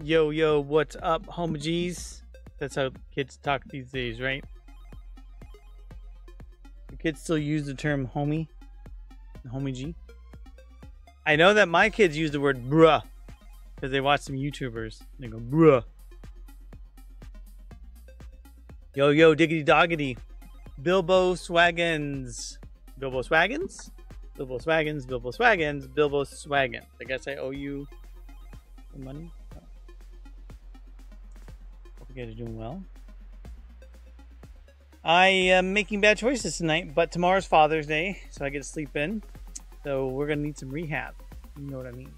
Yo, yo, what's up, home G's? That's how kids talk these days, right? Do kids still use the term homie? Homie G? I know that my kids use the word bruh because they watch some YouTubers. They go, bruh. Yo, yo, diggity doggity. Bilbo Swaggins. Bilbo Swaggins? Bilbo Swaggins, Bilbo Swaggins, Bilbo Swaggins. I guess I owe you some money. Hope you guys are doing well. I am making bad choices tonight, but tomorrow's Father's Day, so I get to sleep in. So we're going to need some rehab. You know what I mean.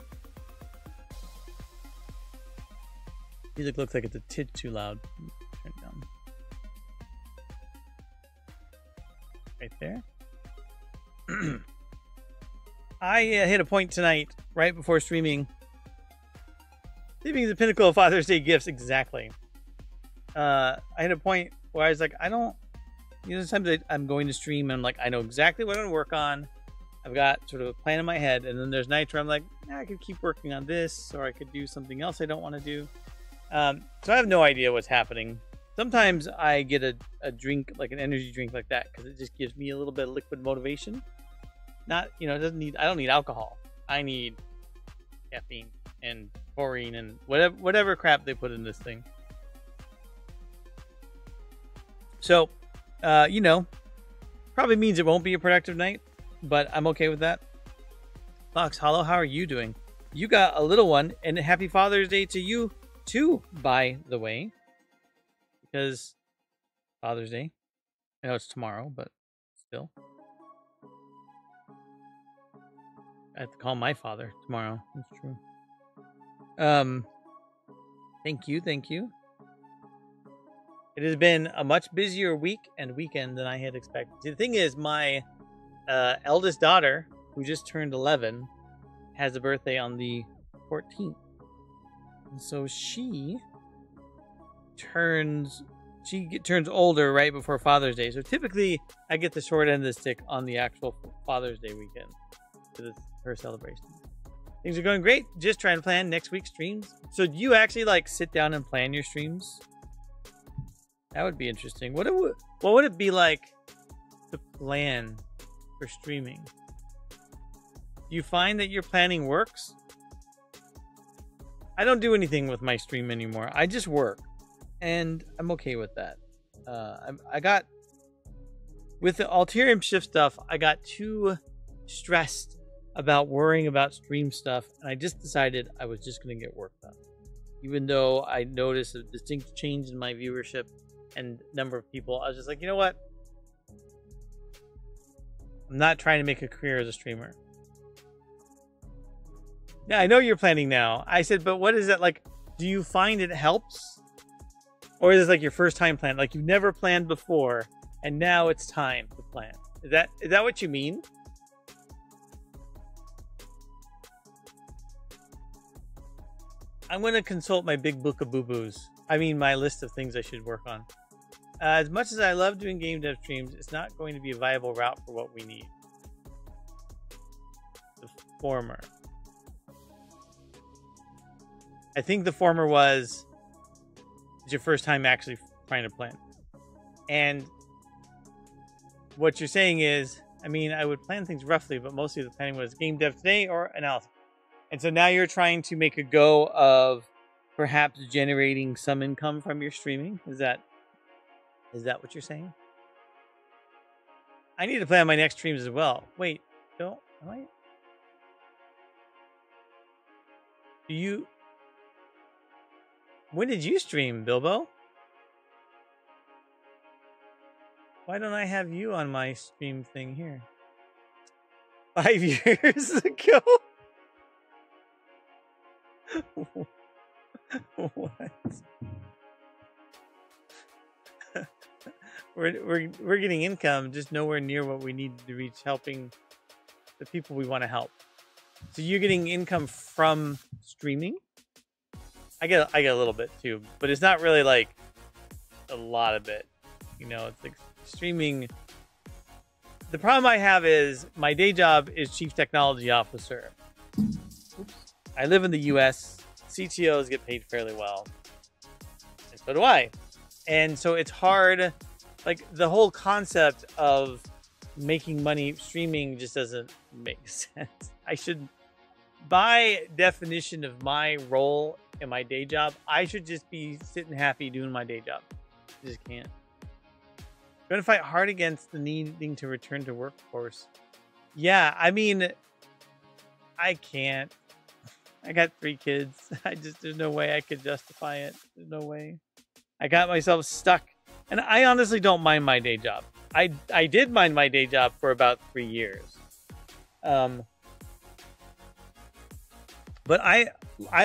Music looks like it's a tid too loud. Turn it down. Right there. I hit a point tonight, right before streaming. Streaming is the pinnacle of Father's Day gifts, exactly. I hit a point where I was like, I don't... You know, sometimes I'm going to stream and I'm like, I know exactly what I'm going to work on. I've got sort of a plan in my head. And then there's nights where I'm like, I could keep working on this, or I could do something else I don't want to do. So I have no idea what's happening. Sometimes I get a drink, like an energy drink like that, because it just gives me a little bit of liquid motivation. Not, you know, it doesn't need, I don't need alcohol. I need caffeine and taurine and whatever crap they put in this thing. So, you know, probably means it won't be a productive night, but I'm okay with that. Fox Hollow, how are you doing? You got a little one, and happy Father's Day to you too, by the way. Because Father's Day. I know it's tomorrow, but still. I have to call my father tomorrow. That's true. Thank you, thank you. It has been a much busier week and weekend than I had expected. See, the thing is, my eldest daughter, who just turned 11, has a birthday on the 14th. And so she turns older right before Father's Day. So typically, I get the short end of the stick on the actual Father's Day weekend for this, her celebration. Things are going great. Just trying to plan next week's streams. So do you actually like sit down and plan your streams? That would be interesting. What would it be like to plan for streaming? Do you find that your planning works? I don't do anything with my stream anymore. I just work, and I'm okay with that. I got, with the Alterium shift stuff, I got too stressed about worrying about stream stuff, and I just decided I was just going to get work done. Even though I noticed a distinct change in my viewership and number of people, I was just like, you know what? I'm not trying to make a career as a streamer. Yeah, I know you're planning now. I said, but what is it like? Do you find it helps? Or is this like your first time plan? Like you've never planned before, and now it's time to plan. Is that what you mean? I'm going to consult my big book of boo-boos. I mean, my list of things I should work on. As much as I love doing game dev streams, it's not going to be a viable route for what we need. The former. I think the former was, it's your first time actually trying to plan. And what you're saying is, I mean, I would plan things roughly, but mostly the planning was game dev today or analysis. And so now you're trying to make a go of perhaps generating some income from your streaming. Is that what you're saying? I need to plan my next streams as well. Wait, am I? When did you stream, Bilbo? Why don't I have you on my stream thing here? 5 years ago? What? We're getting income, just nowhere near what we need to reach helping the people we want to help. So you're getting income from streaming? I get a little bit too, but it's not really like a lot of it. You know, it's like streaming. The problem I have is my day job is chief technology officer. Oops. I live in the US, CTOs get paid fairly well, and so do I. And so it's hard, like the whole concept of making money streaming just doesn't make sense. I should, by definition of my role in my day job, I should just be sitting happy doing my day job. I just can't. I'm going to fight hard against the needing to return to workforce. Yeah, I mean, I can't. I got 3 kids. There's no way I could justify it. There's no way. I got myself stuck. And I honestly don't mind my day job. I did mind my day job for about 3 years. But I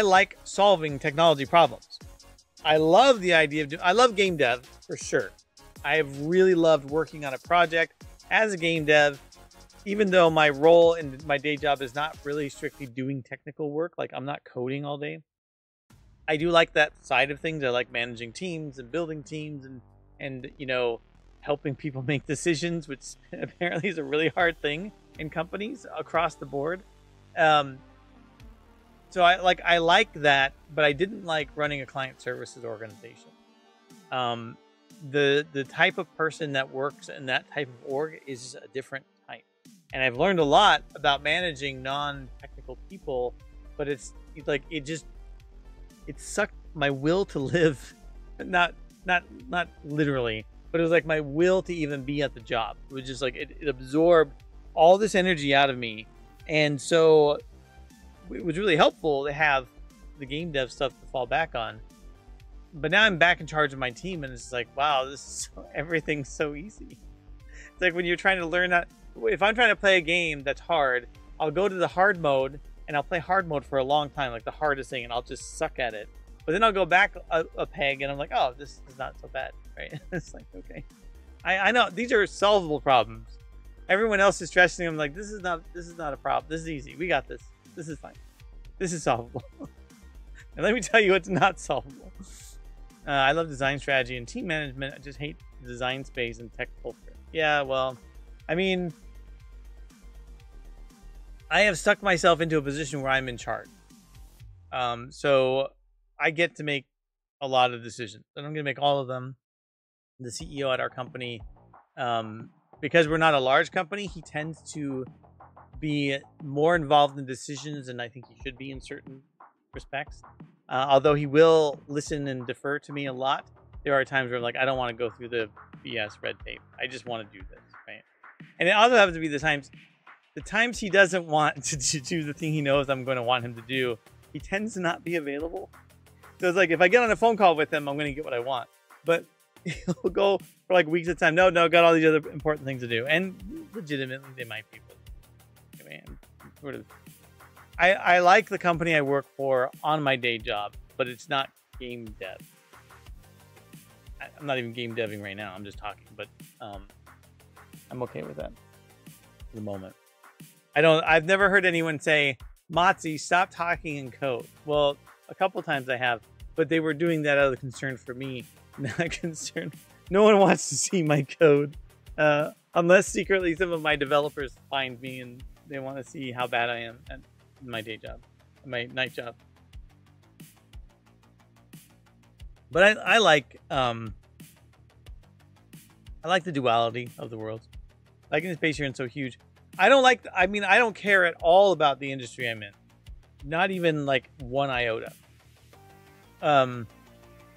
like solving technology problems. I love the idea of I love game dev for sure. I have really loved working on a project as a game dev, even though my role in my day job is not really strictly doing technical work. Like I'm not coding all day. I do like that side of things. I like managing teams and building teams and you know, helping people make decisions, which apparently is a really hard thing in companies across the board. So I like that, but I didn't like running a client services organization. The type of person that works in that type of org is a different type. And I've learned a lot about managing non-technical people, but it's like it sucked my will to live, not literally, but it was like my will to even be at the job. It was just like it absorbed all this energy out of me. And so it was really helpful to have the game dev stuff to fall back on. But now I'm back in charge of my team, and it's like, wow, everything's so easy. It's like when you're trying to learn that. If I'm trying to play a game that's hard, I'll go to the hard mode and I'll play hard mode for a long time, like the hardest thing, and I'll just suck at it. But then I'll go back a peg and I'm like, oh, this is not so bad, right? It's like, okay, I know these are solvable problems. Everyone else is stressing. I'm like, this is not a problem. This is easy. We got this. This is fine. This is solvable. And let me tell you, it's not solvable. I love design strategy and team management. I just hate the design space and tech culture. Yeah, well, I mean, I have stuck myself into a position where I'm in charge. So I get to make a lot of decisions. And I'm going to make all of them. The CEO at our company, because we're not a large company, he tends to be more involved in decisions than I think he should be in certain respects. Although he will listen and defer to me a lot, there are times where I'm like, I don't want to go through the BS red tape. I just want to do this, right? And it also happens to be the times he doesn't want to do the thing he knows I'm going to want him to do, he tends to not be available. So it's like, if I get on a phone call with him, I'm going to get what I want. But he'll go for like weeks at a time. No, got all these other important things to do. And legitimately, they might be. But, I mean, sort of. I like the company I work for on my day job, but it's not game dev. I'm not even game deving right now. I'm just talking, but I'm okay with that for the moment. I've never heard anyone say, Motzi, stop talking in code. Well, a couple times I have, but they were doing that out of concern for me, not concern. No one wants to see my code, unless secretly some of my developers find me and they want to see how bad I am at my day job, my night job. But I like the duality of the world. Like in the space here and so huge. I don't care at all about the industry I'm in. Not even like one iota. But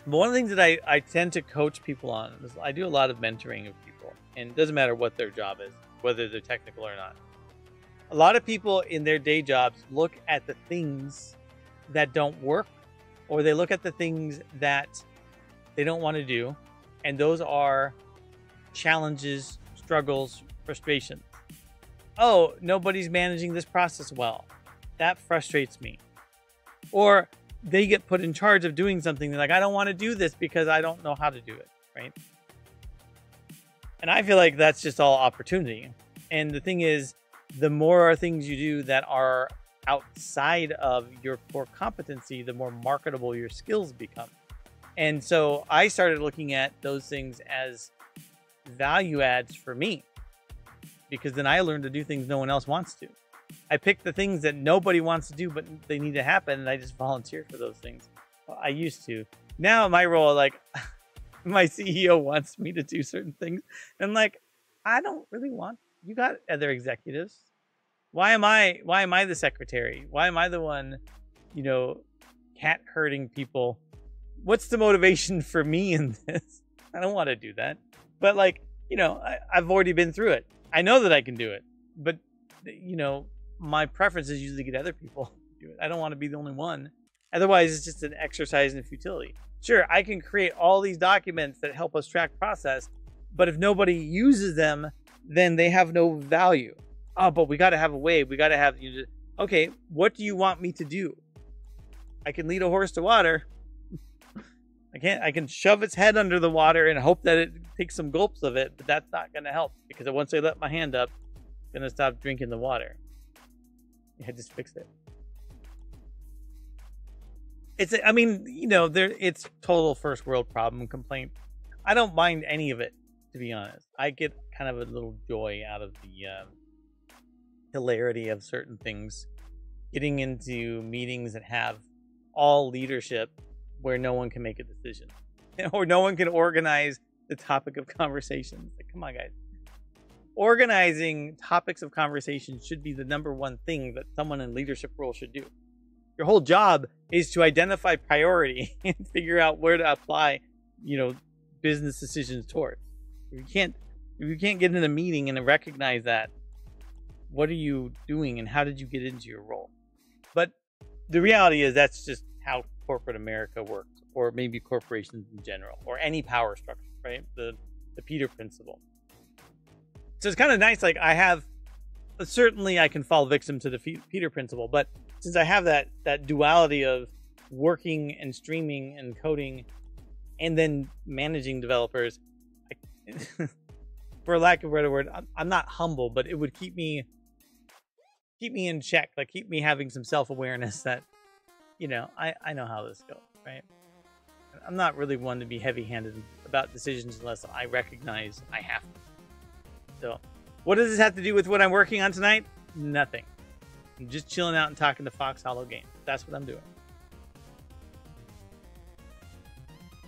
one of the things that I tend to coach people on is I do a lot of mentoring of people. And it doesn't matter what their job is, whether they're technical or not. A lot of people in their day jobs look at the things that don't work, or they look at the things that they don't want to do. And those are challenges, struggles, frustrations. Oh, nobody's managing this process well. That frustrates me. Or they get put in charge of doing something. They're like, I don't want to do this because I don't know how to do it, right? And I feel like that's just all opportunity. And the thing is, the more things you do that are outside of your core competency, the more marketable your skills become. And so I started looking at those things as value adds for me, because then I learned to do things no one else wants to. I pick the things that nobody wants to do, but they need to happen, and I just volunteer for those things. Well, I used to. Now my role, like, my CEO wants me to do certain things, and like, I don't really want. You got other executives. Why am I the secretary? Why am I the one, cat herding people? What's the motivation for me in this? I don't want to do that. But like, I've already been through it. I know that I can do it. But, my preference is usually to get other people to do it. I don't want to be the only one. Otherwise, it's just an exercise in futility. Sure, I can create all these documents that help us track process, but if nobody uses them, then they have no value. Oh, but we got to have a way. We got to have, okay, what do you want me to do? I can lead a horse to water. I can shove its head under the water and hope that it takes some gulps of it, but that's not going to help because once I let my hand up, it's going to stop drinking the water. Yeah, just fix it. It's total first world problem complaint. I don't mind any of it, to be honest. I get kind of a little joy out of the hilarity of certain things. Getting into meetings that have all leadership where no one can make a decision. Or no one can organize the topic of conversation. Like, come on, guys. Organizing topics of conversation should be the number one thing that someone in leadership role should do. Your whole job is to identify priority and figure out where to apply, business decisions towards. If you can't get in a meeting and recognize that, what are you doing and how did you get into your role? But the reality is that's just how corporate America works, or maybe corporations in general, or any power structure, right? The Peter principle. So it's kind of nice. Like certainly I can fall victim to the Peter principle, but since I have that duality of working and streaming and coding and then managing developers, for lack of a better word, I'm not humble, but it would keep me in check, like keep me having some self-awareness that, I know how this goes, right? I'm not really one to be heavy-handed about decisions unless I recognize I have to. So, what does this have to do with what I'm working on tonight? Nothing. I'm just chilling out and talking to Fox Hollow Games. That's what I'm doing.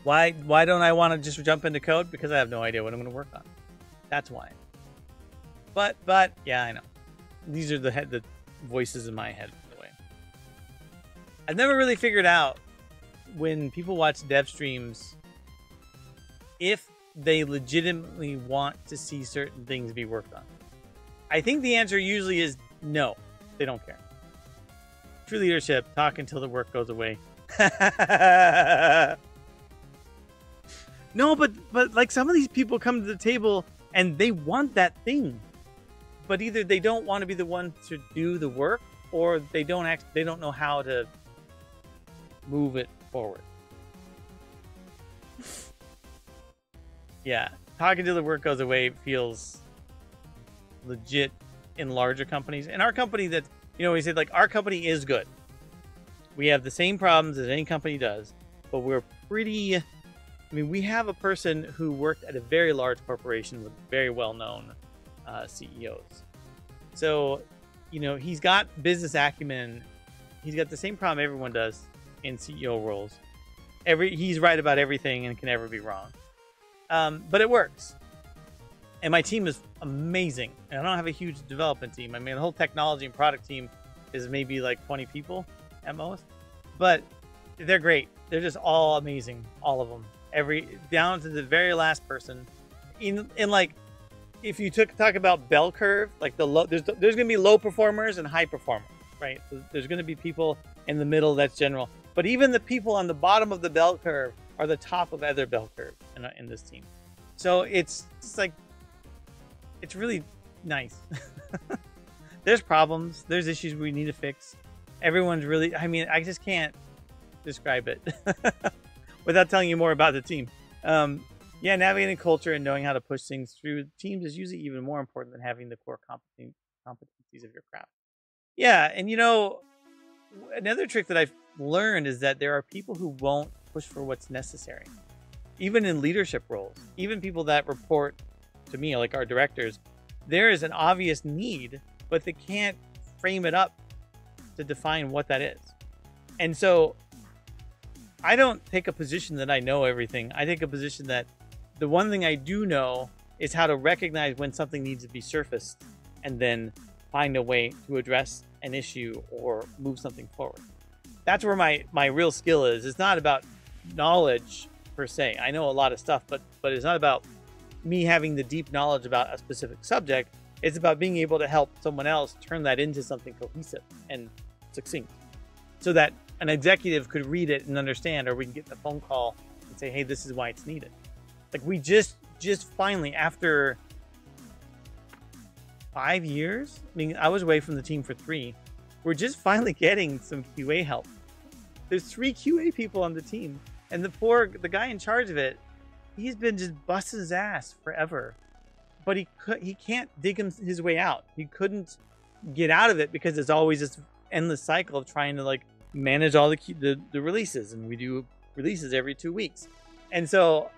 Why don't I want to just jump into code? Because I have no idea what I'm going to work on. That's why. But yeah, I know. These are the voices in my head, by the way. I've never really figured out when people watch dev streams if they legitimately want to see certain things be worked on. I think the answer usually is no. They don't care. True leadership, talk until the work goes away. No, but like some of these people come to the table and they want that thing. But either they don't want to be the one to do the work, or they don't know how to move it forward. Yeah, talking till the work goes away feels legit in larger companies. In our company, that we said like our company is good. We have the same problems as any company does, but we're pretty. We have a person who worked at a very large corporation with very well-known CEOs. So, he's got business acumen. He's got the same problem everyone does in CEO roles. He's right about everything and can never be wrong. But it works. And my team is amazing. And I don't have a huge development team. The whole technology and product team is maybe like 20 people at most. But they're great. They're just all amazing. All of them. Down to the very last person. In like, if you talk about bell curve, like there's going to be low performers and high performers, right? So there's going to be people in the middle that's general. But even the people on the bottom of the bell curve are the top of other bell curves in this team. So it's like, it's really nice. There's problems. There's issues we need to fix. Everyone's really, I just can't describe it without telling you more about the team. Yeah, navigating culture and knowing how to push things through teams is usually even more important than having the core competencies of your craft. Yeah, and another trick that I've learned is that there are people who won't push for what's necessary. Even in leadership roles, even people that report to me, like our directors, there is an obvious need, but they can't frame it up to define what that is. And so I don't take a position that I know everything. I take a position that the one thing I do know is how to recognize when something needs to be surfaced and then find a way to address an issue or move something forward. That's where my real skill is. It's not about knowledge per se. I know a lot of stuff, but it's not about me having the deep knowledge about a specific subject. It's about being able to help someone else turn that into something cohesive and succinct, so that an executive could read it and understand, or we can get the phone call and say, hey, this is why it's needed. Like we just finally, after 5 years, I mean, I was away from the team for 3. We're just finally getting some QA help. There's 3 QA people on the team, and the guy in charge of it, he's been just busting his ass forever, but he can't dig his way out. He couldn't get out of it because it's always this endless cycle of trying to like manage all the releases, and we do releases every 2 weeks. And so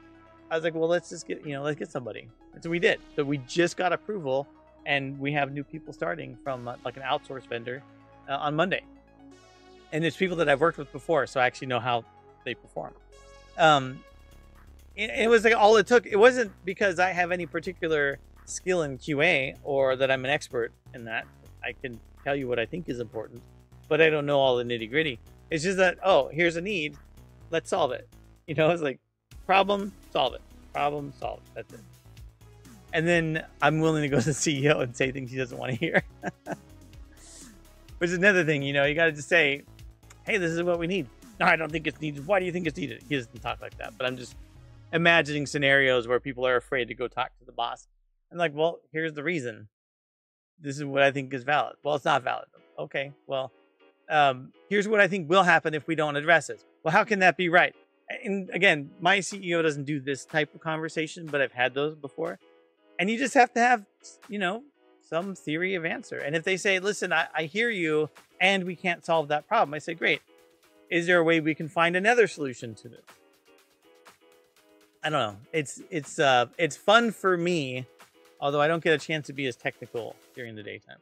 I was like, well, let's get somebody. And so we did. So we just got approval, and we have new people starting from like an outsourced vendor on Monday. And it's people that I've worked with before, so I actually know how they perform. It was like all it took. It wasn't because I have any particular skill in QA or that I'm an expert in that. I can tell you what I think is important, but I don't know all the nitty gritty. It's just that, oh, here's a need, let's solve it. You know, it's like problem, solve it. Problem, solve it. That's it. And then I'm willing to go to the CEO and say things he doesn't want to hear. Which is another thing, you know, you got to just say, hey, this is what we need. No, I don't think it's needed. Why do you think it's needed? He doesn't talk like that, but I'm just imagining scenarios where people are afraid to go talk to the boss. I'm like, well, here's the reason. This is what I think is valid. Well, it's not valid. Okay, well, here's what I think will happen if we don't address this. Well, how can that be right? And again, my CEO doesn't do this type of conversation, but I've had those before. And you just have to have, you know, some theory of answer. And if they say, listen, I hear you, and we can't solve that problem, I say, great. Is there a way we can find another solution to this? I don't know. It's fun for me, although I don't get a chance to be as technical during the daytime.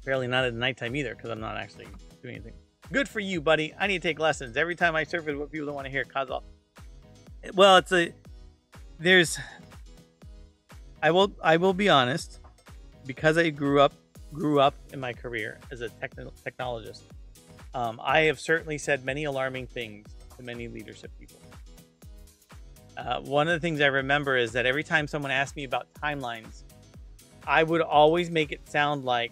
Apparently not at nighttime either, because I'm not actually doing anything. Good for you, buddy. I need to take lessons. Every time I surface what people don't want to hear, cause well, I will be honest, because I grew up in my career as a technologist. I have certainly said many alarming things to many leadership people. One of the things I remember is that every time someone asked me about timelines, I would always make it sound like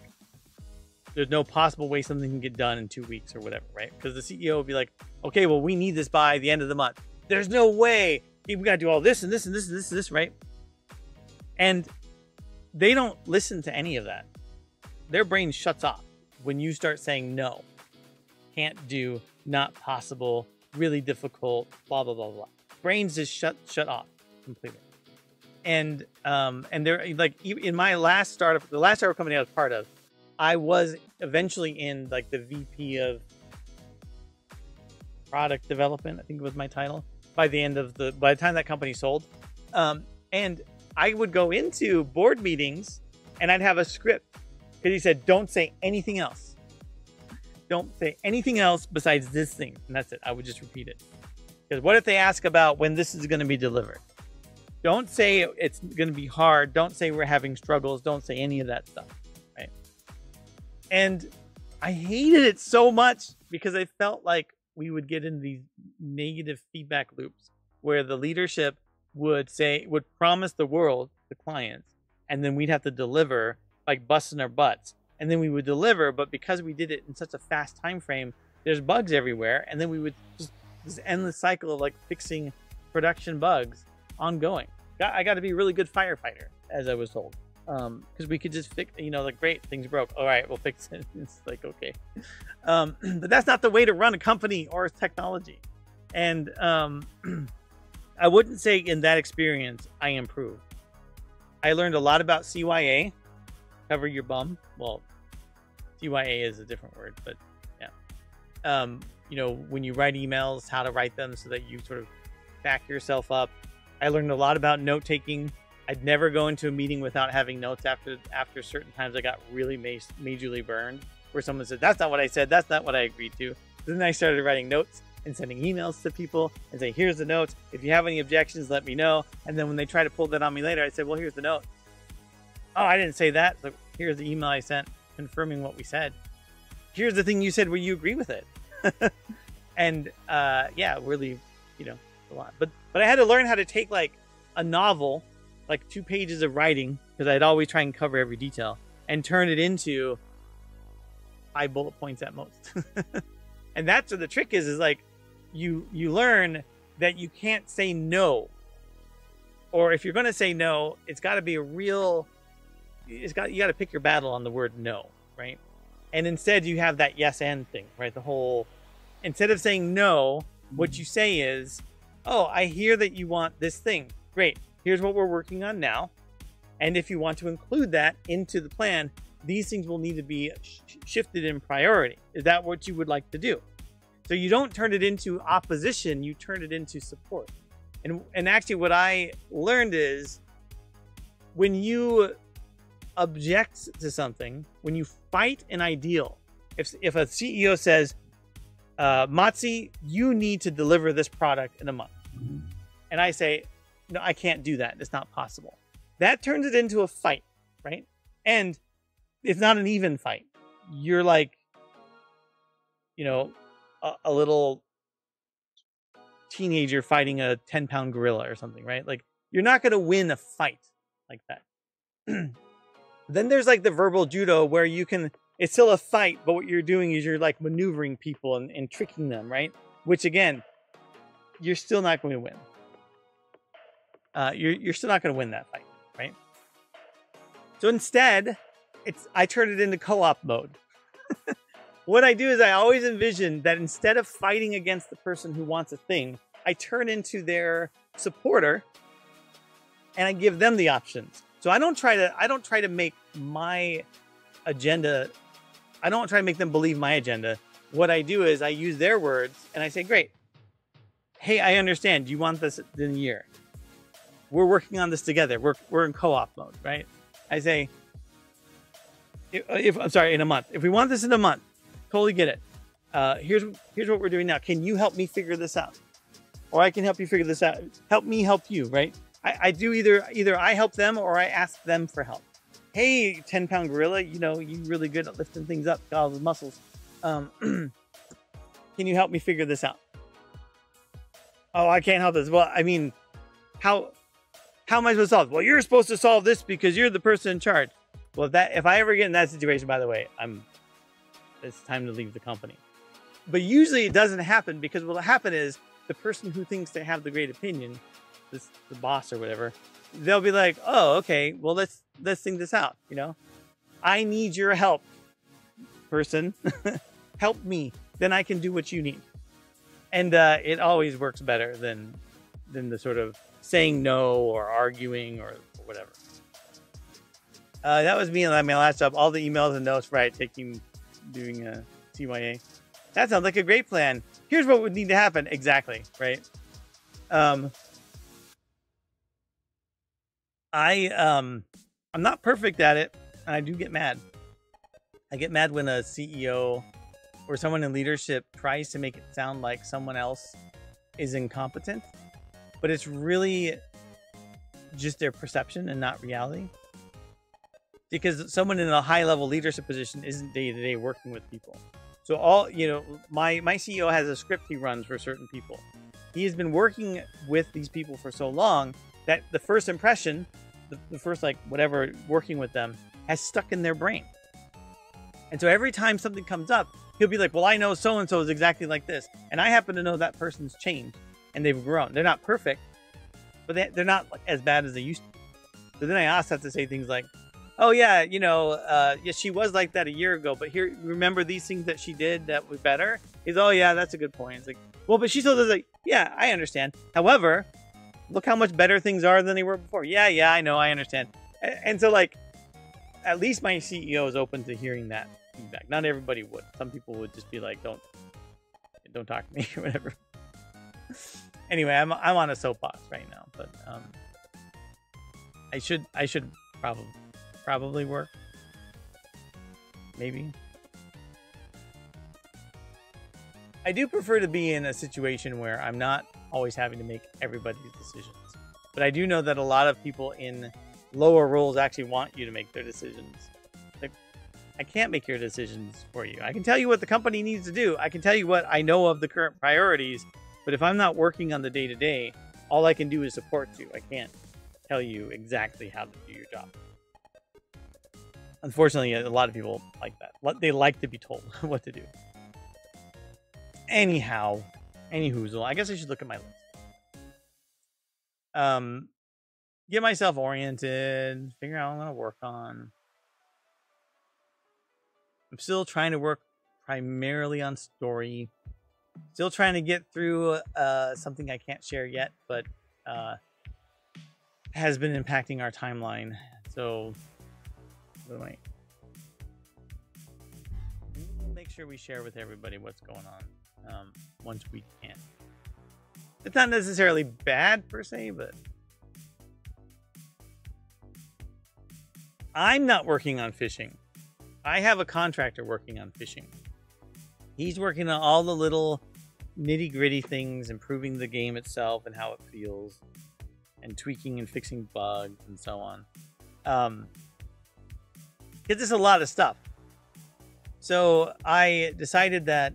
there's no possible way something can get done in 2 weeks or whatever, right? Because the CEO would be like, okay, well, we need this by the end of the month. There's no way. We got to do all this and this and this and this and this, right? And they don't listen to any of that. Their brain shuts off when you start saying no, can't do, not possible, really difficult, blah, blah, blah, blah. Brains just shut off completely. And they're like, in my last startup, the last startup company I was part of, I was eventually in like the VP of product development, I think was my title, by the time that company sold. And I would go into board meetings and I'd have a script, because he said, don't say anything else. Don't say anything else besides this thing. And that's it. I would just repeat it. Because what if they ask about when this is going to be delivered? Don't say it's going to be hard. Don't say we're having struggles. Don't say any of that stuff. Right? And I hated it so much because I felt like we would get into these negative feedback loops where the leadership would promise the world, the clients, and then we'd have to deliver, like busting our butts. And then we would deliver, but because we did it in such a fast time frame, there's bugs everywhere. And then we would just this endless cycle of like fixing production bugs ongoing. I got to be a really good firefighter, as I was told, because we could just fix, like, great, things broke. All right, we'll fix it. It's like, okay. But that's not the way to run a company or technology. And I wouldn't say in that experience I improved. I learned a lot about CYA, cover your bum. Well, CYA is a different word, but yeah. When you write emails, how to write them so that you sort of back yourself up. I learned a lot about note taking, I'd never go into a meeting without having notes after certain times I got really majorly burned, where someone said, that's not what I said, that's not what I agreed to. Then I started writing notes and sending emails to people and say, here's the notes. If you have any objections, let me know. And then when they try to pull that on me later, I said, well, here's the note. Oh, I didn't say that. So here's the email I sent confirming what we said. Here's the thing you said where you agree with it. And yeah, really, you know, a lot. But I had to learn how to take like a novel, like 2 pages of writing, because I'd always try and cover every detail, and turn it into 5 bullet points at most. And that's what the trick is like you learn that you can't say no. Or if you're going to say no, it's got to be a real, you got to pick your battle on the word no, right? And instead you have that yes and thing, right? The whole, instead of saying no, what you say is, oh, I hear that you want this thing. Great. Here's what we're working on now. And if you want to include that into the plan, these things will need to be shifted in priority. Is that what you would like to do? So you don't turn it into opposition, you turn it into support. And actually what I learned is when you object to something, when you fight an ideal, if a CEO says, Matsi, you need to deliver this product in a month. And I say, no, I can't do that. It's not possible. That turns it into a fight, right? And it's not an even fight. You're like, you know, a little teenager fighting a 10-pound gorilla or something, right? Like, you're not going to win a fight like that. Then there's like the verbal judo where you can, it's still a fight, but what you're doing is you're like maneuvering people and tricking them, right? Which again, you're still not going to win. You're still not going to win that fight, right? So instead, I turn it into co-op mode. What I do is I always envision that instead of fighting against the person who wants a thing, I turn into their supporter and I give them the options. So I don't try to make my agenda, I don't try to make them believe my agenda. What I do is I use their words and I say, great. Hey, I understand. You want this in a year. We're working on this together. We're in co-op mode, right? I say, I'm sorry, in a month. If we want this in a month, totally get it. Here's what we're doing now. Can you help me figure this out? Or I can help you figure this out. Help me help you, right? I do either I help them or I ask them for help. Hey, 10-pound gorilla, you know, you're really good at lifting things up, got all the muscles. Can you help me figure this out? Oh, I can't help this. Well, I mean, how am I supposed to solve it? Well, you're supposed to solve this because you're the person in charge. Well, if I ever get in that situation, by the way, it's time to leave the company. But usually it doesn't happen because what will happen is the person who thinks they have the great opinion, the boss or whatever, they'll be like, oh, okay, well, let's think this out. You know, I need your help, person. Help me. Then I can do what you need. And it always works better than the sort of saying no or arguing or whatever. That was me on my last job. All the emails and notes, right? Doing a TYA. That sounds like a great plan. Here's what would need to happen. Exactly. Right. I'm not perfect at it. And I do get mad. I get mad when a CEO or someone in leadership tries to make it sound like someone else is incompetent, but it's really just their perception and not reality. Because someone in a high-level leadership position isn't day-to-day working with people. So my CEO has a script he runs for certain people. He has been working with these people for so long that the first impression, the first whatever working with them, has stuck in their brain. And so every time something comes up, he'll be like, well, I know so-and-so is exactly like this. And I happen to know that person's changed and they've grown. They're not perfect, but they're not as bad as they used to be. So then I also have to say things like, oh yeah, yeah, she was like that a year ago, but here, remember these things that she did that was better? He's, oh yeah, that's a good point. It's like, well, but she still does yeah, I understand. However, look how much better things are than they were before. Yeah, I know, I understand. And so at least my CEO is open to hearing that feedback. Not everybody would. Some people would just be like, don't talk to me or whatever. Anyway, I'm on a soapbox right now, but I should probably work. Maybe. I do prefer to be in a situation where I'm not always having to make everybody's decisions. But I do know that a lot of people in lower roles actually want you to make their decisions. Like, I can't make your decisions for you. I can tell you what the company needs to do. I can tell you what I know of the current priorities. But if I'm not working on the day-to-day, all I can do is support you. I can't tell you exactly how to do your job. Unfortunately, a lot of people like that. They like to be told what to do. Anyhow, anyhoozle, I guess I should look at my list. Get myself oriented, figure out what I'm going to work on. I'm still trying to work primarily on story. Still trying to get through something I can't share yet, but has been impacting our timeline. So, we'll make sure we share with everybody what's going on once we can. It's not necessarily bad per se, but I'm not working on fishing. I have a contractor working on fishing. He's working on all the little nitty-gritty things, improving the game itself and how it feels, and tweaking and fixing bugs and so on. It's just a lot of stuff. So I decided that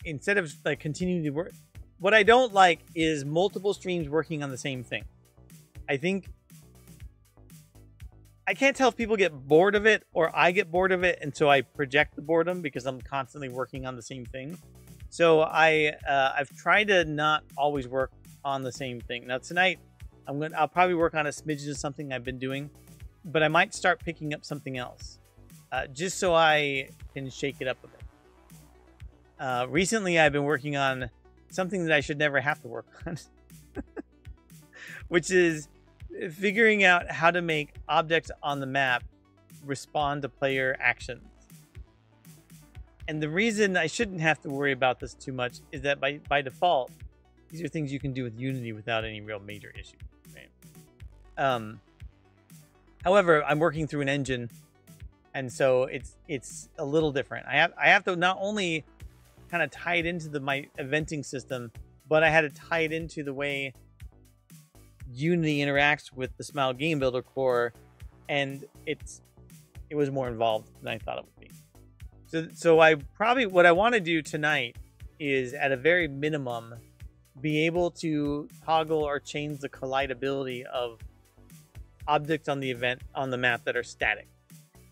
instead of like continuing to work, what I don't like is multiple streams working on the same thing. I think I can't tell if people get bored of it or I get bored of it, and so I project the boredom because I'm constantly working on the same thing. So I've tried to not always work on the same thing. Now tonight I'll probably work on a smidgen of something I've been doing, but I might start picking up something else just so I can shake it up a bit. Recently I've been working on something that I should never have to work on, which is figuring out how to make objects on the map respond to player actions. And the reason I shouldn't have to worry about this too much is that by default, these are things you can do with Unity without any real major issue. Right? However, I'm working through an engine, and so it's a little different. I have to not only kind of tie it into my eventing system, but I had to tie it into the way Unity interacts with the Smile Game Builder core, and it was more involved than I thought it would be. So what I want to do tonight is, at a very minimum, be able to toggle or change the collidability of objects on the map that are static.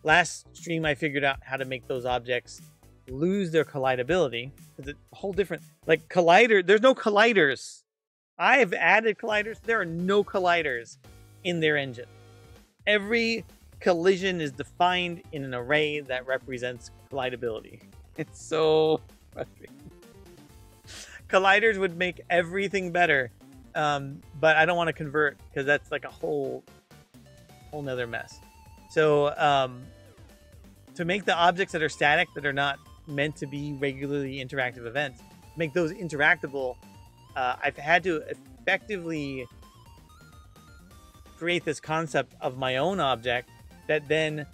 Last stream I figured out how to make those objects lose their collidability. It's a whole different, like, collider. There's no colliders. I have added colliders. There are no colliders in their engine. Every collision is defined in an array that represents collidability. It's so frustrating. Colliders would make everything better, but I don't want to convert because that's like a whole nother mess. So to make the objects that are static, that are not meant to be regularly interactive events, make those interactable, I've had to effectively create this concept of my own object that then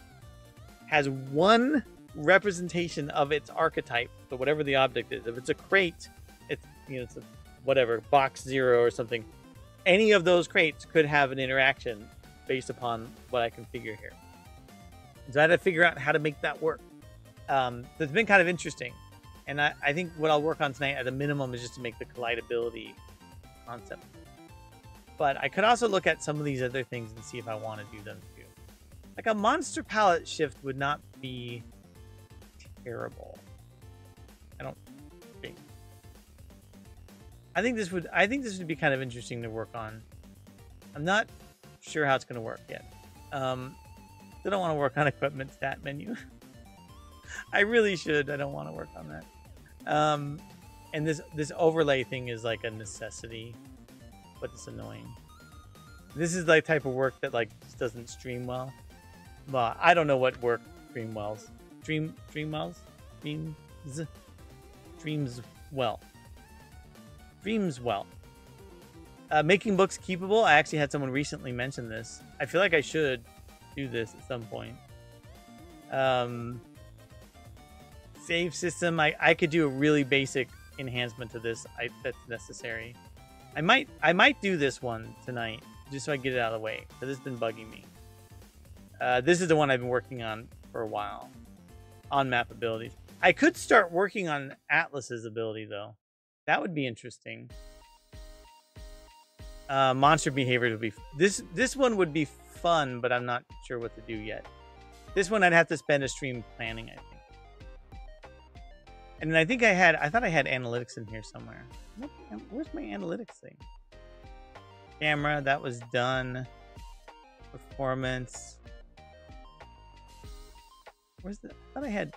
has one representation of its archetype. So whatever the object is, if it's a crate, it's a whatever box 0 or something. Any of those crates could have an interaction based upon what I configure here. So I had to figure out how to make that work. So it's been kind of interesting. And I think what I'll work on tonight at a minimum is just to make the collidability concept. But I could also look at some of these other things and see if I want to do them too. Like a monster palette shift would not be terrible. I don't think. I think this would be kind of interesting to work on. I'm not sure how it's going to work yet. Still don't want to work on equipment stat menu. I really should. I don't want to work on that. And this overlay thing is like a necessity, but it's annoying. This is like type of work that like just doesn't stream well. Well, I don't know what work streams well. Making books keepable. I actually had someone recently mention this. I feel like I should do this at some point. Save system. I could do a really basic enhancement to this. That's necessary. I might do this one tonight just so I get it out of the way, because it's been bugging me. This is the one I've been working on for a while. On map abilities. I could start working on Atlas's ability though. That would be interesting. Monster behavior would be this one would be fun, but I'm not sure what to do yet. This one I'd have to spend a stream planning, I think. And then I thought I had analytics in here somewhere. Where's my analytics thing? Camera, that was done. Performance. Where's the? I thought I had.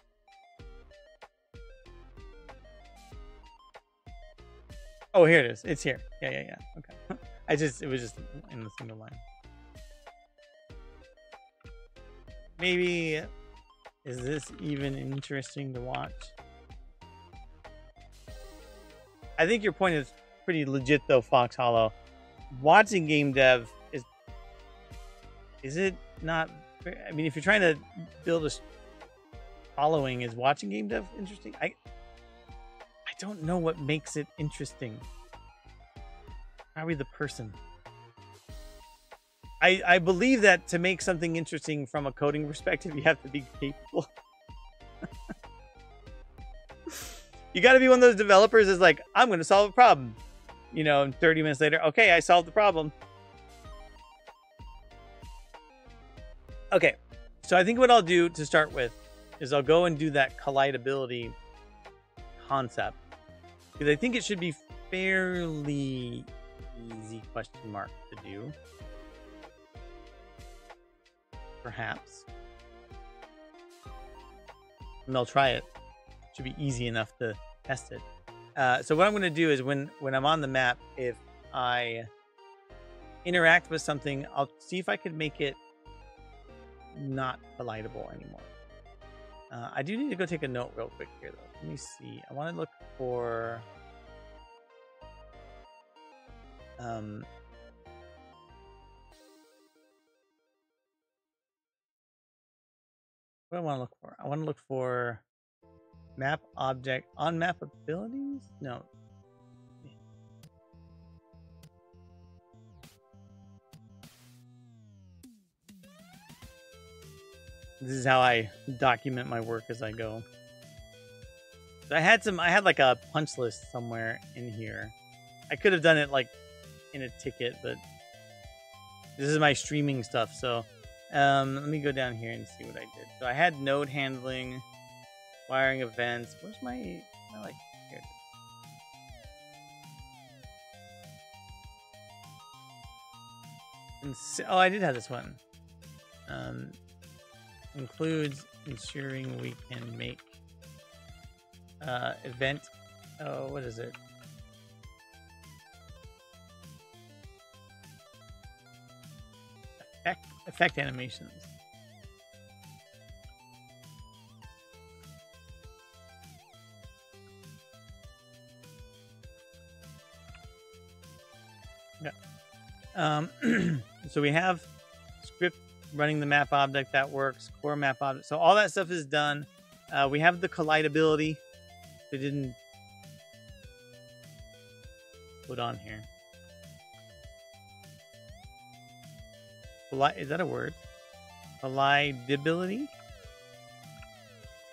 Oh, here it is. It's here. Yeah. Okay. It was just in the single line. Maybe, is this even interesting to watch? I think your point is pretty legit though, Fox Hollow. Watching game dev is it not? I mean, if you're trying to build a following, is watching game dev interesting? I don't know what makes it interesting. Probably the person. I believe that to make something interesting from a coding perspective, you have to be capable. You got to be one of those developers that's like, I'm going to solve a problem. You know, and 30 minutes later, okay, I solved the problem. Okay, so I think what I'll do to start with is I'll go and do that collidability concept. Because I think it should be fairly easy question mark to do. Perhaps. And I'll try it. Should be easy enough to test it. So what I'm going to do is when I'm on the map, if I interact with something, I'll see if I could make it not collidable anymore. I do need to go take a note real quick here, though. Let me see. I want to look for... what do I want to look for? I want to look for map object on map abilities? No. This is how I document my work as I go. So I had like a punch list somewhere in here. I could have done it like in a ticket, but this is my streaming stuff. So let me go down here and see what I did. So I had node handling, wiring events. Where's my like here? And oh, I did have this one. Includes ensuring we can make event. Oh, what is it? Effect animations. Yeah. So we have script running the map object that works. Core map object. So all that stuff is done. We have the collidability. They didn't put on here. Is that a word? Collidability?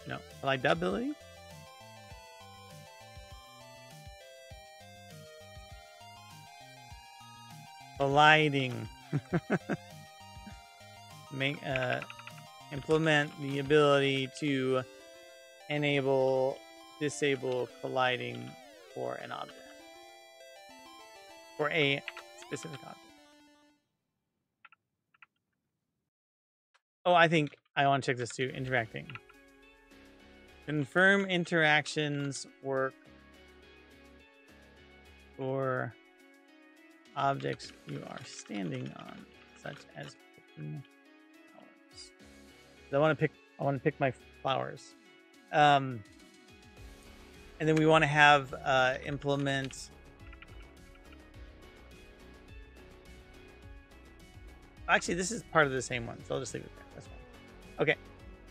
No. Collidability? Colliding. Implement the ability to disable colliding for an object. For a specific object. Oh, I think I want to check this too. Interacting. Confirm interactions work for objects you are standing on, such as picking flowers. I want to pick my flowers. And then we want to have implement Actually, this is part of the same one, so I'll just leave it there. That's fine. Okay,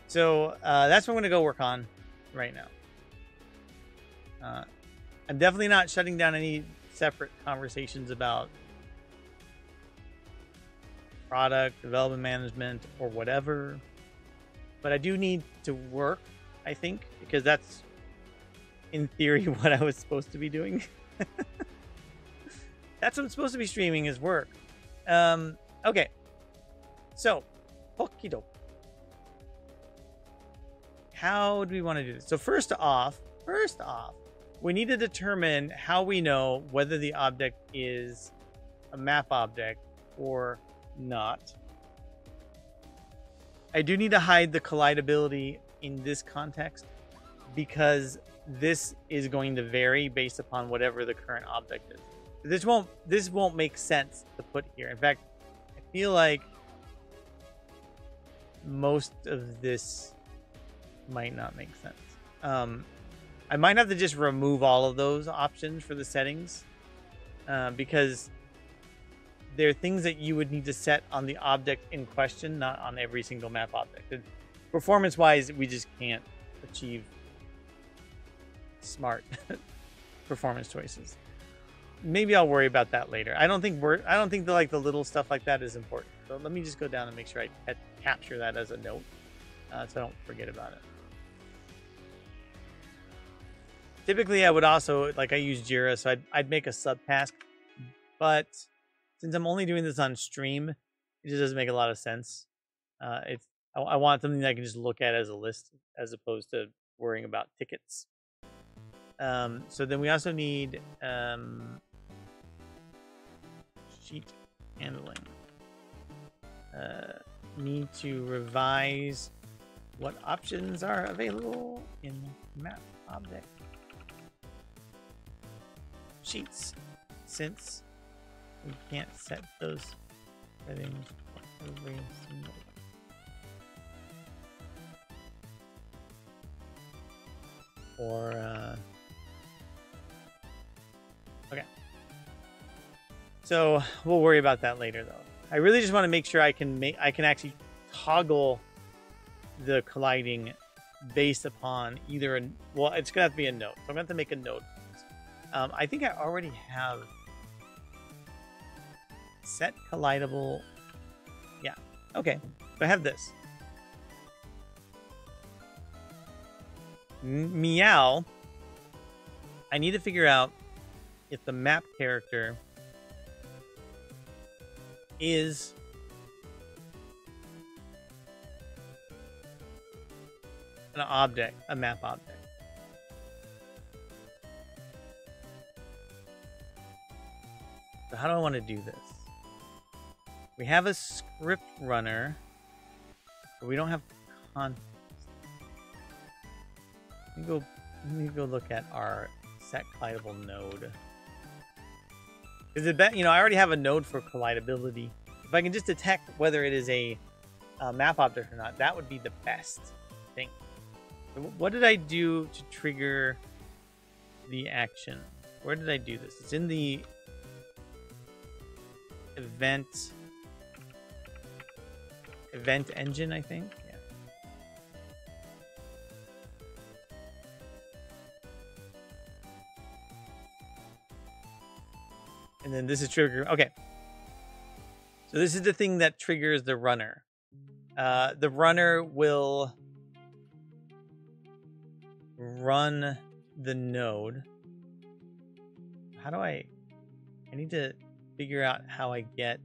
so that's what I'm going to go work on right now. I'm definitely not shutting down any separate conversations about product development management or whatever, but I do need to work, I think, because that's in theory what I was supposed to be doing. That's what I'm supposed to be streaming, is work. Okay, so okie how do we want to do this? So first off, we need to determine how we know whether the object is a map object or not. I do need to hide the collidability in this context because this is going to vary based upon whatever the current object is. This won't make sense to put here. In fact, I feel like most of this might not make sense. I might have to just remove all of those options for the settings because they're things that you would need to set on the object in question, not on every single map object. Performance-wise, we just can't achieve smart performance choices. Maybe I'll worry about that later. I don't think the little stuff like that is important. So let me just go down and make sure I capture that as a note, so I don't forget about it. Typically, I would also, like, I use Jira, so I'd make a subtask, but since I'm only doing this on stream, it just doesn't make a lot of sense. I want something that I can just look at as a list as opposed to worrying about tickets. So then we also need sheet handling. Need to revise what options are available in map object sheets, since we can't set those settings for every single okay. So we'll worry about that later, though. I really just want to make sure I can actually toggle the colliding based upon either it's gonna have to be a node. So I'm gonna have to make a node. I think I already have set collidable. Yeah. Okay. So I have this. Meow. I need to figure out if the map character is an object, a map object. So how do I want to do this? We have a script runner, but we don't have context. Let me go look at our set collidable node. Is it I already have a node for collidability. If I can just detect whether it is a map object or not, that would be the best thing. So what did I do to trigger the action? Where did I do this? It's in the event engine, I think. Yeah. And then this is trigger. Okay. So this is the thing that triggers the runner. The runner will run the node. How do I need to figure out how I get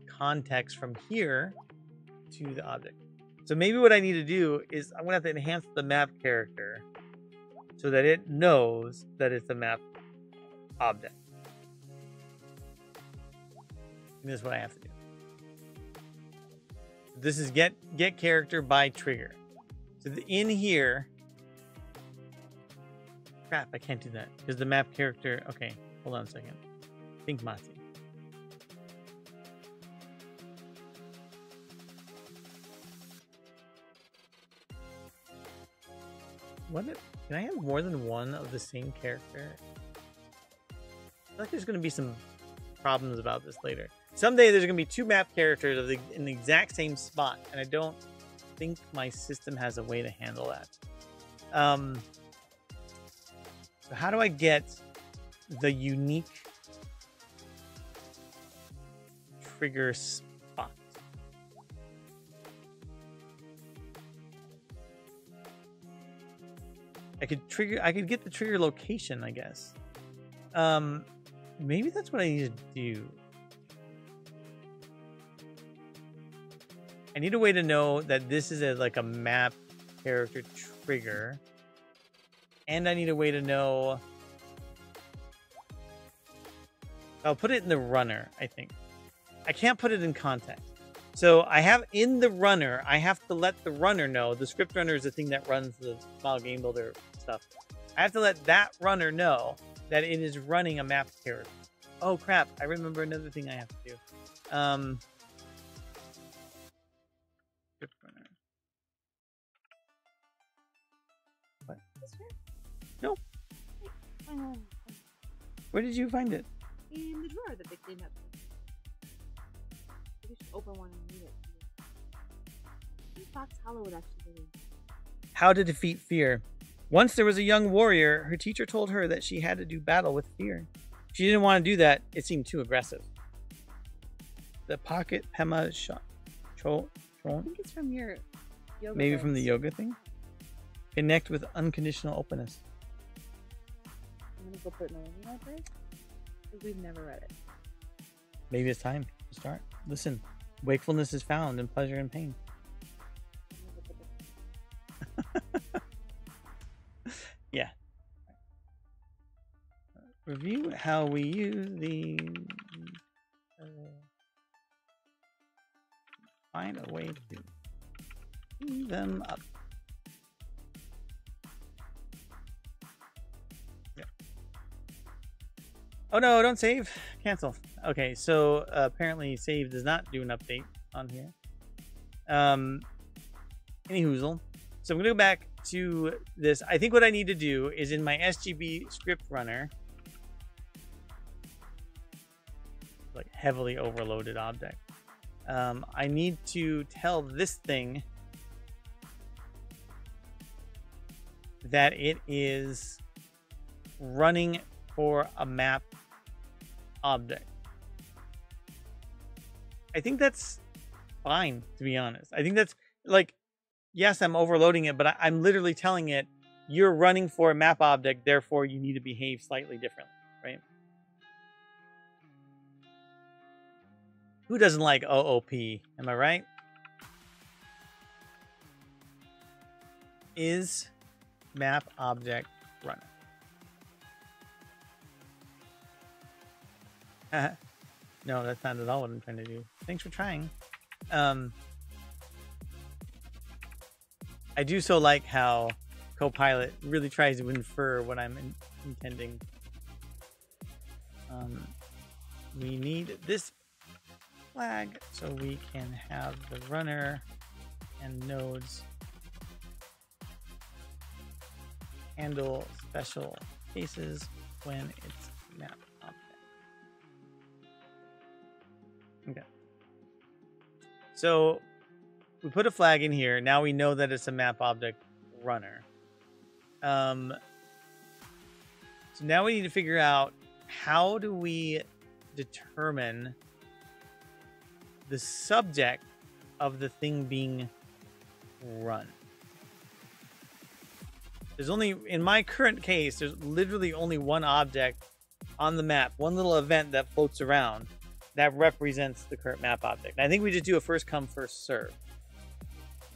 context from here to the object. So maybe what I need to do is I'm gonna have to enhance the map character so that it knows that it's a map object. And this is what I have to do. This is get character by trigger. So in here, crap, I can't do that because the map character. Okay, hold on a second. Think Mati. Can I have more than one of the same character? I feel like there's going to be some problems about this later. Someday there's going to be 2 map characters in the exact same spot, and I don't think my system has a way to handle that. So how do I get the unique trigger spot? I could get the trigger location, I guess. Maybe that's what I need to do. I need a way to know that this is like a map character trigger. And I need a way to know... I'll put it in the runner, I think. I can't put it in context. So I have in the runner, I have to let the runner know. The script runner is the thing that runs the Smile Game Builder stuff. I have to let that runner know that it is running a map character. Oh crap, I remember another thing I have to do. Script runner. What? No. Where did you find it? In the drawer that they cleaned up. We should open one and read it. I think Fox Hollow would actually do. How to defeat fear. Once there was a young warrior. Her teacher told her that she had to do battle with fear. She didn't want to do that. It seemed too aggressive. The pocket Pema shot. I think it's from your yoga. Maybe from the yoga thing. Connect with unconditional openness. I'm gonna go put it in the living library because we've never read it. Maybe it's time to start. Listen, wakefulness is found in pleasure and pain. Yeah. Review how we use the... find a way to clean them up. Yeah. Oh no, don't save. Cancel. Okay, so apparently save does not do an update on here. Any hoozle. So I'm going to go back to this. I think what I need to do is in my SGB script runner, like heavily overloaded object, I need to tell this thing that it is running for a map object. I think that's fine, to be honest. I think that's like, yes, I'm overloading it, but I'm literally telling it, you're running for a map object, therefore you need to behave slightly differently, right? Who doesn't like OOP? Am I right? Is map object runner. No, that's not at all what I'm trying to do. Thanks for trying. I do so like how Copilot really tries to infer what I'm intending. We need this flag so we can have the runner and nodes handle special cases when it's map object. Okay. So we put a flag in here. Now we know that it's a map object runner. So now we need to figure out how do we determine the subject of the thing being run. There's only, in my current case, there's literally only one object on the map, one little event that floats around that represents the current map object. And I think we just do a first come, first serve,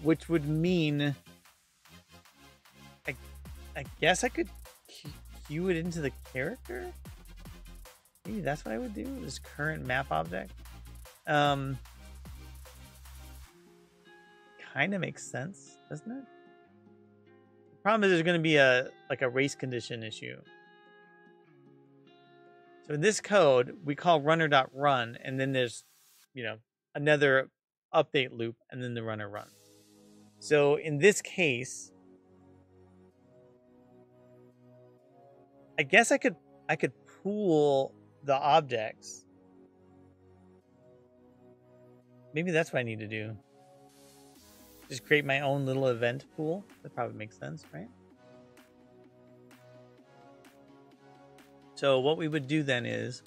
which would mean, I guess I could queue it into the character. Maybe that's what I would do. This current map object. Kind of makes sense, doesn't it? The problem is there's going to be a race condition issue. So in this code, we call runner.run, and then there's, another update loop, and then the runner runs. So in this case, I guess I could pool the objects Maybe that's what I need to do. Just create my own little event pool. That probably makes sense, right? So what we would do then is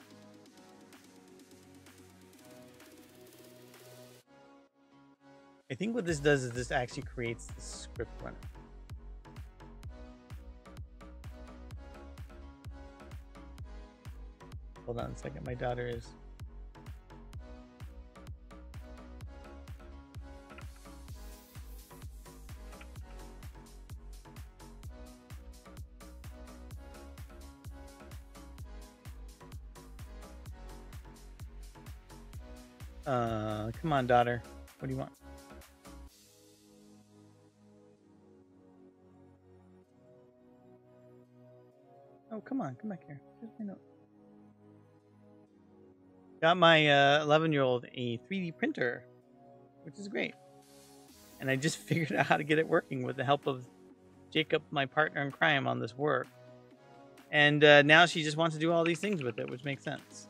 I think what this does is this actually creates the script runner. Hold on a second. My daughter is... come on, daughter. What do you want? Oh, come on. Come back here. Here's my note. Got my 11-year-old a 3D printer, which is great. And I just figured out how to get it working with the help of Jacob, my partner in crime on this work. And now she just wants to do all these things with it, which makes sense.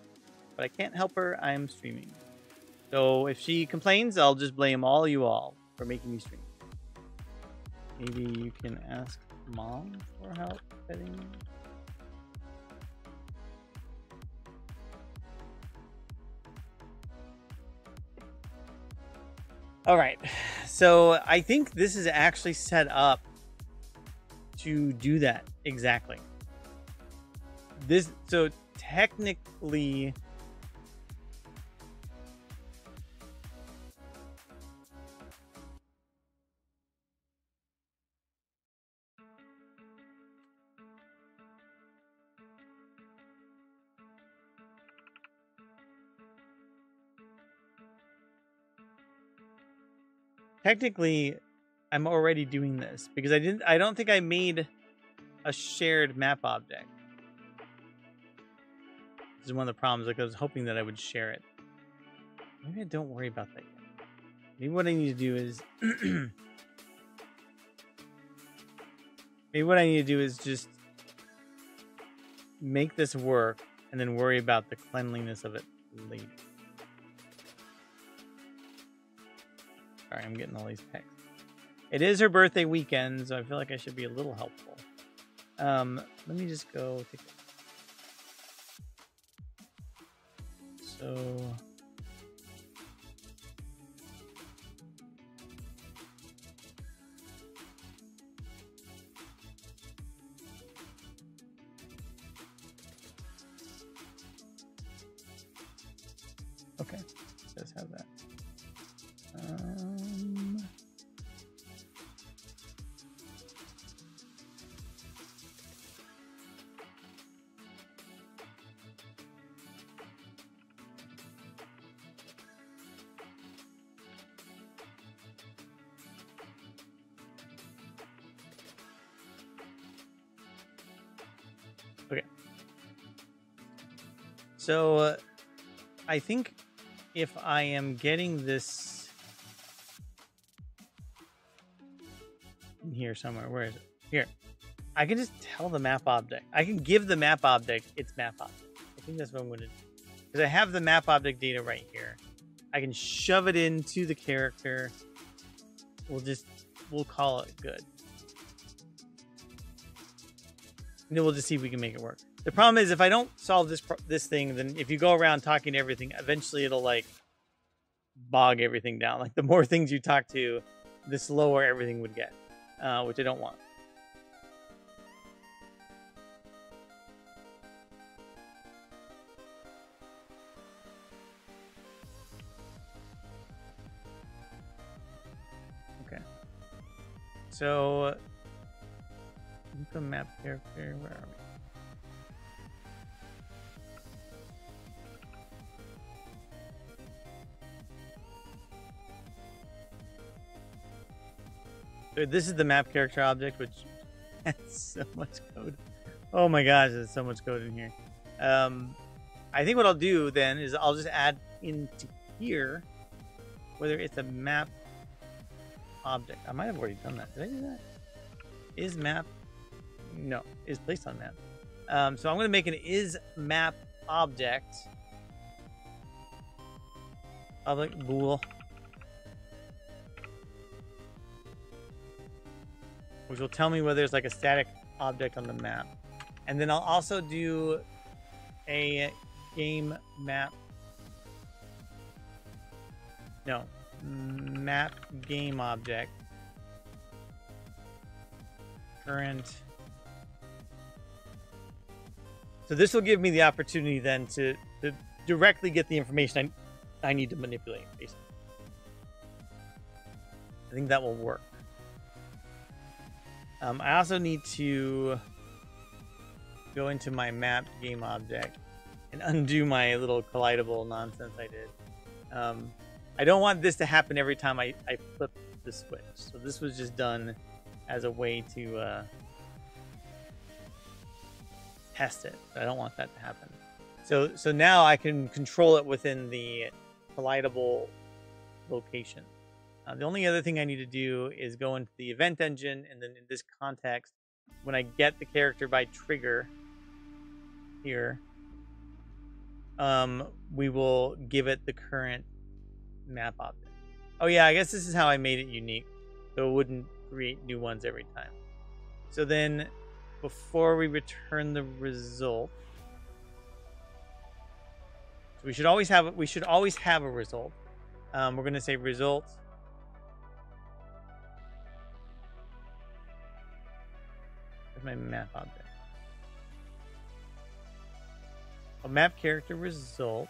But I can't help her. I'm streaming. So if she complains, I'll just blame all you all for making me stream. Maybe you can ask Mom for help setting. All right. So I think this is actually set up to do that exactly. So technically... Technically, I'm already doing this because I don't think I made a shared map object. This is one of the problems. Like I was hoping that I would share it. Maybe I don't worry about that yet. Maybe what I need to do is just make this work and then worry about the cleanliness of it later. Sorry, I'm getting all these texts. It is her birthday weekend, so I feel like I should be a little helpful. Let me just go take it. So... okay, let's have that. Okay. So I think if I am getting this in here somewhere, where is it? Here. I can just tell the map object. I can give the map object its map object. I think that's what I'm going to do. Because I have the map object data right here. I can shove it into the character. We'll call it good. And then we'll just see if we can make it work. The problem is if I don't solve this thing, then if you go around talking to everything, eventually it'll like bog everything down. Like the more things you talk to, the slower everything would get, which I don't want. Okay. So, the map character, where are we? So this is the map character object, which has so much code. Oh my gosh, there's so much code in here. I think what I'll do then is I'll just add into here whether it's a map object. I might have already done that. Did I do that? Is map? No, is placed on map. So I'm going to make an is map object. Public bool which will tell me whether there's like a static object on the map. And then I'll also do a game map. No, map game object. Current. So this will give me the opportunity then to directly get the information I need to manipulate, basically. I think that will work. I also need to go into my map game object and undo my little collidable nonsense I did. I don't want this to happen every time I flip the switch. So this was just done as a way to test it. I don't want that to happen. So now I can control it within the collidable location. The only other thing I need to do is go into the event engine, and then in this context, when I get the character by trigger here, we will give it the current map object. Oh yeah, I guess this is how I made it unique, so it wouldn't create new ones every time. So then, before we return the result, so we should always have a result. We're going to say result. Where's my map object? A map character result.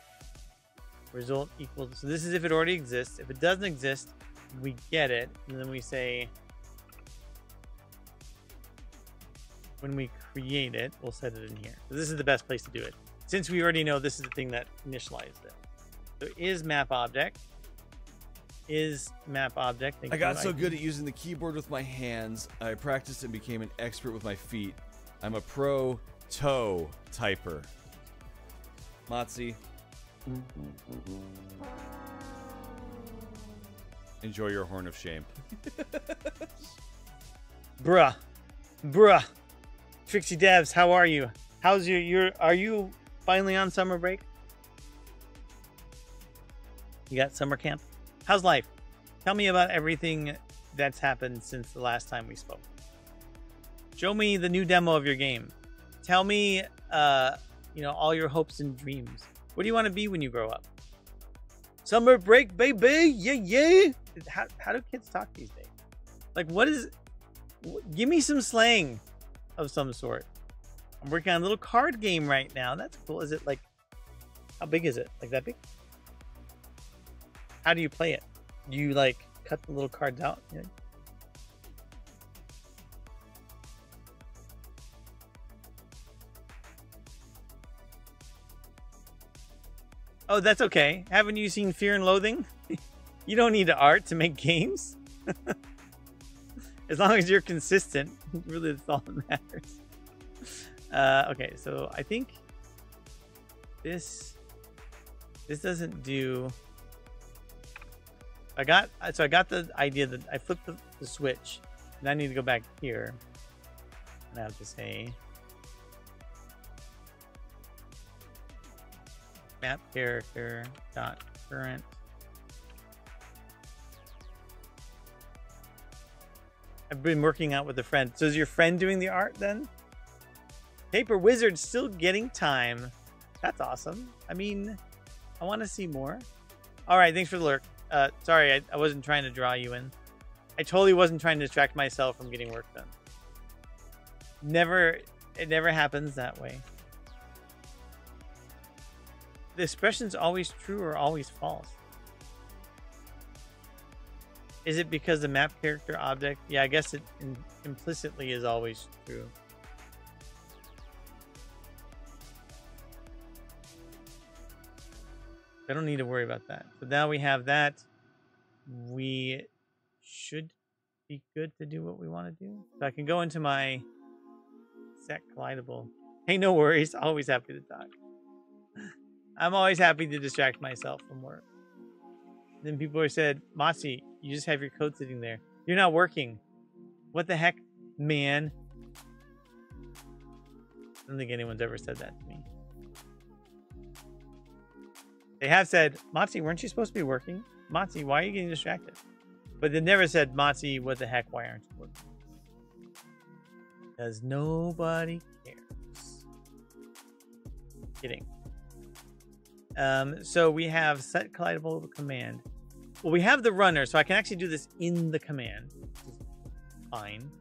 Result equals. So this is if it already exists. If it doesn't exist, we get it, and then we say when we create it, we'll set it in here. So this is the best place to do it, since we already know this is the thing that initialized it. So is map object. Is map object. I got so good at using the keyboard with my hands, I practiced and became an expert with my feet. I'm a pro toe typer. Motzi. Enjoy your horn of shame. Bruh. Trixie Devs, how are you? How's are you finally on summer break? You got summer camp? How's life? Tell me about everything that's happened since the last time we spoke. Show me the new demo of your game. Tell me, all your hopes and dreams. What do you want to be when you grow up? Summer break, baby! Yeah! How do kids talk these days? Like, give me some slang of some sort. I'm working on a little card game right now. That's cool. Is it like, how big is it? Like that big? How do you play it? Do you like cut the little cards out? Yeah. Oh, that's okay. Haven't you seen Fear and Loathing? You don't need art to make games. As long as you're consistent, really that's all that matters. Okay, so I think this doesn't do. I got the idea that I flipped the switch, and I need to go back here, and I have to say map character dot current. I've been working out with a friend. So is your friend doing the art then? Paper Wizard still getting time. That's awesome. I mean, I want to see more. All right, thanks for the lurk. Sorry, I wasn't trying to draw you in. I totally wasn't trying to distract myself from getting work done. It never happens that way. The expression's always true or always false. Is it because the map character object? Yeah, I guess it implicitly is always true. I don't need to worry about that. So now we have that. We should be good to do what we want to do. So I can go into my set collidable. Hey, no worries. Always happy to talk. I'm always happy to distract myself from work. Then people are said, Matsi, you just have your code sitting there. You're not working. What the heck, man? I don't think anyone's ever said that to me. They have said, Matsi, weren't you supposed to be working? Matsi, why are you getting distracted? But they never said, Matsi, what the heck, why aren't you working? Because nobody cares. Kidding. So we have set collidable command. Well, we have the runner, so I can actually do this in the command, which is fine.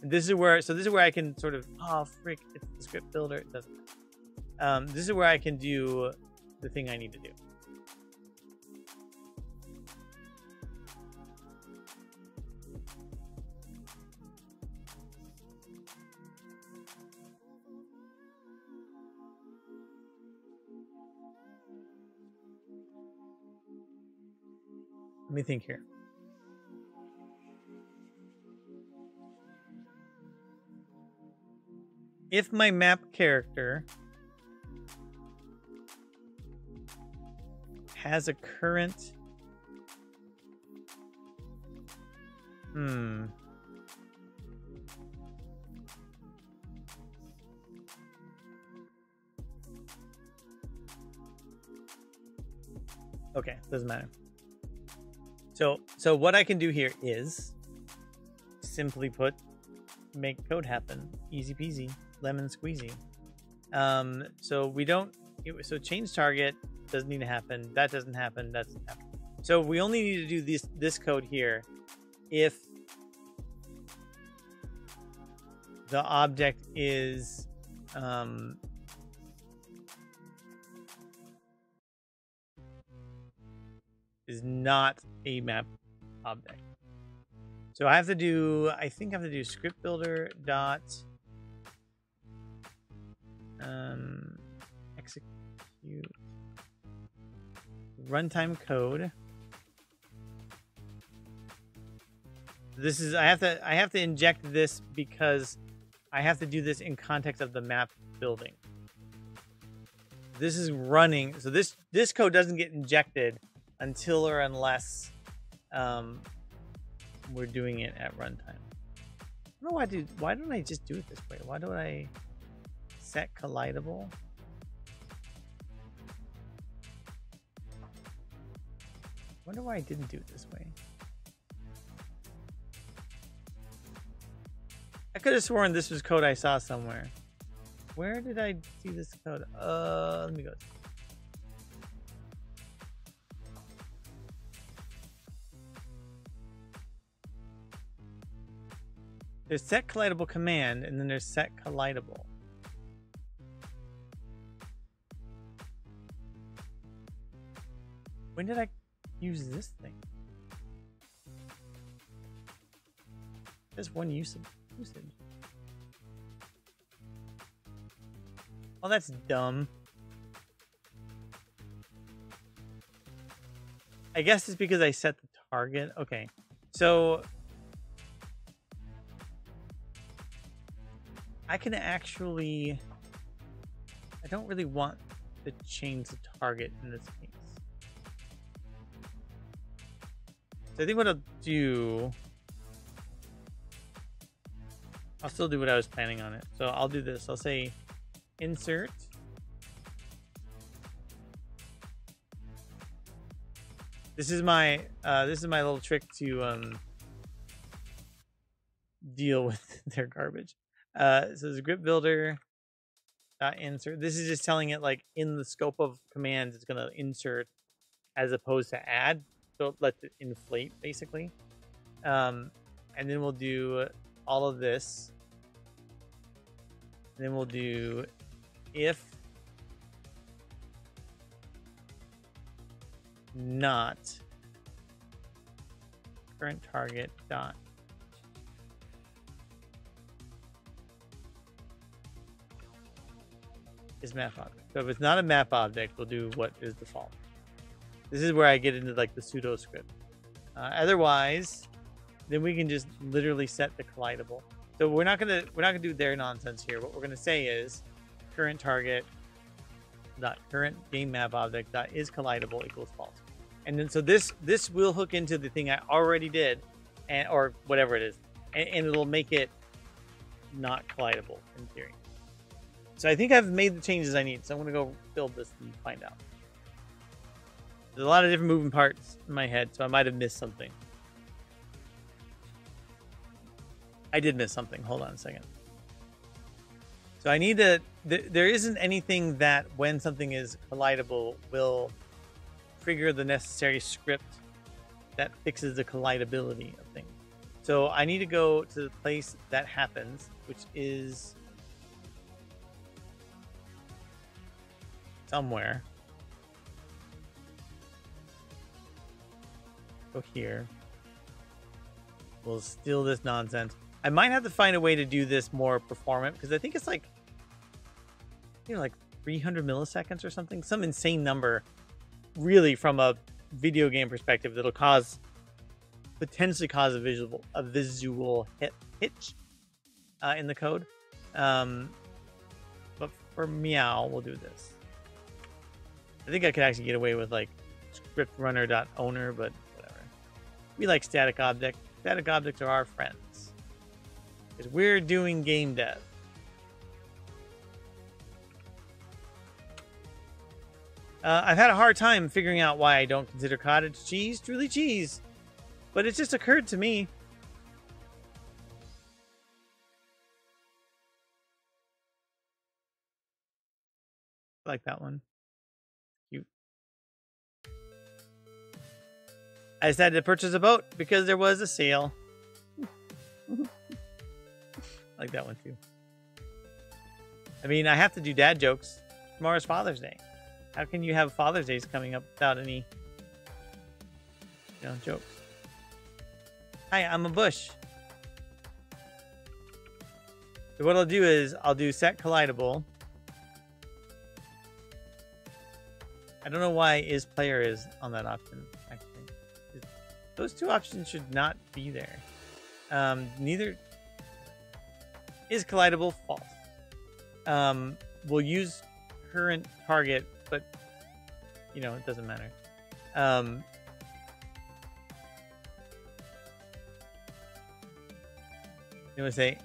This is where I can sort of, oh frick, it's the script builder. It doesn't. This is where I can do the thing I need to do. Let me think here. If my map character has a current... Okay, doesn't matter. So what I can do here is simply put, make code happen. Easy peasy, lemon squeezy. So change target doesn't need to happen. That doesn't happen. That doesn't happen. So we only need to do this code here if the object is not a map object. So I think I have to do script builder dot execute runtime code. This is I have to inject this because I have to do this in context of the map building. This is running, so this code doesn't get injected until or unless we're doing it at runtime. I don't know why don't I just do it this way? Why do I set collidable? I wonder why I didn't do it this way. I could have sworn this was code I saw somewhere. Where did I see this code? Let me go. There's set collidable command, and then there's set collidable. When did I use this thing? Just one usage. Oh, that's dumb. I guess it's because I set the target. Okay, so I can actually... I don't really want to change the target in this case. So I think what I'll do... I'll still do what I was planning on it. So I'll do this. I'll say insert. This is my little trick to deal with their garbage. So the script builder insert. This is just telling it like in the scope of commands it's gonna insert as opposed to add. So it lets it inflate basically. And then we'll do all of this. And then we'll do if not current target dot is map object. So if it's not a map object, we'll do what is default. This is where I get into like the pseudo script. Otherwise, then we can just literally set the collidable. So we're not gonna do their nonsense here. What we're gonna say is current target dot current game map object dot is collidable equals false. And then so this will hook into the thing I already did, and or whatever it is, and it'll make it not collidable in theory. So I think I've made the changes I need. So I'm gonna go build this and find out. There's a lot of different moving parts in my head, so I might have missed something. I did miss something. Hold on a second. So I need to... There isn't anything that when something is collidable will trigger the necessary script that fixes the collidability of things. So I need to go to the place that happens, which is somewhere. Go here. We'll steal this nonsense. I might have to find a way to do this more performant because I think it's like, you know, like 300 milliseconds or something, some insane number, really, from a video game perspective that'll potentially cause a visual hitch in the code. But for meow, we'll do this. I think I could actually get away with like scriptrunner.owner, but whatever. We like static objects. Static objects are our friends because we're doing game dev. I've had a hard time figuring out why I don't consider cottage cheese truly cheese, but it just occurred to me. I like that one. Cute. I decided to purchase a boat because there was a sale. I like that one too. I mean, I have to do dad jokes. Tomorrow's Father's Day. How can you have Father's Days coming up without any, jokes? Hi, I'm a bush. So what I'll do is I'll do set collidable. I don't know why is player is on that option. Actually, those two options should not be there. Neither is collidable. False. We'll use current target, but it doesn't matter. I'm gonna say,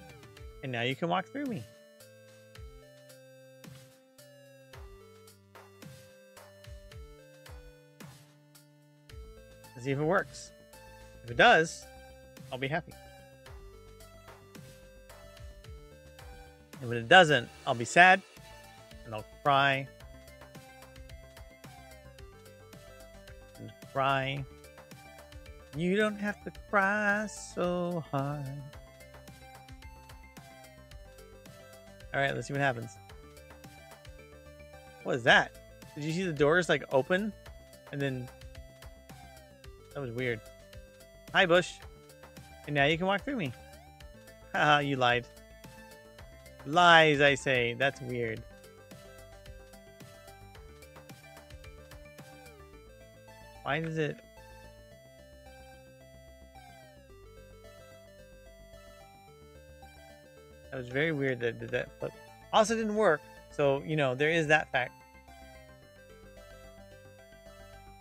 and now you can walk through me. Let's see if it works. If it does, I'll be happy. And when it doesn't, I'll be sad and I'll cry. And cry. You don't have to cry so hard. Alright, let's see what happens. What is that? Did you see the doors like open? And then... That was weird. Hi, Bush. And now you can walk through me. Haha, you lied. Lies, I say. That's weird. Why does it... That was very weird that did that flip. Also didn't work. So, there is that fact.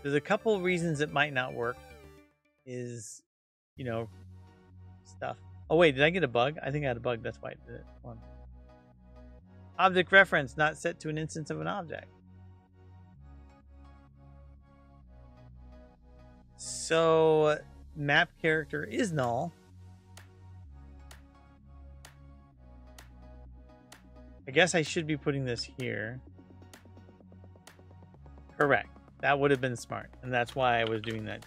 There's a couple reasons it might not work. Is, stuff. Oh, wait, did I get a bug? I think I had a bug. That's why it did it. One. Object reference not set to an instance of an object. So, map character is null. I guess I should be putting this here. Correct. That would have been smart. And that's why I was doing that.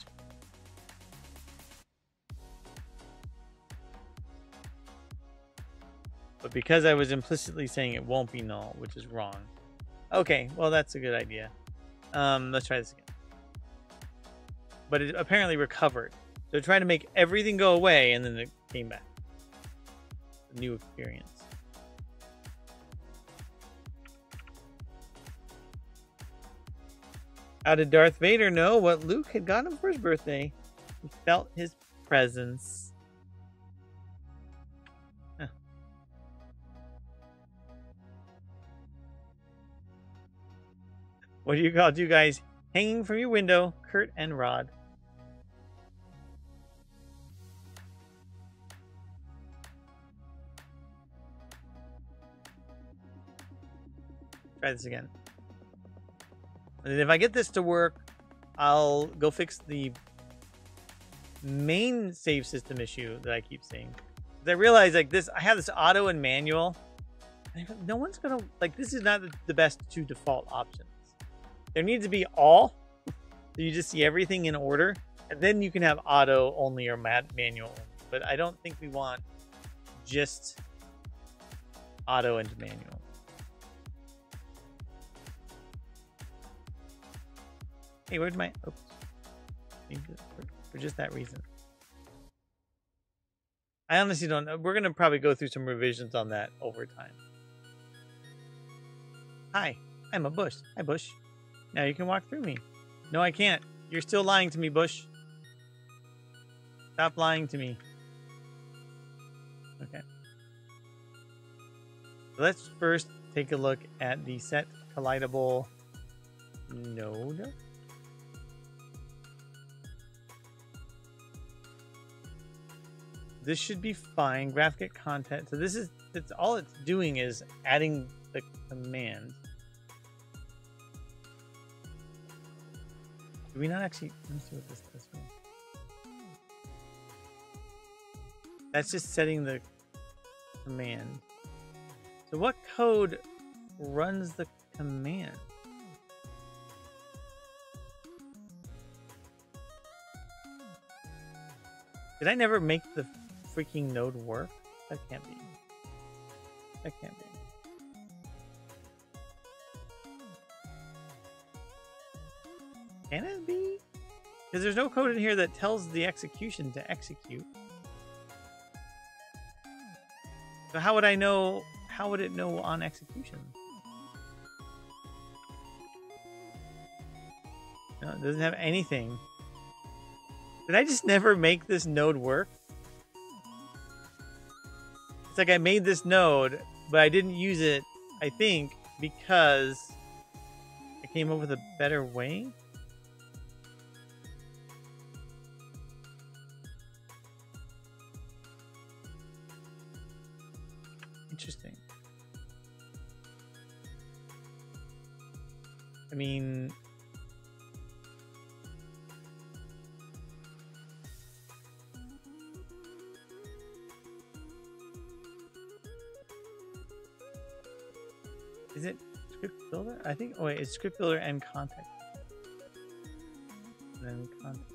But because I was implicitly saying it won't be null, which is wrong. Okay, well, that's a good idea. Let's try this again. But it apparently recovered. So trying to make everything go away, and then it came back. A new experience. How did Darth Vader know what Luke had got him for his birthday? He felt his presence. Huh. What do you call two guys hanging from your window? Kurt and Rod. Try this again. And if I get this to work, I'll go fix the main save system issue that I keep seeing. I realized like this, I have this auto and manual. No one's gonna like. This is not the best two default options. There needs to be all. So you just see everything in order, and then you can have auto only or manual. But I don't think we want just auto and manual. Hey, where's my? Oops. For just that reason. I honestly don't know. We're gonna probably go through some revisions on that over time. Hi, I'm a bush. Hi, Bush. Now you can walk through me. No, I can't. You're still lying to me, Bush. Stop lying to me. Okay. Let's first take a look at the set collidable node. This should be fine. Graphic content. So this is, it's all it's doing is adding the command. Do we not actually, let me see what this does. That's just setting the command. So what code runs the command? Did I never make the freaking node work? That can't be. That can't be. Can it be? Because there's no code in here that tells the execution to execute. So how would I know? How would it know on execution? No, it doesn't have anything. Did I just never make this node work? It's like I made this node, but I didn't use it, I think, because I came up with a better way. Interesting. I mean, is it script builder? I think. Oh wait, it's script builder and context. And then context.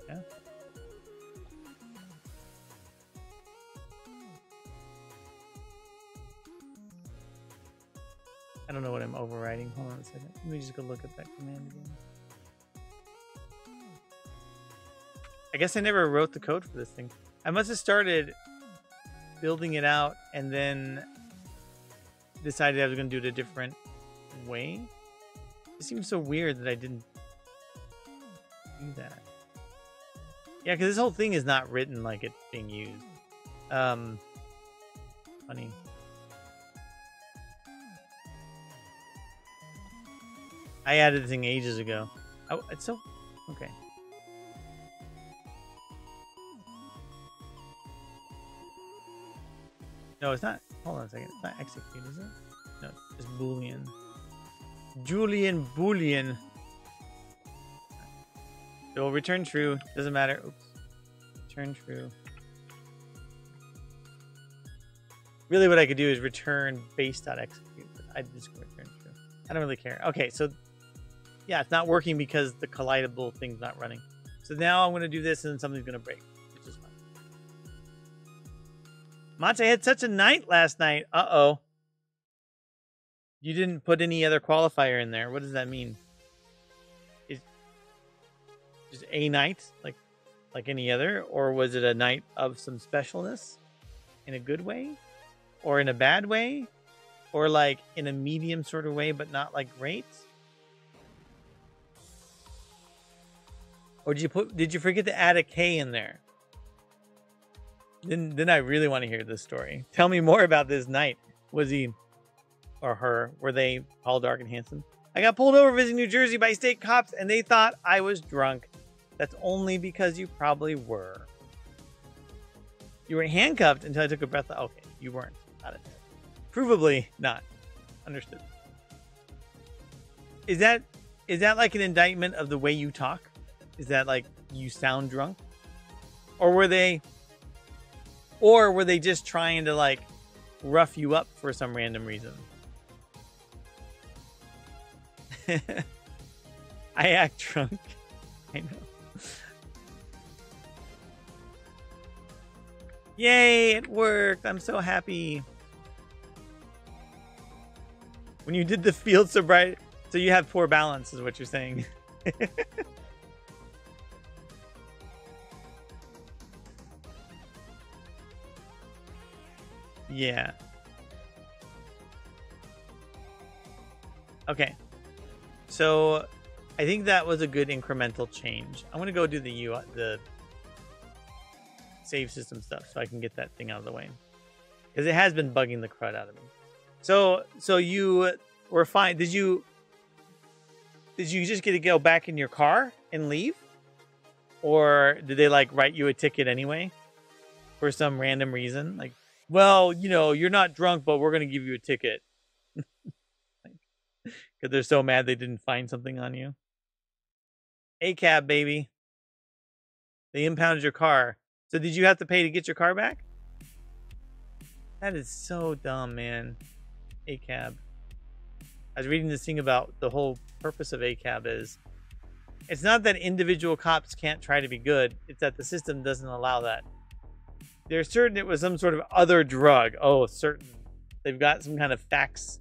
Yeah. I don't know what I'm overriding. Hold on a second. Let me just go look at that command again. I guess I never wrote the code for this thing. I must have started building it out and then decided I was going to do it a different way. It seems so weird that I didn't do that. Yeah, because this whole thing is not written like it's being used. Funny. I added the thing ages ago. Oh, it's so... Okay. No, it's not... Hold on a second. It's not execute, is it? No, it's Boolean. Boolean. It will return true. Doesn't matter. Oops. Return true. Really what I could do is return base.execute. But I just return true. I don't really care. Okay, so... Yeah, it's not working because the collidable thing's not running. So now I'm going to do this and something's going to break, which is fine. Monte had such a night last night. Uh-oh. You didn't put any other qualifier in there. What does that mean? Is just a night like any other? Or was it a night of some specialness in a good way? Or in a bad way? Or like in a medium sort of way, but not like great? Or did you forget to add a K in there? Then I really want to hear this story. Tell me more about this night. Was he or her, were they tall, dark, and handsome? I got pulled over visiting New Jersey by state cops and they thought I was drunk. That's only because you probably were. You were handcuffed until I took a breath. Okay, you weren't. Got it. Provably not. Understood. Is that like an indictment of the way you talk? Is that like you sound drunk? Or were they just trying to like rough you up for some random reason? I act drunk. I know. Yay, it worked. I'm so happy. When you did the field sobriety, so you have poor balance is what you're saying. Yeah. Okay. So I think that was a good incremental change. I'm gonna go do the save system stuff so I can get that thing out of the way, because it has been bugging the crud out of me. So you were fine. Did you just get to go back in your car and leave, or did they like write you a ticket anyway for some random reason? Like, well, you know, you're not drunk, but we're gonna give you a ticket because they're so mad they didn't find something on you. A cab, baby. They impounded your car. So did you have to pay to get your car back? That is so dumb, man. A cab. I was reading this thing about the whole purpose of a cab is it's not that individual cops can't try to be good. It's that the system doesn't allow that. They're certain it was some sort of other drug. Oh, certain. They've got some kind of facts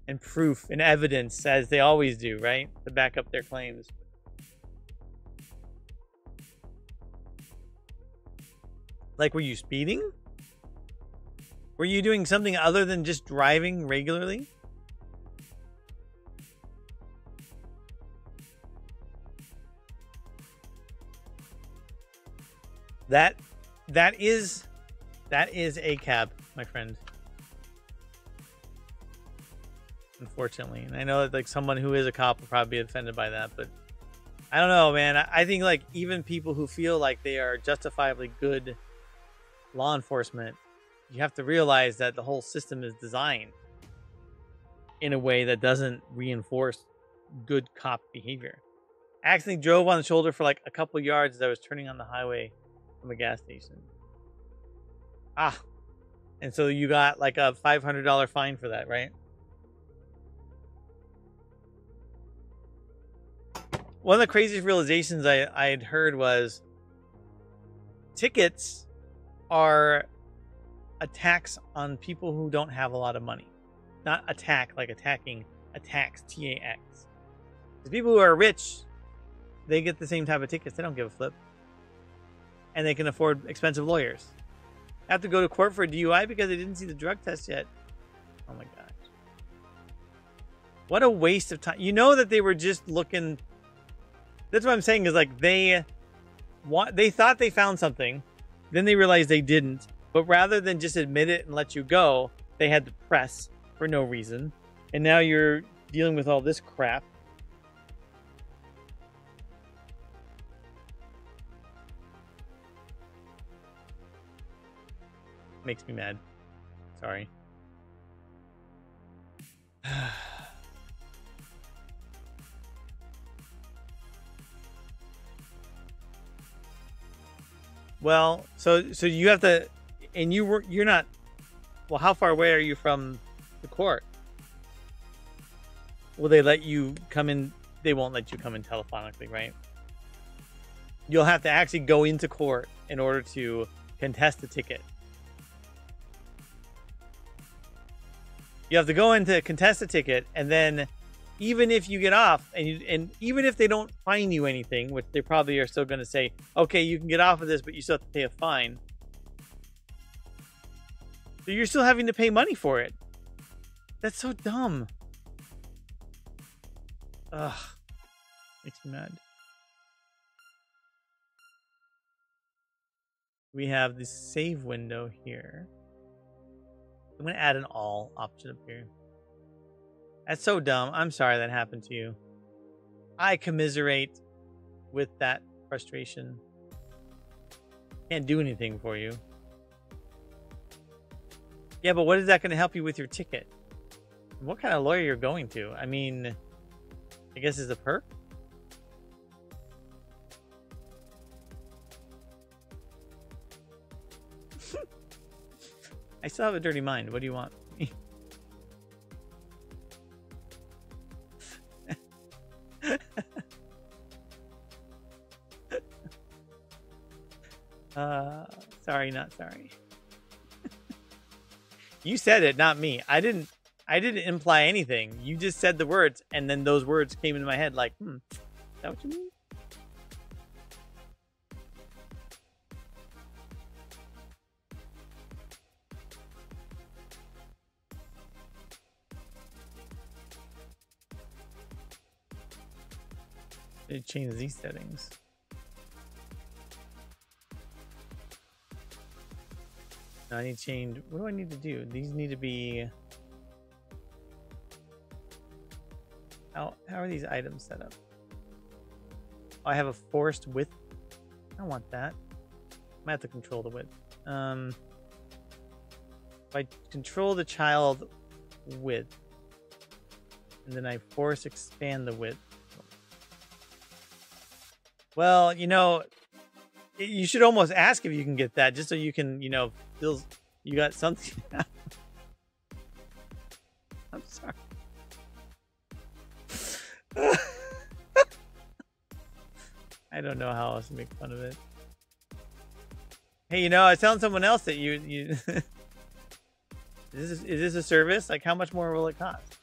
and proof and evidence, as they always do, right? To back up their claims. Like, were you speeding? Were you doing something other than just driving regularly? That is a cab, my friend. Unfortunately. And I know that like someone who is a cop will probably be offended by that, but I don't know, man. I think like even people who feel like they are justifiably good law enforcement, you have to realize that the whole system is designed in a way that doesn't reinforce good cop behavior. I accidentally drove on the shoulder for like a couple yards as I was turning on the highway from a gas station. And so you got like a $500 fine for that, right? One of the craziest realizations I had heard was tickets are a tax on people who don't have a lot of money. Not attack like attacking, attacks, T-A-X. Because people who are rich, they get the same type of tickets. They don't give a flip. And they can afford expensive lawyers. Have to go to court for a DUI because they didn't see the drug test yet. Oh my gosh. What a waste of time. You know that they were just looking... That's what I'm saying is like they thought they found something. Then they realized they didn't. But rather than just admit it and let you go, they had to press for no reason. And now you're dealing with all this crap. Makes me mad. Sorry. Well, so you have to, and you're not. Well, how far away are you from the court? Will they let you come in? They won't let you come in telephonically, right? You'll have to actually go into court in order to contest the ticket. You have to go in to contest the ticket, and then even if you get off, and even if they don't fine you anything, which they probably are still going to say, okay, you can get off of this, but you still have to pay a fine. So you're still having to pay money for it. That's so dumb. Ugh. Makes me mad. We have this save window here. I'm going to add an all option up here. That's so dumb. I'm sorry that happened to you. I commiserate with that frustration. Can't do anything for you. Yeah, but what is that going to help you with your ticket? What kind of lawyer you're going to? I mean, I guess it's a perk. I still have a dirty mind. What do you want? Sorry, not sorry. You said it, not me. I didn't imply anything. You just said the words, and then those words came into my head like, is that what you mean? They change these settings. Now I need to change. What do I need to do? These need to be. How are these items set up? Oh, I have a forced width. I don't want that. I might have to control the width. If I control the child width, and then I force expand the width. Well, you know, you should almost ask if you can get that, just so you can, you know, feel you got something. I'm sorry. I don't know how else to make fun of it. Hey, you know, I was telling someone else that you is this a service? Like, how much more will it cost?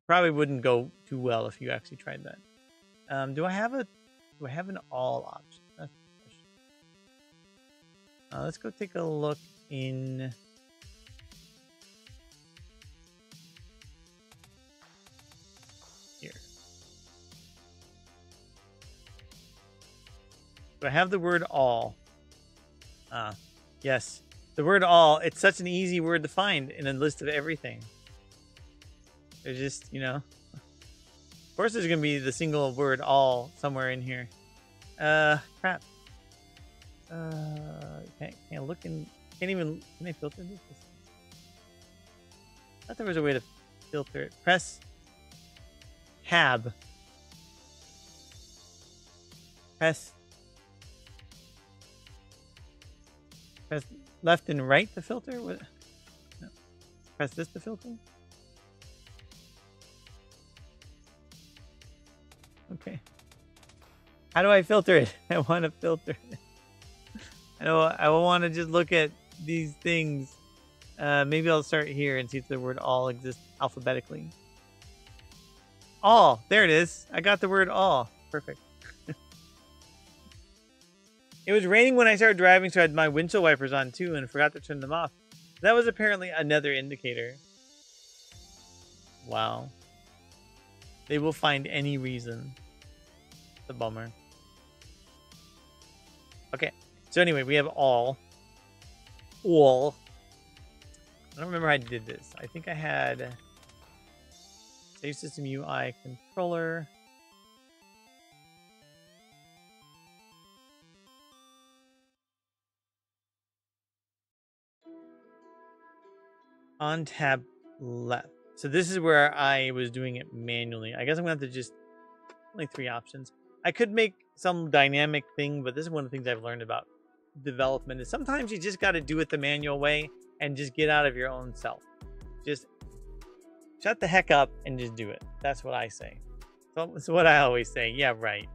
Probably wouldn't go too well if you actually tried that. Do I have an all option? That's the question. Let's go take a look in here. Do I have the word all? Yes. The word all, it's such an easy word to find in a list of everything. There's just, you know. Of course there's going to be the single word all somewhere in here. Crap. Can't look in. Can't even. Can I filter this? I thought there was a way to filter it. Press tab. Press left and right to filter? What? No. Press this to filter? Okay. How do I filter it? I want to filter it. I want to just look at these things. Maybe I'll start here and see if the word all exists alphabetically. All. There it is. I got the word all. Perfect. It was raining when I started driving, so I had my windshield wipers on too and forgot to turn them off. That was apparently another indicator. Wow. They will find any reason. It's a bummer. Okay. So anyway, we have all. All. I don't remember how I did this. I think I had Save System UI Controller. On tab left. So this is where I was doing it manually. I guess I'm going to have to just... Only 3 options. I could make some dynamic thing, but this is one of the things I've learned about development is sometimes you just got to do it the manual way and just get out of your own self. Just shut the heck up and just do it. That's what I say. So that's what I always say. Yeah, right.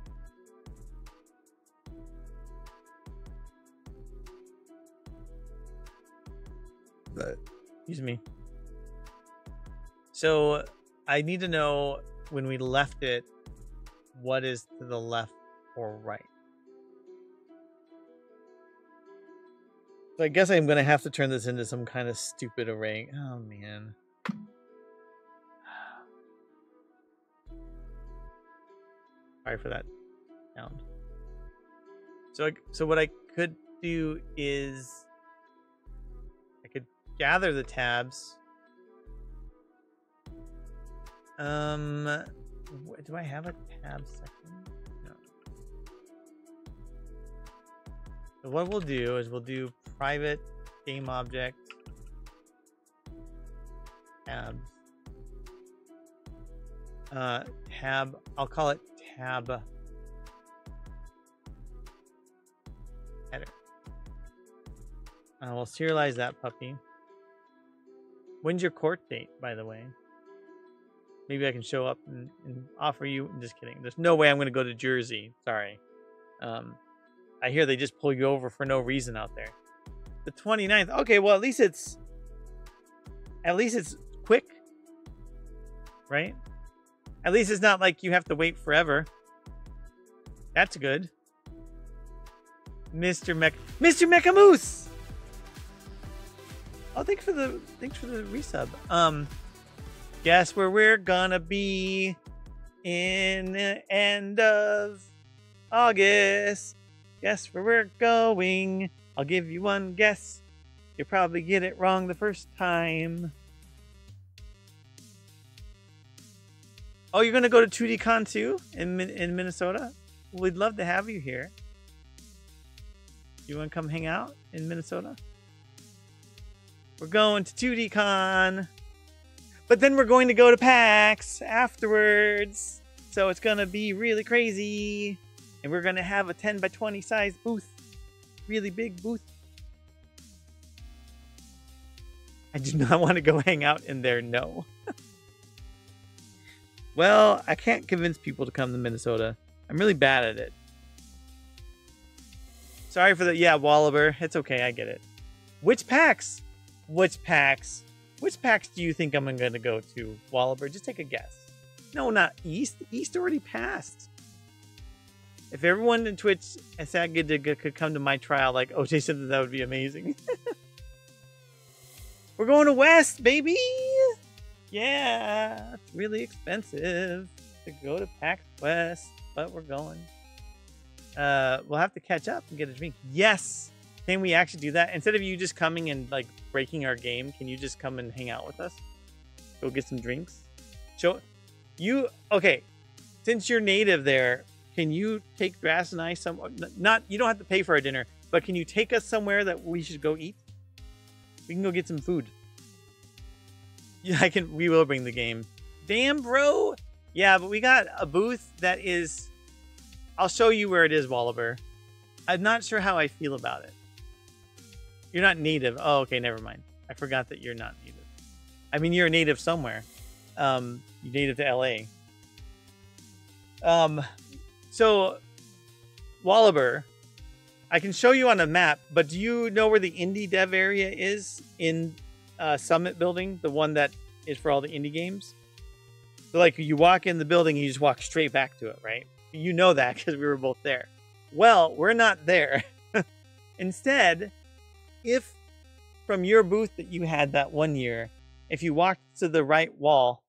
Excuse me. So I need to know when we left it, what is to the left or right. So I guess I'm going to have to turn this into some kind of stupid array. Oh, man. Sorry for that sound. So what I could do is I could gather the tabs. Do I have a tab section? No. So what we'll do is we'll do private game object tabs. Tab. I'll call it tab. Pet her. We'll serialize that puppy. When's your court date, by the way? Maybe I can show up and offer you. I'm just kidding. There's no way I'm going to go to Jersey. Sorry. I hear they just pull you over for no reason out there. The 29th. Okay, well, at least it's quick. Right? At least it's not like you have to wait forever. That's good. Mr. Mechamoose! Oh, thanks for the resub. Guess where we're gonna be in the end of August. Guess where we're going. I'll give you one guess. You'll probably get it wrong the first time. Oh, you're gonna go to 2DCon too in Minnesota? We'd love to have you here. You want to come hang out in Minnesota? We're going to 2DCon. But then we're going to go to PAX afterwards. So it's going to be really crazy. And we're going to have a 10 by 20 size booth. Really big booth. I do not want to go hang out in there, no. Well, I can't convince people to come to Minnesota. I'm really bad at it. Sorry for the... Yeah, Wallaber. It's okay, I get it. Which PAX? Which PAX? Which PAX do you think I'm going to go to, Wallaber? Just take a guess. No, not East. East already passed. If everyone in Twitch and SAG could come to my trial like OJ said, that would be amazing. We're going to West, baby! Yeah, it's really expensive to go to PAX West, but we're going. We'll have to catch up and get a drink. Yes! Can we actually do that? Instead of you just coming and like breaking our game, can you just come and hang out with us? Go get some drinks? You, okay, since you're native there, can you take Grass and I somewhere? Not, you don't have to pay for our dinner, but can you take us somewhere that we should go eat? We can go get some food. Yeah, we will bring the game. Damn, bro! Yeah, but we got a booth that is... I'll show you where it is, Wallaber. I'm not sure how I feel about it. You're not native. Oh, okay, never mind. I forgot that you're not native. I mean, you're a native somewhere. You're native to LA. So, Wallaber, I can show you on a map, but do you know where the indie dev area is in Summit building? The one that is for all the indie games? So, like, you walk in the building and you just walk straight back to it, right? You know that because we were both there. Well, we're not there. Instead, if from your booth that you had that one year, if you walked to the right wall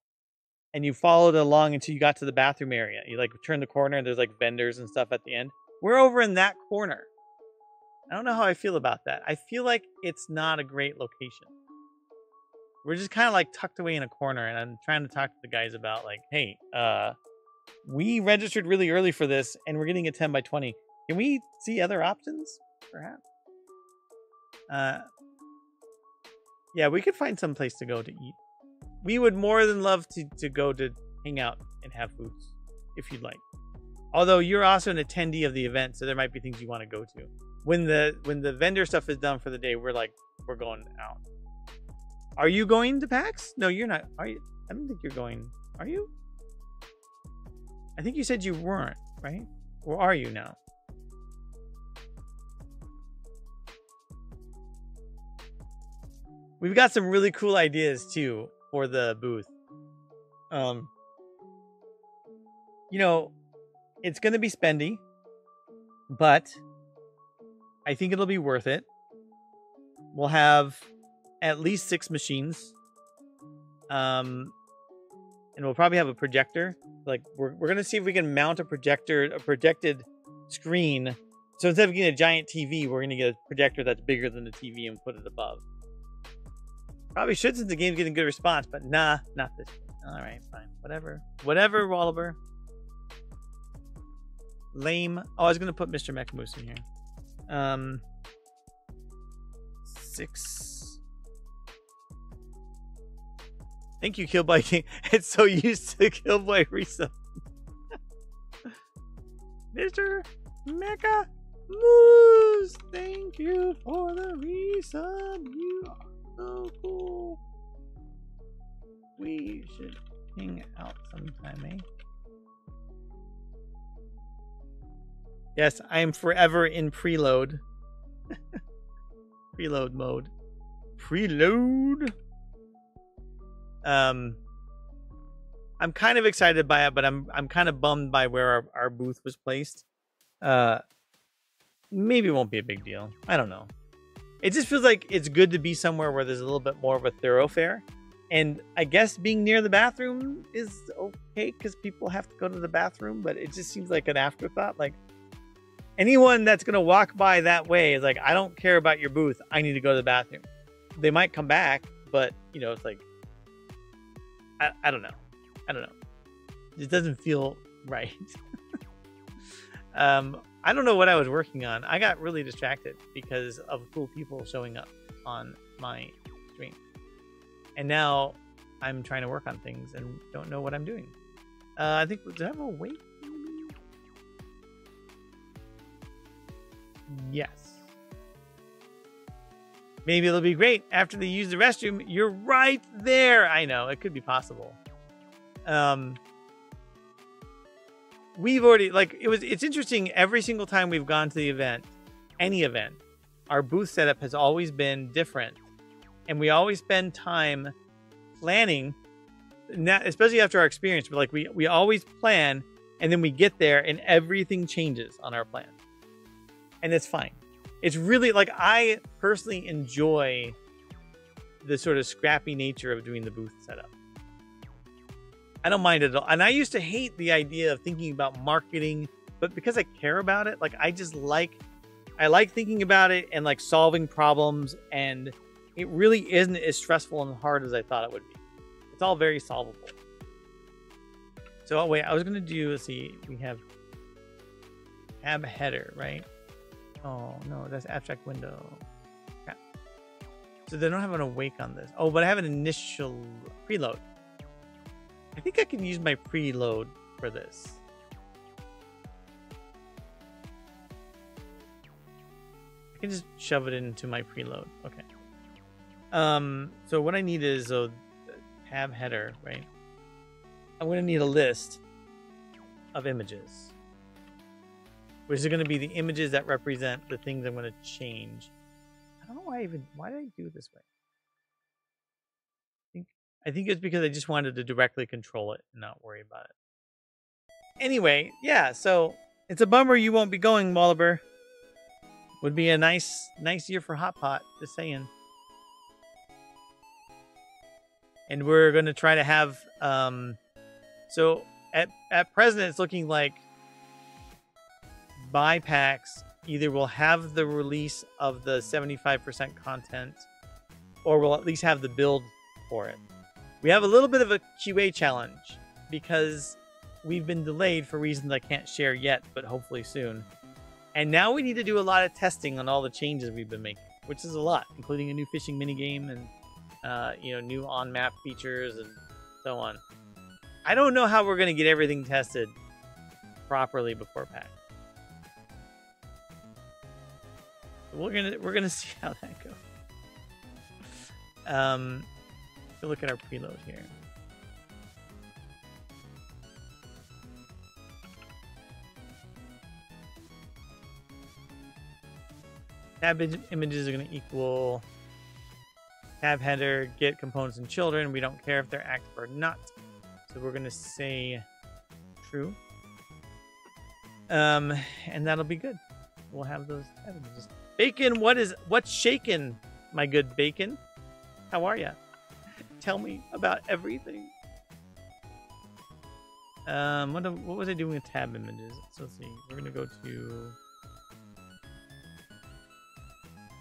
and you followed along until you got to the bathroom area, you like turn the corner and there's like vendors and stuff at the end. We're over in that corner. I don't know how I feel about that. I feel like it's not a great location. We're just kind of like tucked away in a corner, and I'm trying to talk to the guys about like, hey, we registered really early for this and we're getting a 10 by 20. Can we see other options, perhaps? Yeah, we could find some place to go to eat. We would more than love to go to hang out and have foods, if you'd like. Although you're also an attendee of the event, so there might be things you want to go to. When the vendor stuff is done for the day, we're going out. Are you going to PAX? No, you're not. Are you? I don't think you're going. Are you? I think you said you weren't, right? Or are you now? We've got some really cool ideas too for the booth. You know, it's going to be spendy, but I think it'll be worth it. We'll have at least 6 machines. And we'll probably have a projector. Like we're going to see if we can mount a projected screen. So instead of getting a giant TV, we're going to get a projector that's bigger than the TV and put it above. Probably should since the game's getting good response, but nah, not this one. All right, fine. Whatever, Wallaber. Lame. Oh, I was going to put Mr. Mechamoose in here. 6. Thank you, Killboy King. It's so used to Killboy Resub. Mr. Mecha Moose, thank you for the resub. You are so cool. We should hang out sometime, eh? Yes, I am forever in preload. Preload mode. Preload. I'm kind of excited by it, but I'm kind of bummed by where our booth was placed. Maybe it won't be a big deal. I don't know. It just feels like it's good to be somewhere where there's a little bit more of a thoroughfare. And I guess being near the bathroom is okay because people have to go to the bathroom, but it just seems like an afterthought. Like anyone that's going to walk by that way is like, I don't care about your booth. I need to go to the bathroom. They might come back, but you know, it's like, I don't know. I don't know. It doesn't feel right. I don't know what I was working on. I got really distracted because of cool people showing up on my stream. And now I'm trying to work on things and don't know what I'm doing. I think, do I have a wait? Yes. Maybe it'll be great after they use the restroom. You're right there. I know, it could be possible. We've already, like, it's interesting. Every single time we've gone to the event, any event, our booth setup has always been different. And we always spend time planning, especially after our experience, but like we always plan and then we get there and everything changes on our plan. And it's fine. It's really like, I personally enjoy the sort of scrappy nature of doing the booth setup. I don't mind it at all. And I used to hate the idea of thinking about marketing, but because I care about it, like I like thinking about it and like solving problems, and it really isn't as stressful and hard as I thought it would be. It's all very solvable. So, oh wait, I was going to do, let's see, we have tab header, right? Oh no, that's abstract window. Okay. So they don't have an awake on this. Oh, but I have an initial preload. I think I can use my preload for this. I can just shove it into my preload. Okay. So what I need is a tab header, right? I'm going to need a list of images, which is going to be the images that represent the things I'm going to change. I don't know why did I do it this way? I think it's because I just wanted to directly control it and not worry about it. Anyway, yeah, so it's a bummer you won't be going, Wallaber. Would be a nice year for Hot Pot, just saying. And we're going to try to have, so at present it's looking like buy packs either will have the release of the 75% content or will at least have the build for it. We have a little bit of a QA challenge because we've been delayed for reasons I can't share yet, but hopefully soon. And now we need to do a lot of testing on all the changes we've been making, which is a lot, including a new fishing minigame and new on-map features and so on. I don't know how we're going to get everything tested properly before pack. We're gonna see how that goes. Look at our preload here. Tab images are going to equal tab header, get components and children. We don't care if they're active or not. So we're going to say true. And that'll be good. We'll have those tab images. Bacon, what's shaking, my good Bacon? How are ya? Tell me about everything. What was I doing with tab images? So let's see. We're gonna go to.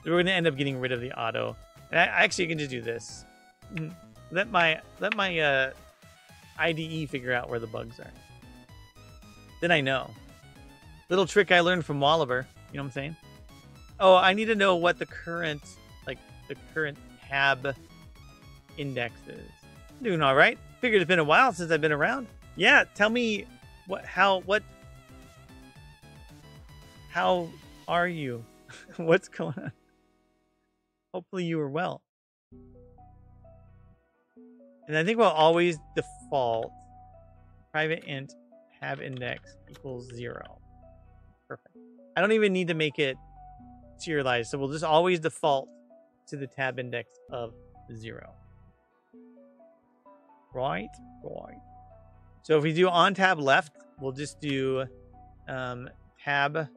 We're gonna end up getting rid of the auto, and I actually can just do this. Let my IDE figure out where the bugs are. Then I know. Little trick I learned from Wallaber. You know what I'm saying? Oh, I need to know what the current tab index is. I'm doing all right. Figured it's been a while since I've been around. Yeah, tell me how are you? What's going on? Hopefully you are well. And I think we'll always default private int tab index equals 0. Perfect. I don't even need to make it serialized, so we'll just always default to the tab index of 0. Right. So if we do on tab left, we'll just do tab.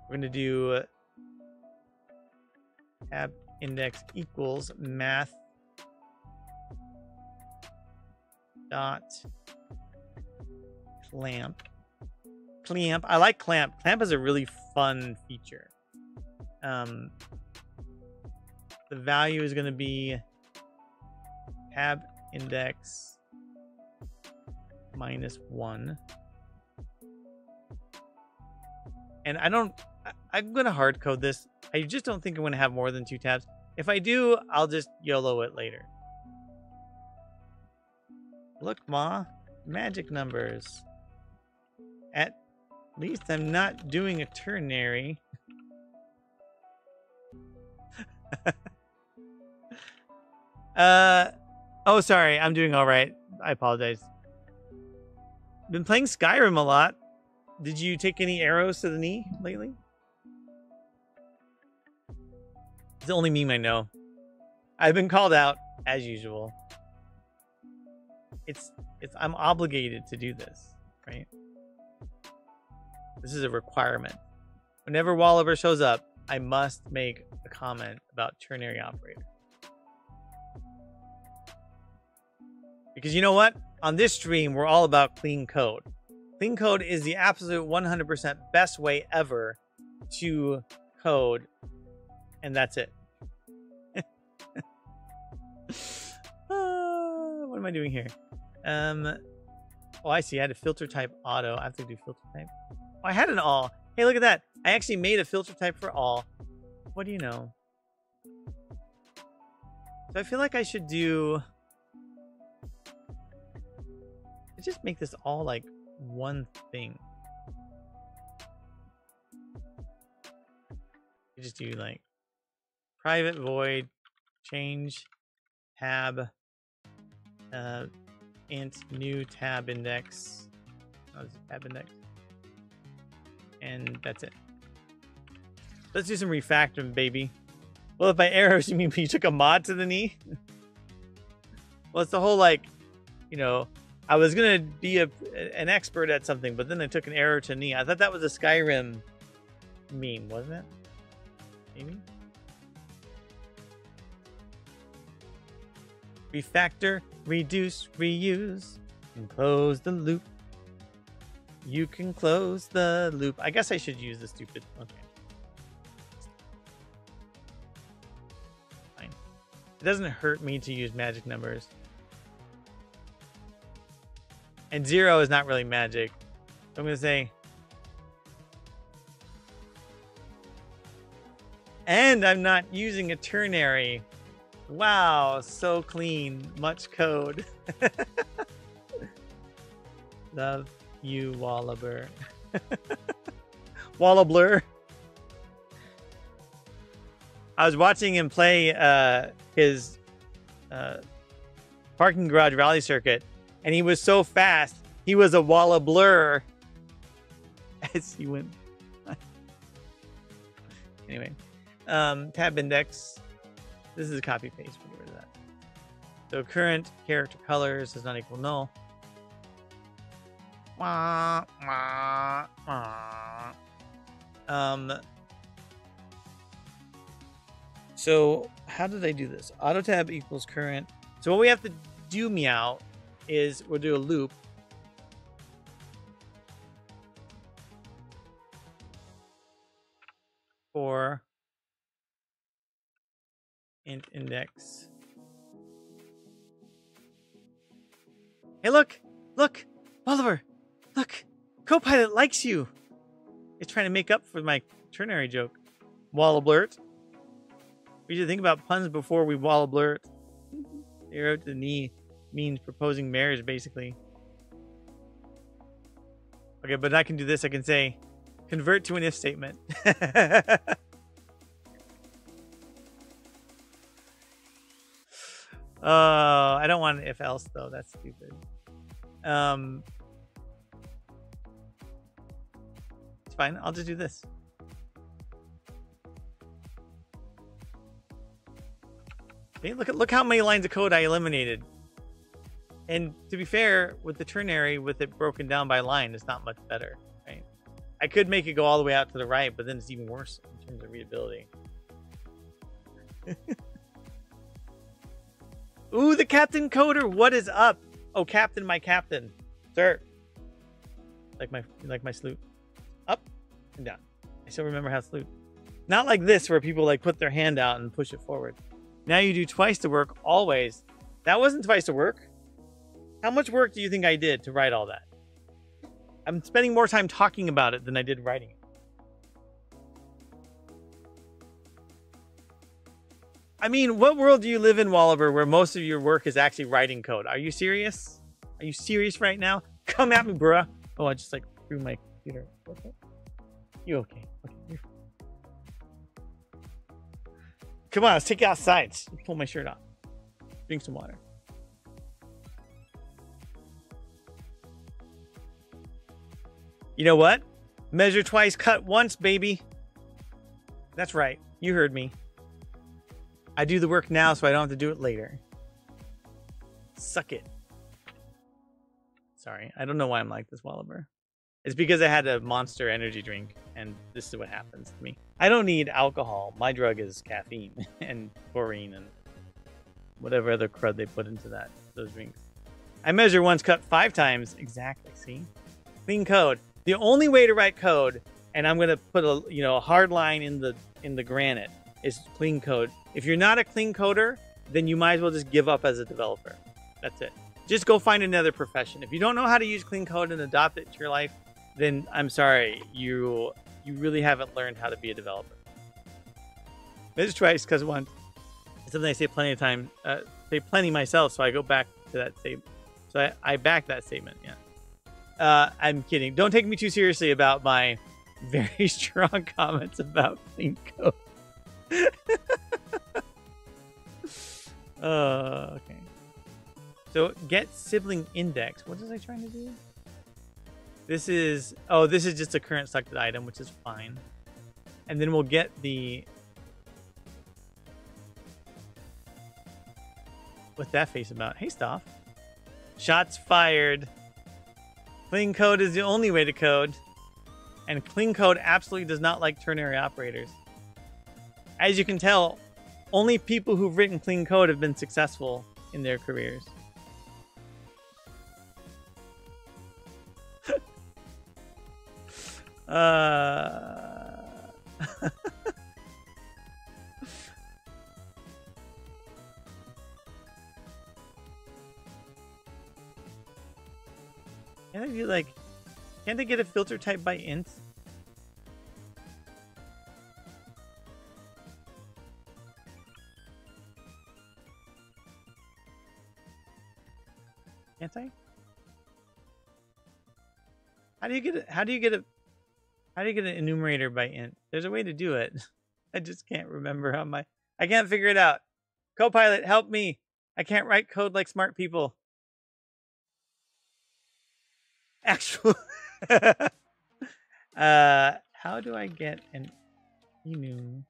We're going to do tab index equals math dot clamp. I like clamp. Clamp is a really fun feature. The value is going to be tab index -1. And I'm going to hard code this. I just don't think I'm going to have more than 2 tabs. If I do, I'll just YOLO it later. Look, Ma, magic numbers. At least I'm not doing a ternary. Oh, sorry. I'm doing all right. I apologize. Been playing Skyrim a lot. Did you take any arrows to the knee lately? It's the only meme I know. I've been called out as usual. I'm obligated to do this, right? This is a requirement. Whenever Walliver shows up, I must make a comment about ternary operator. Because you know what? On this stream, we're all about clean code. Clean code is the absolute 100% best way ever to code. And that's it. What am I doing here? Oh, I see. I had a filter type auto. I have to do filter type. Oh, I had an all. Hey, look at that. I actually made a filter type for all. What do you know? So I feel like I should do... just make this all like one thing. You just do like private void change tab int new tab index. Oh, this is tab index. And that's it. Let's do some refactoring, baby. Well, if by arrows you mean you took a mod to the knee? Well, it's the whole like, you know, I was gonna be an expert at something, but then I took an arrow to knee. I thought that was a Skyrim meme, wasn't it? Maybe. Refactor, reduce, reuse, and close the loop. You can close the loop. I guess I should use the stupid. Okay. Fine. It doesn't hurt me to use magic numbers. And 0 is not really magic. So I'm going to say... And I'm not using a ternary. Wow, so clean. Much code. Love you, Wallaber. Wallabler. I was watching him play his parking garage rally circuit. And he was so fast, he was a wall of blur as he went. Anyway, tab index. This is a copy paste. We'll get rid of that. So current character colors does not equal null. So how did I do this? Auto tab equals current. So what we have to do, meow, is we'll do a loop for int index. Hey, look, Oliver, look, Copilot likes you. It's trying to make up for my ternary joke. Wallablurt. We should think about puns before we wallablurt. Arrow to the knee means proposing marriage, basically. Okay, but I can do this. I can say Convert to an if statement. I don't want an if else though. That's stupid. It's fine. I'll just do this. Okay, look how many lines of code I eliminated. And to be fair, with the ternary, with it broken down by line, it's not much better, right? I could make it go all the way out to the right, but then it's even worse in terms of readability. Ooh, the Captain Coder, what is up? Oh, Captain, my Captain, sir. Like my salute, up and down. I still remember how to salute. Not like this, where people like put their hand out and push it forward. Now you do twice the work, always. That wasn't twice the work. How much work do you think I did to write all that? I'm spending more time talking about it than I did writing it. I mean, what world do you live in, Walliver, where most of your work is actually writing code? Are you serious? Are you serious right now? Come at me, bruh. Oh, I just like threw my computer. Okay. You okay? Okay. You're... Come on, let's take you outside. Pull my shirt off. Drink some water. You know what? Measure twice, cut once, baby. That's right. You heard me. I do the work now so I don't have to do it later. Suck it. Sorry. I don't know why I'm like this, Walliver. It's because I had a Monster energy drink, and this is what happens to me. I don't need alcohol. My drug is caffeine and chlorine and whatever other crud they put into those drinks. I measure once, cut 5 times. Exactly. See? Clean code. The only way to write code, and I'm going to put a hard line in the granite, is clean code. If you're not a clean coder, then you might as well just give up as a developer. That's it. Just go find another profession. If you don't know how to use clean code and adopt it to your life, then I'm sorry, you really haven't learned how to be a developer. Measure twice, because once. It's something I say plenty of times. Say plenty myself, so I go back to that statement. So I back that statement, yeah. I'm kidding. Don't take me too seriously about my very strong comments about clean code. Okay. So get sibling index. What was I trying to do? This is just a current selected item, which is fine. And then we'll get the... What's that face about? Hey, Stoff. Shots fired. Clean code is the only way to code. And clean code absolutely does not like ternary operators. As you can tell, only people who've written clean code have been successful in their careers. Can't I do like... Can't they get a filter type by int? Can't I? How do you get an enumerator by int? There's a way to do it. I just can't remember how I can't figure it out. Copilot, help me. I can't write code like smart people. Actual. How do I get an enum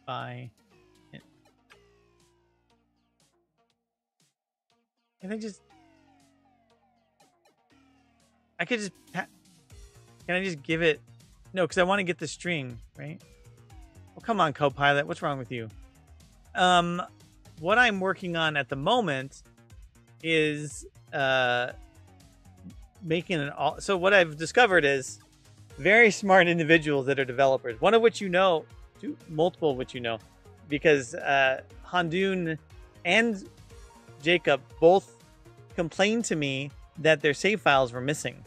by int? Can I just... Can I just give it... No, because I want to get the string, right? Well, come on, Copilot. What's wrong with you? What I'm working on at the moment is making an... So what I've discovered is very smart individuals that are developers. One of which you know, multiple of which you know, because Handoon and Jacob both complained to me that their save files were missing.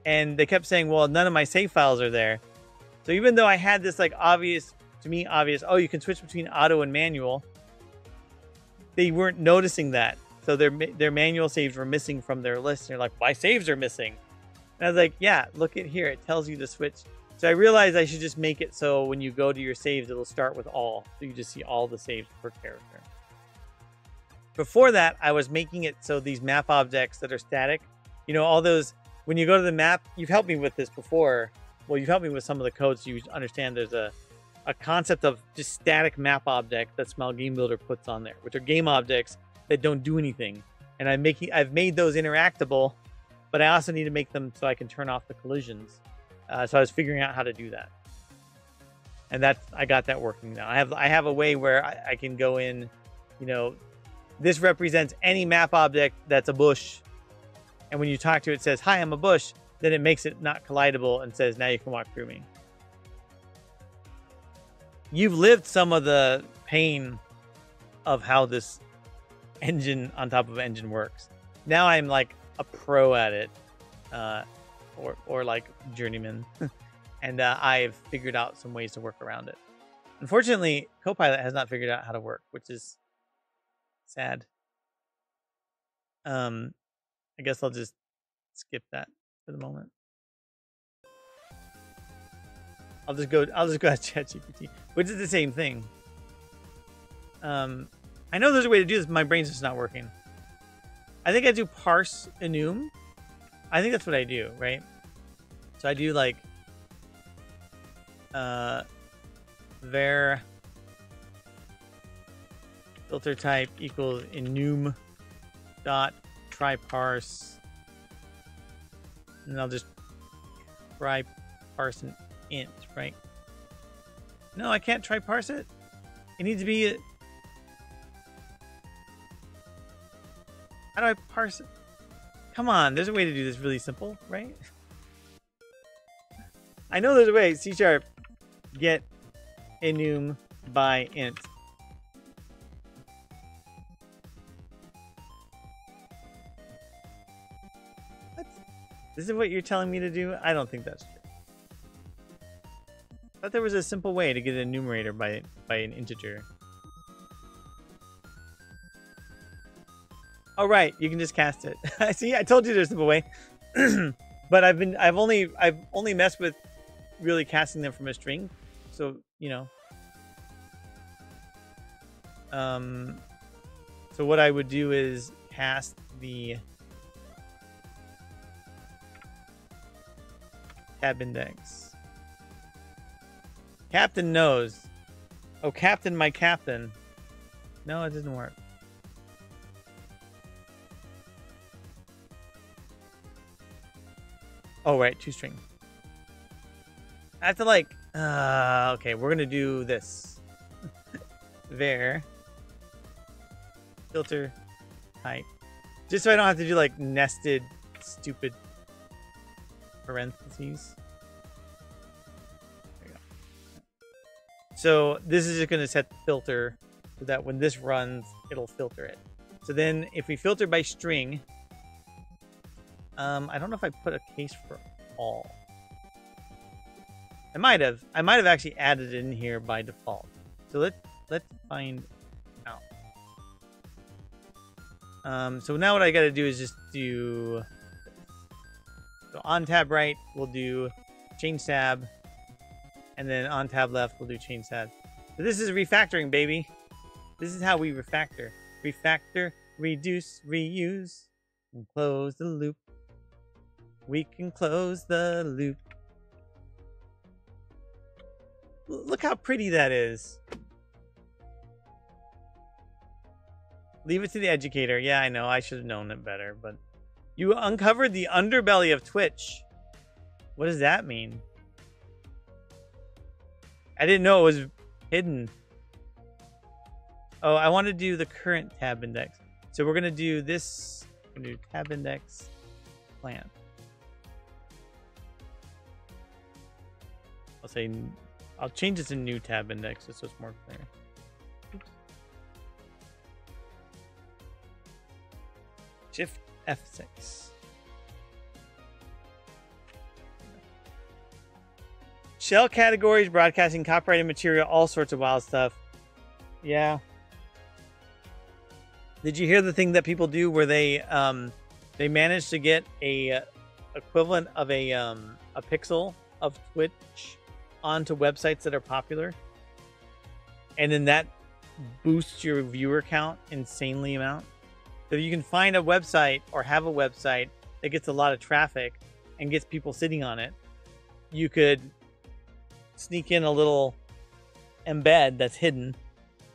And they kept saying, well, none of my save files are there. So even though I had this like obvious, oh, you can switch between auto and manual, they weren't noticing that. So their manual saves were missing from their list. And they're like, my saves are missing. And I was like, yeah, look at here. It tells you to switch So I realized I should just make it so when you go to your saves, it'll start with all. So you just see all the saves per character. Before that, I was making it so these map objects that are static, you know, all those, when you go to the map, you've helped me with this before. Well, you've helped me with some of the codes. So you understand there's a concept of just static map object that Smile Game Builder puts on there, which are game objects that don't do anything. And I've made those interactable, but I also need to make them so I can turn off the collisions. So I was figuring out how to do that, and I got that working now. I have a way where I can go in, you know, this represents any map object that's a bush, and when you talk to it, it says, "Hi, I'm a bush." Then it makes it not collidable and says, "Now you can walk through me." You've lived some of the pain of how this engine on top of engine works. Now I'm like a pro at it. Or like journeyman, and I've figured out some ways to work around it. Unfortunately, Copilot has not figured out how to work, which is sad. I guess I'll just skip that for the moment. I'll just go at ChatGPT, which is the same thing. I know there's a way to do this, but my brain's just not working. I think I do parse enum. I think that's what I do, right? So I do like var filter type equals enum dot try parse, and I'll just try parse an int, right? No, I can't try parse it. It needs to be how do I parse it? Come on, there's a way to do this really simple, right? I know there's a way. C# get enum by int. What? This is what you're telling me to do? I don't think that's true. I thought there was a simple way to get an enumerator by an integer. Oh right, you can just cast it. See, I told you there's a simple way. But I've only messed with really casting them from a string. So, you know. So what I would do is cast the tab index. Captain knows. Oh, Captain, my Captain. No, it doesn't work. Oh, right, toString. I have to like, okay, we're gonna do this. Var filter type. Just so I don't have to do like nested, stupid parentheses. There you go. So this is just gonna set the filter so that when this runs, it'll filter it. So then if we filter by string, I don't know if I put a case for all. I might have actually added it in here by default. So let's find out. So now what I got to do is just do. So on tab right, we'll do change tab, and then on tab left, we'll do change tab. So this is refactoring, baby. This is how we refactor. Refactor, reduce, reuse, and close the loop. We can close the loop. Look how pretty that is. Leave it to the educator. Yeah, I know. I should have known it better, but you uncovered the underbelly of Twitch. What does that mean? I didn't know it was hidden. Oh, I want to do the current tab index. So we're going to do this. We're going to do tab index plan. I'll change this to new tab index just so it's more clear. Oops. Shift F6. Shell categories, broadcasting copyrighted material, all sorts of wild stuff. Yeah. Did you hear the thing that people do where they manage to get a equivalent of a pixel of Twitch onto websites that are popular, and then that boosts your viewer count insanely amount. So if you can find a website or have a website that gets a lot of traffic and gets people sitting on it, you could sneak in a little embed that's hidden,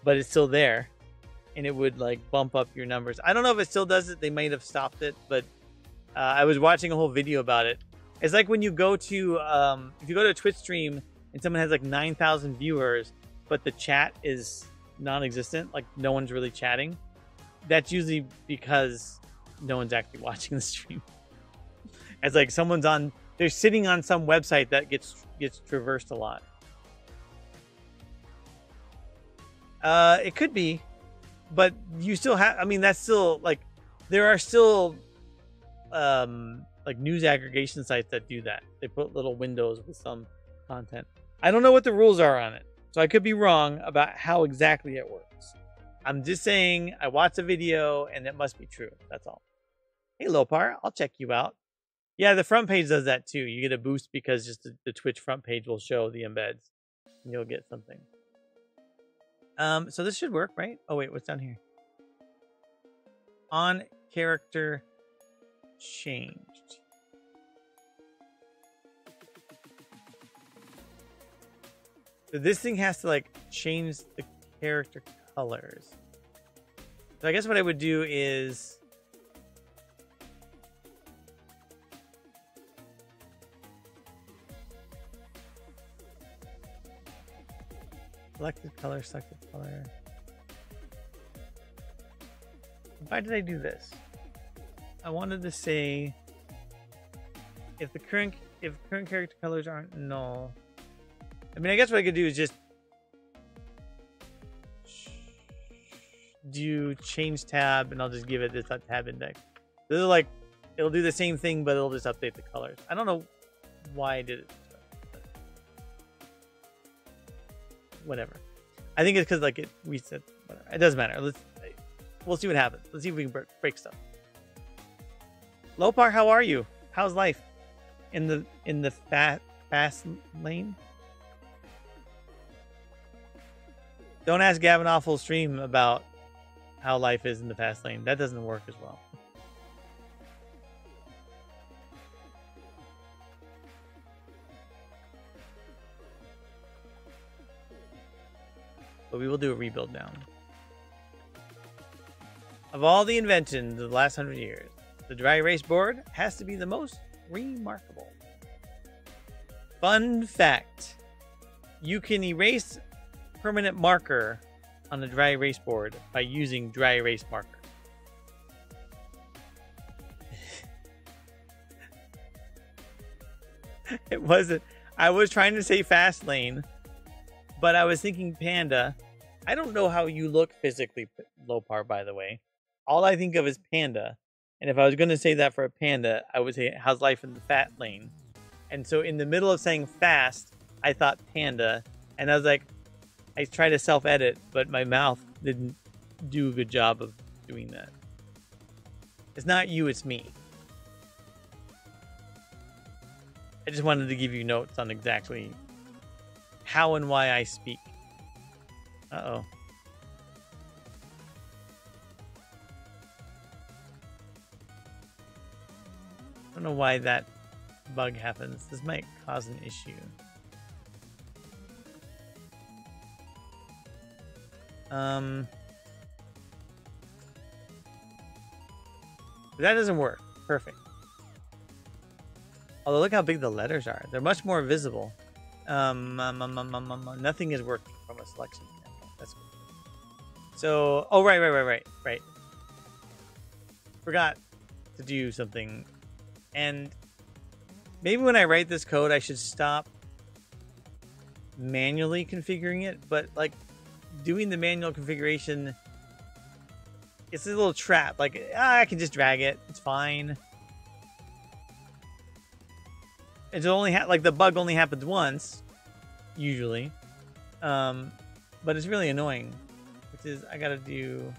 but it's still there, and it would like bump up your numbers. I don't know if it still does it. They might have stopped it, but I was watching a whole video about it. It's like when you go to if you go to a Twitch stream and someone has like 9,000 viewers, but the chat is non-existent, like no one's really chatting. That's usually because no one's actually watching the stream. It's like they're sitting on some website that gets traversed a lot. It could be, but you still have, I mean, that's still like, there are still like news aggregation sites that do that. They put little windows with some content. I don't know what the rules are on it, so I could be wrong about how exactly it works. I'm just saying I watched a video and it must be true. That's all. Hey, Lopar, I'll check you out. Yeah, the front page does that too. You get a boost because just the Twitch front page will show the embeds, and you'll get something. So this should work, right? Oh wait, what's down here? On character changed. So this thing has to like change the character colors. So I guess what I would do is selected color. Why did I do this? I wanted to say if current character colors aren't null. I mean, I guess what I could do is just do change tab, and I'll just give it this tab index. This is like, it'll do the same thing, but it'll just update the colors. I don't know why I did it. Whatever. I think it's because like it reset. Whatever. It doesn't matter. We'll see what happens. Let's see if we can break stuff. Lopar, how are you? How's life in the fast lane? Don't ask Gavin off full stream about how life is in the fast lane. That doesn't work as well. But we will do a rebuild now. Of all the inventions of the last 100 years, the dry erase board has to be the most remarkable. Fun fact: you can erase permanent marker on the dry erase board by using dry erase marker. It wasn't. I was trying to say fast lane, but I was thinking panda. I don't know how you look physically, Lopar, by the way. All I think of is panda. And if I was going to say that for a panda, I would say, how's life in the fat lane? And so in the middle of saying fast, I thought panda. And I was like, I tried to self-edit, but my mouth didn't do a good job of doing that. It's not you, it's me. I just wanted to give you notes on exactly how and why I speak. Uh-oh. I don't know why that bug happens. This might cause an issue. That doesn't work. Perfect. Although look how big the letters are. They're much more visible. Nothing is working from a selection standpoint. That's good. So, oh, right. Forgot to do something. And maybe when I write this code, I should stop manually configuring it. But like doing the manual configuration, it's a little trap. Like, I can just drag it. It's fine. It's only like the bug only happens once, usually. But it's really annoying, which is I gotta do.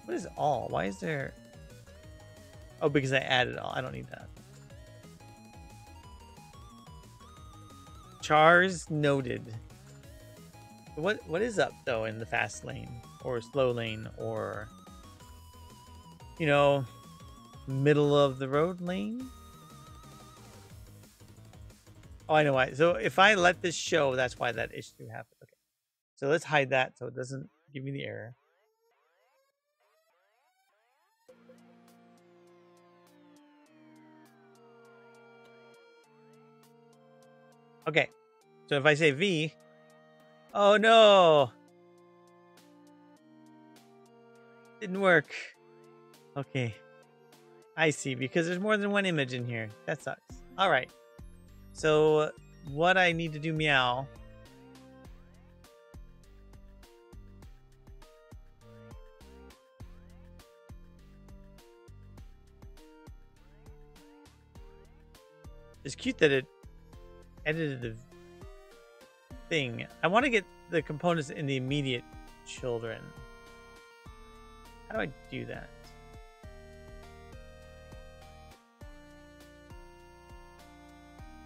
What is all? Why is there? Oh, because I added all. I don't need that. Chars noted. What is up though in the fast lane or slow lane or, you know, middle of the road lane? Oh, I know why. So if I let this show, that's why that issue happened. Okay. So let's hide that so it doesn't give me the error. Okay. So if I say V, oh no. Didn't work. Okay. I see, because there's more than one image in here. That sucks. All right. So what I need to do, meow. It's cute that it edited the thing. I want to get the components in the immediate children. How do I do that?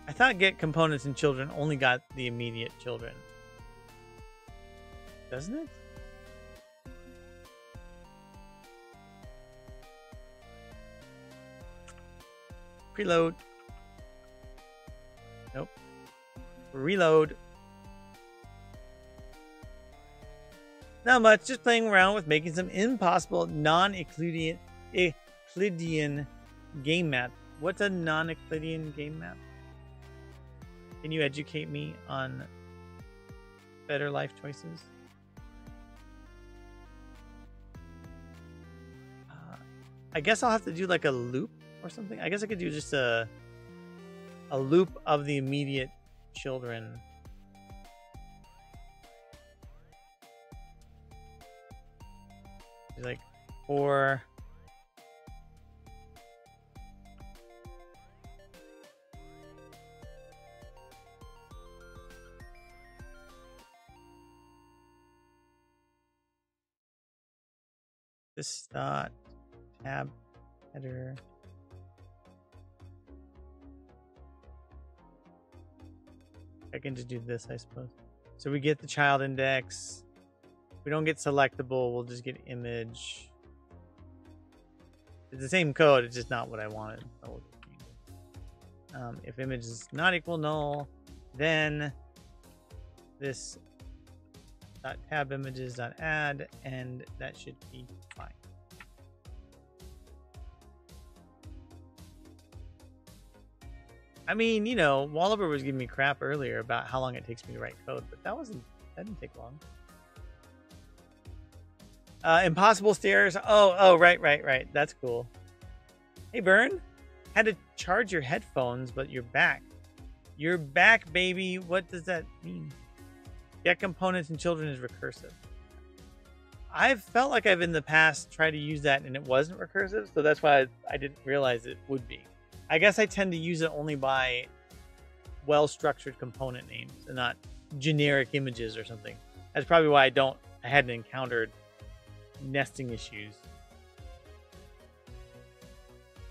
I thought get components in children only got the immediate children. Doesn't it? Preload. Nope. Reload. Not much, just playing around with making some impossible non-Euclidean game map. What's a non-Euclidean game map? Can you educate me on better life choices? I guess I'll have to do like a loop or something. I guess I could do just a loop of the immediate children. Like for this dot tab header. I can just do this, I suppose. So we get the child index. We don't get selectable, we'll just get image. It's the same code, it's just not what I wanted. If image is not equal null, then this dot tab images dot add, and that should be fine. I mean, you know, Wallover was giving me crap earlier about how long it takes me to write code, but that didn't take long. Impossible stairs. Oh, right. That's cool. Hey, Vern. Had to charge your headphones, but you're back. You're back, baby. What does that mean? Get components in children is recursive. I've felt like I've in the past tried to use that and it wasn't recursive, so that's why I didn't realize it would be. I guess I tend to use it only by well-structured component names and not generic images or something. That's probably why I hadn't encountered nesting issues.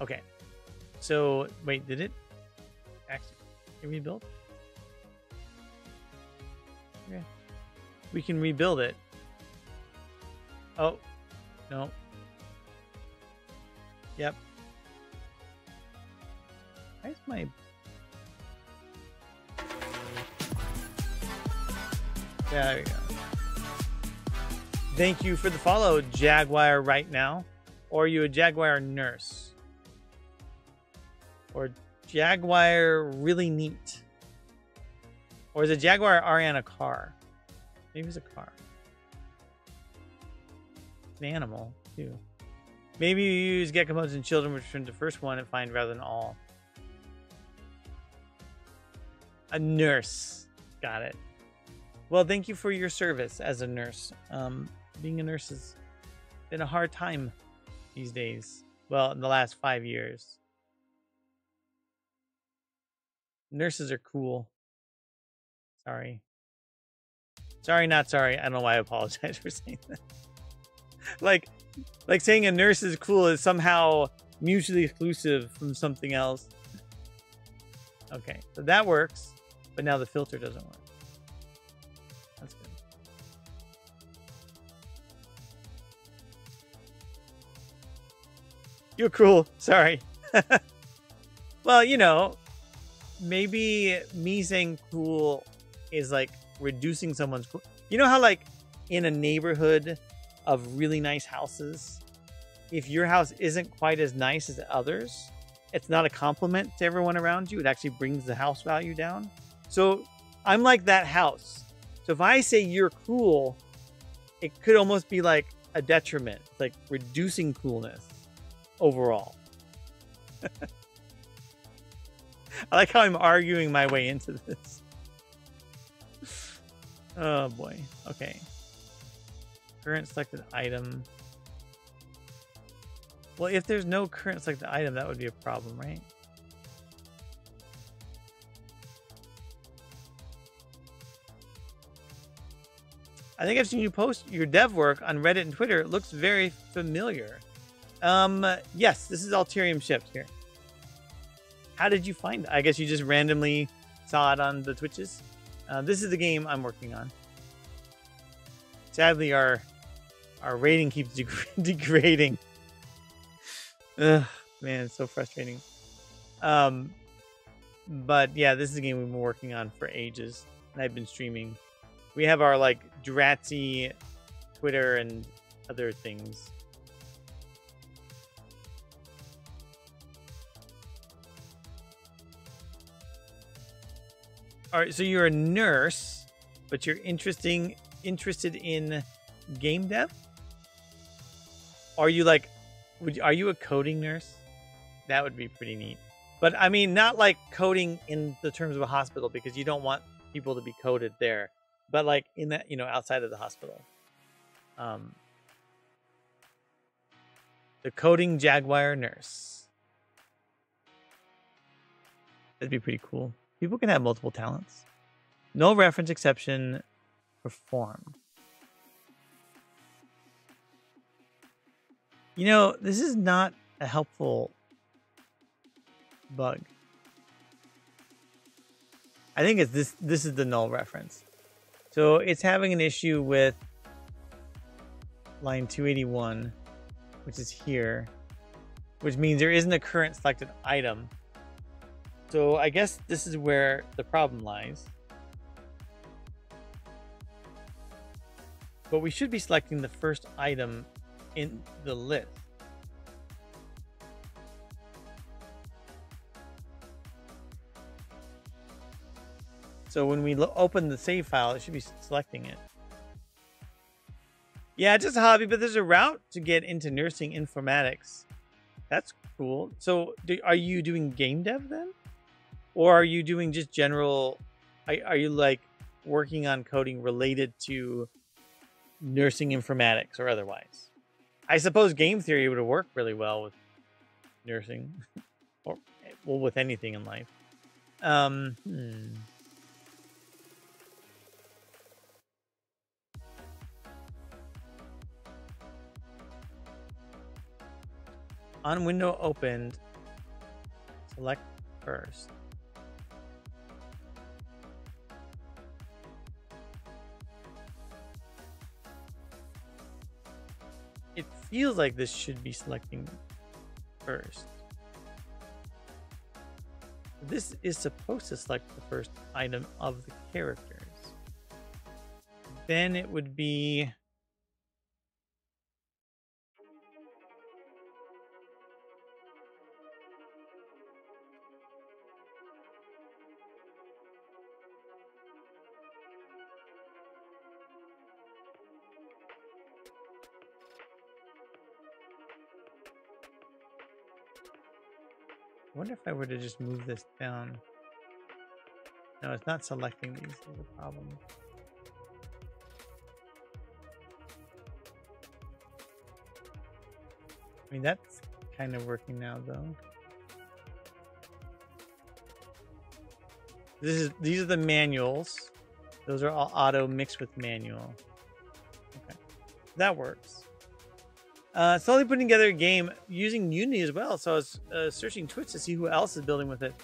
Okay. So, wait, did it actually rebuild? Okay. We can rebuild it. Oh, no. Yep. Why is my... There we go. Thank you for the follow, Jaguar right now. Or are you a Jaguar nurse? Or Jaguar really neat? Or is a Jaguar Ariane a car? Maybe it's a car. It's an animal, too. Maybe you use get components in children, which return the first one and find rather than all. A nurse. Got it. Well, thank you for your service as a nurse. Being a nurse has been a hard time these days. Well, in the last 5 years. Nurses are cool. Sorry. Sorry, not sorry. I don't know why I apologize for saying that. like saying a nurse is cool is somehow mutually exclusive from something else. Okay, so that works, but now the filter doesn't work. That's good. You're cruel. Sorry. Well, you know, maybe me saying cool is like reducing someone's cool. You know how like in a neighborhood of really nice houses, if your house isn't quite as nice as others, it's not a compliment to everyone around you. It actually brings the house value down. So I'm like that house. So if I say you're cool, it could almost be like a detriment. It's like reducing coolness overall. I like how I'm arguing my way into this. Oh boy. Okay. Current selected item. Well, if there's no current selected item, that would be a problem, right? I think I've seen you post your dev work on Reddit and Twitter. It looks very familiar. Yes, this is Alterium shipped here. How did you find it? I guess you just randomly saw it on the Twitches. This is the game I'm working on. Sadly, our rating keeps degrading. Ugh, man, it's so frustrating. But yeah, this is a game we've been working on for ages, and I've been streaming. We have our like Dratzy Twitter and other things. All right, so you're a nurse, but you're interested in game dev? Are you like, are you a coding nurse? That would be pretty neat. But I mean, not like coding in the terms of a hospital, because you don't want people to be coded there, but like in that, you know, outside of the hospital. The coding Jaguar nurse. That'd be pretty cool. People can have multiple talents. No reference exception performed. You know, this is not a helpful bug. I think it's this. This is the null reference. So it's having an issue with line 281, which is here, which means there isn't a current selected item. So I guess this is where the problem lies. But we should be selecting the first item in the list. So when we open the save file, it should be selecting it. Yeah, it's just a hobby, but there's a route to get into nursing informatics. That's cool. So are you doing game dev then? Or are you doing just general, are you like working on coding related to nursing informatics or otherwise? I suppose game theory would work really well with nursing or well, with anything in life. On window opened, select first. It feels like this should be selecting first. This is supposed to select the first item of the characters. Then it would be... I wonder if I were to just move this down. No, it's not selecting these. Is the problem. I mean, that's kind of working now, though. These are the manuals. Those are all auto mixed with manual. Okay, that works. Slowly putting together a game using Unity as well. So I was searching Twitch to see who else is building with it.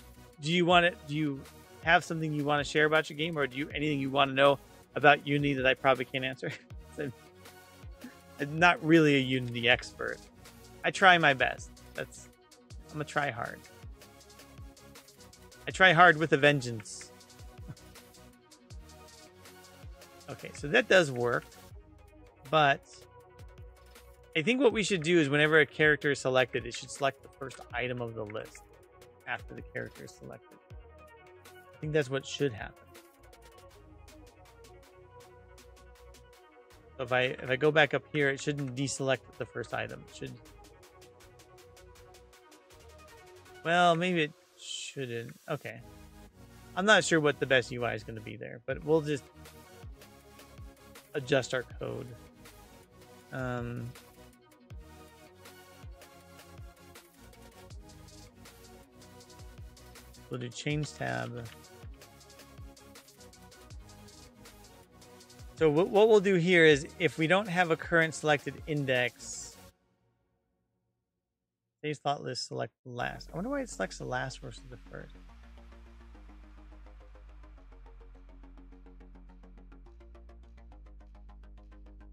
Do you have something you want to share about your game, or do you anything you want to know about Unity that I probably can't answer? I'm not really a Unity expert. I try my best. I'm a try hard. I try hard with a vengeance. Okay, so that does work, but I think what we should do is whenever a character is selected, it should select the first item of the list after the character is selected. I think that's what should happen. So if I go back up here, it shouldn't deselect the first item. It should. Well, maybe it shouldn't. Okay. I'm not sure what the best UI is going to be there, but we'll just adjust our code. We'll do change tab. So what we'll do here is if we don't have a current selected index, save slot list select last. I wonder why it selects the last versus the first.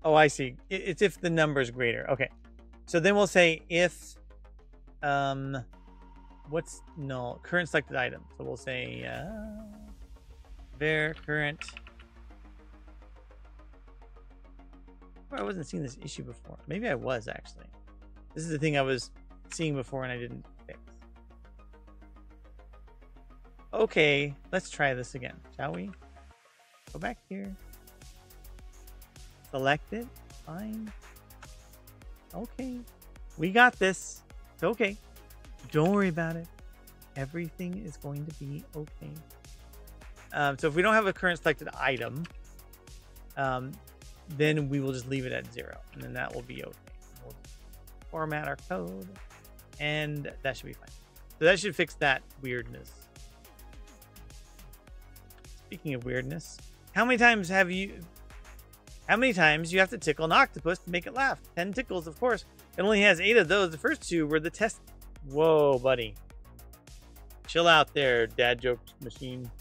Oh, I see. It's if the number is greater. Okay. So then we'll say if what's null? Current selected item. So we'll say var current. I wasn't seeing this issue before. Maybe I was actually. This is the thing I was seeing before and I didn't fix. Okay, let's try this again, shall we? Go back here. Select it. Fine. Okay. We got this. It's okay. Don't worry about it. Everything is going to be okay. So if we don't have a current selected item, then we will just leave it at 0, and then that will be okay. We'll format our code, and that should be fine. So that should fix that weirdness. Speaking of weirdness, how many times you have to tickle an octopus to make it laugh? 10 tickles, of course. It only has 8 of those. The first 2 were the test. Whoa, buddy. Chill out there, dad joke machine.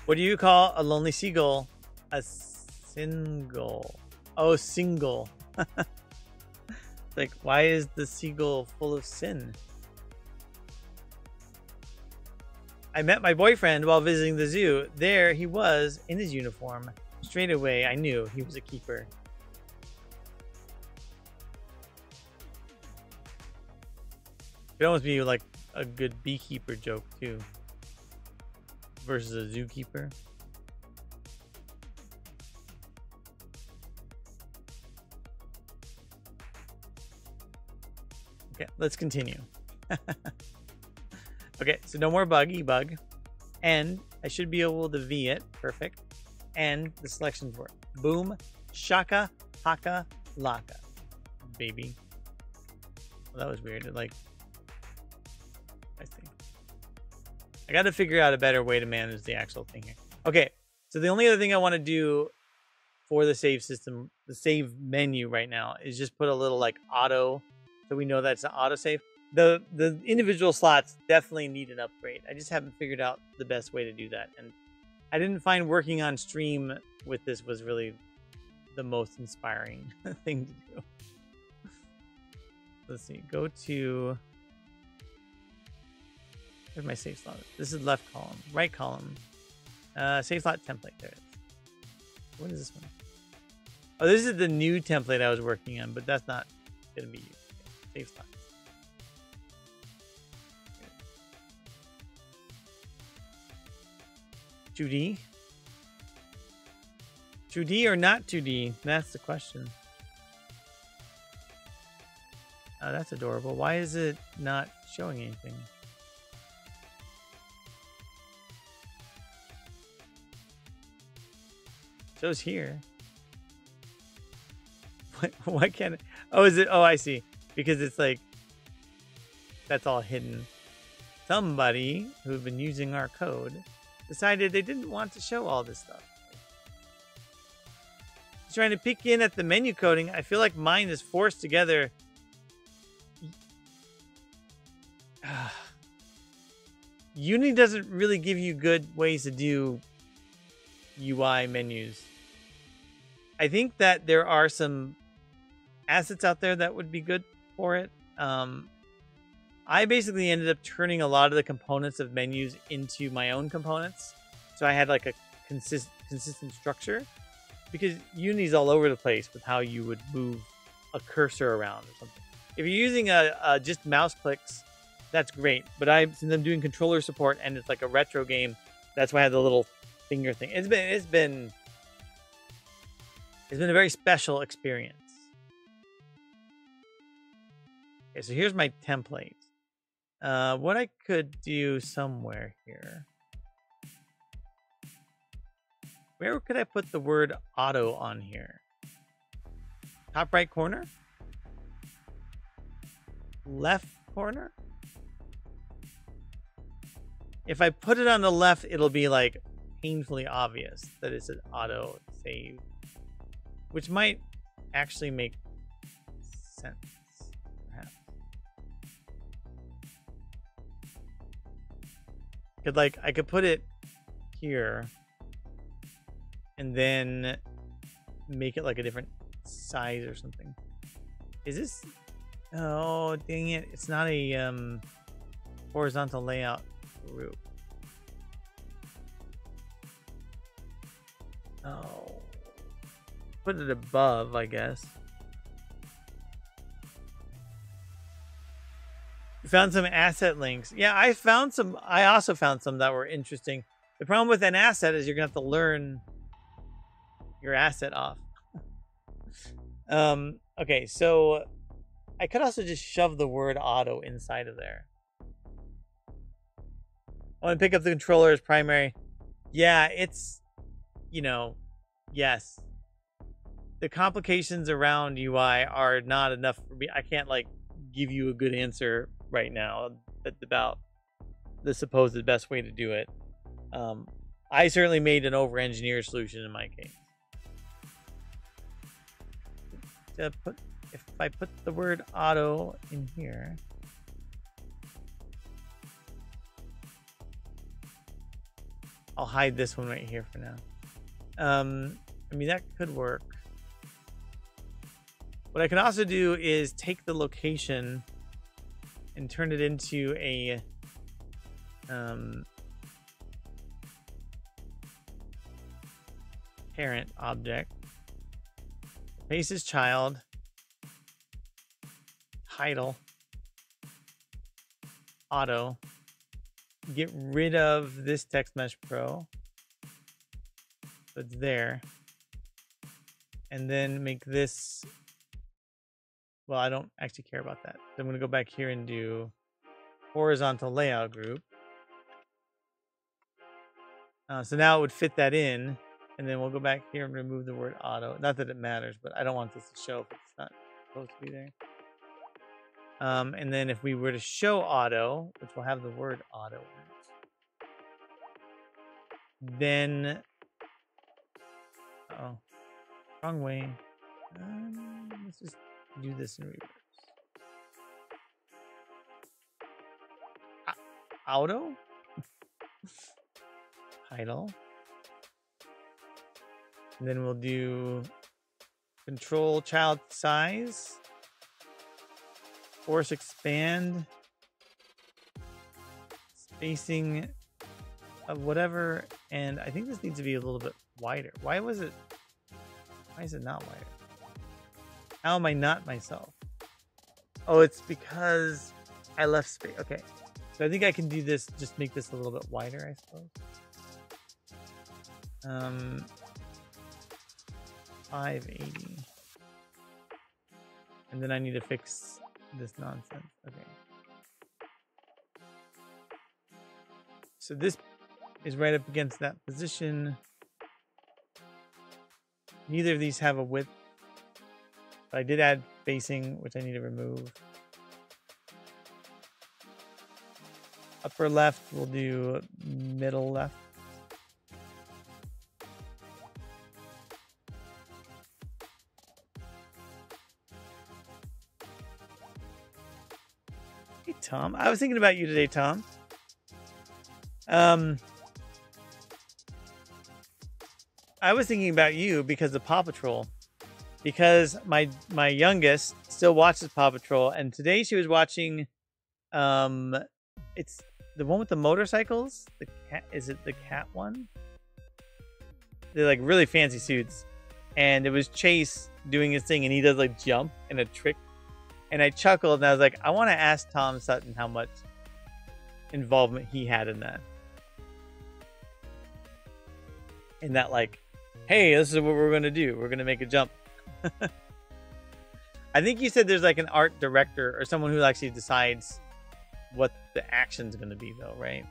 What do you call a lonely seagull? A single. Oh, single. Like, why is the seagull full of sin? I met my boyfriend while visiting the zoo. There he was in his uniform. Straight away, I knew he was a keeper. It could almost be like a good beekeeper joke, too. Versus a zookeeper. Okay, let's continue. Okay, so no more bug. And I should be able to V it. Perfect. And the selections work. Boom. Shaka. Haka. Laka. Baby. Well, that was weird. I see. I got to figure out a better way to manage the actual thing here. Okay, so the only other thing I want to do for the save system, the save menu right now, is just put a little like auto, so we know that's an auto save. The individual slots definitely need an upgrade. I just haven't figured out the best way to do that, and I didn't find working on stream with this was really the most inspiring thing to do. Let's see. Go to. Where's my save slot? This is left column. Right column. Save slot template. There it is. What is this one? Oh, this is the new template I was working on, but that's not going to be used. Okay. Save slot. 2D? 2D or not 2D? That's the question. Oh, that's adorable. Why is it not showing anything? Shows here. Why can't it? Oh, is it? Oh, I see. Because it's like, that's all hidden. Somebody who's been using our code decided they didn't want to show all this stuff. Trying to peek in at the menu coding, I feel like mine is forced together. Uni doesn't really give you good ways to do UI menus. I think that there are some assets out there that would be good for it. I basically ended up turning a lot of the components of menus into my own components. So I had like a consistent structure, because Uni's all over the place with how you would move a cursor around or something. If you're using a just mouse clicks, that's great. But since I'm doing controller support and it's like a retro game, that's why I have the little finger thing. It's been a very special experience. Okay, so here's my template. What I could do somewhere here. Where could I put the word auto on here? Top right corner? Left corner? If I put it on the left, it'll be like painfully obvious that it's an auto save, which might actually make sense. Perhaps. I could put it here and then make it like a different size or something. Is this? Oh, dang it. It's not a horizontal layout group. Oh. Put it above, I guess. Found some asset links. Yeah, I also found some that were interesting. The problem with an asset is you're going to have to learn your asset off. Okay, so I could also just shove the word auto inside of there. I want to pick up the controller as primary. Yeah, it's, yes. The complications around UI are not enough for me. I can't give you a good answer right now about the supposed best way to do it. I certainly made an over-engineered solution in my case. If I put the word auto in here, I'll hide this one right here for now. I mean, that could work. What I can also do is take the location and turn it into a parent object. Face is child. Title. Auto. Get rid of this text mesh pro. So it's there. And then make this. Well, I don't actually care about that. So I'm going to go back here and do horizontal layout group. So now it would fit that in. And then we'll go back here and remove the word auto. Not that it matters, but I don't want this to show if it's not supposed to be there. And then if we were to show auto, which will have the word auto in it, then... Uh-oh. Wrong way. Let's just do this in reverse. Auto? Title. And then we'll do control child size, force expand, spacing of whatever, and I think this needs to be a little bit wider. Why is it not wider? How am I not myself? Oh, it's because I left space. Okay, so I think I can do this, just make this a little bit wider, I suppose. 580. And then I need to fix this nonsense. Okay. So this is right up against that position. Neither of these have a width. But I did add spacing, which I need to remove. Upper left, we'll do middle left. Tom. I was thinking about you today, Tom. I was thinking about you because of Paw Patrol. Because my youngest still watches Paw Patrol, and today she was watching it's the one with the motorcycles. The cat, is it the cat one? They're like really fancy suits. And it was Chase doing his thing, and he does like jump and a trick. And I chuckled, and I was like, I want to ask Tom Sutton how much involvement he had in that. In that, like, hey, this is what we're going to do. We're going to make a jump. I think you said there's like an art director or someone who actually decides what the action's going to be, though, right?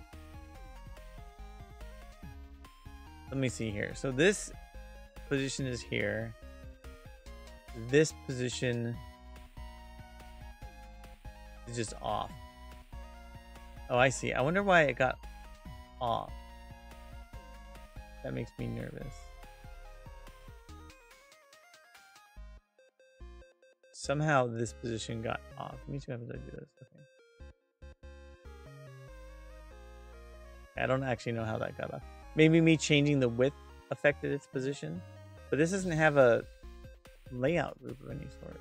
Let me see here. So this position is here. This position is just off. Oh, I see. I wonder why it got off. That makes me nervous. Somehow this position got off. Let me see if I do this. Okay. I don't actually know how that got off. Maybe me changing the width affected its position. But this doesn't have a layout group of any sort.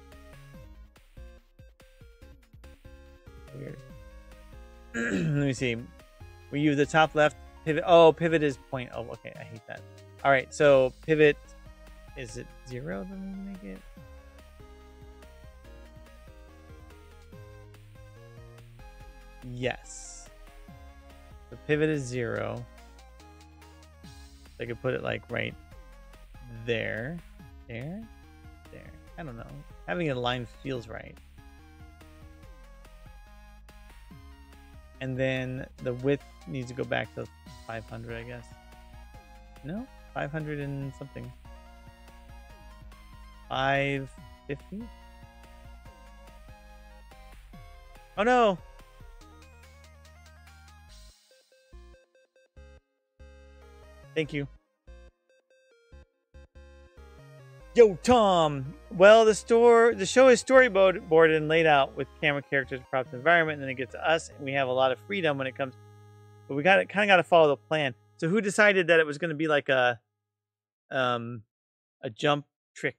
Weird. Let me see. We use the top left pivot. Oh, pivot is point. Oh, okay. I hate that. All right. So pivot, is it 0? Let me make it. Yes. The pivot is 0. I could put it like right there. There. I don't know. Having a line feels right. And then the width needs to go back to 500, I guess. No? 500 and something. 550? Oh no! Thank you. Yo, Tom. Well, the show is storyboarded and laid out with camera, characters, props, and environment, and then it gets to us, and we have a lot of freedom when it comes. But we kind of got to follow the plan. So, who decided that it was going to be like a jump trick?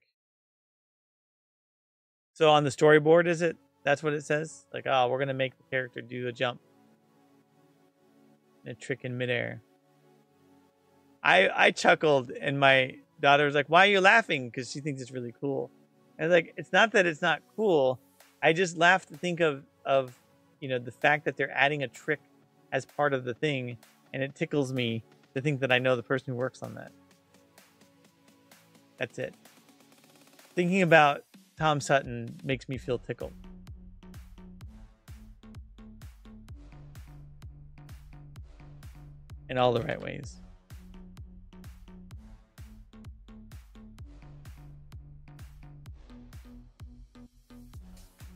So on the storyboard, is it? That's what it says. Like, oh, we're going to make the character do a jump, a trick in midair. I chuckled, and my daughter was like, why are you laughing? Because she thinks it's really cool. And like, it's not that it's not cool. I just laugh to think of the fact that they're adding a trick as part of the thing, and it tickles me to think that I know the person who works on that. That's it. Thinking about Tom Sutton makes me feel tickled. In all the right ways.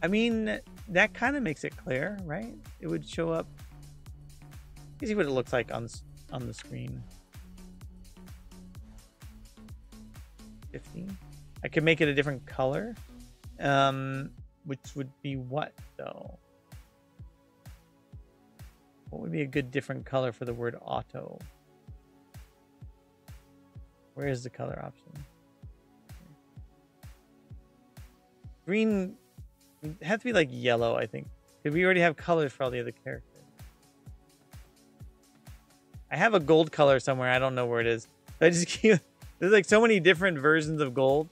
I mean, that kind of makes it clear, right? It would show up. You see what it looks like on the screen. 15. I could make it a different color. Which would be what, though? What would be a good different color for the word auto? Where is the color option? Green. It has to be like yellow, I think. Because we already have colors for all the other characters. I have a gold color somewhere. I don't know where it is. I just keep... There's like so many different versions of gold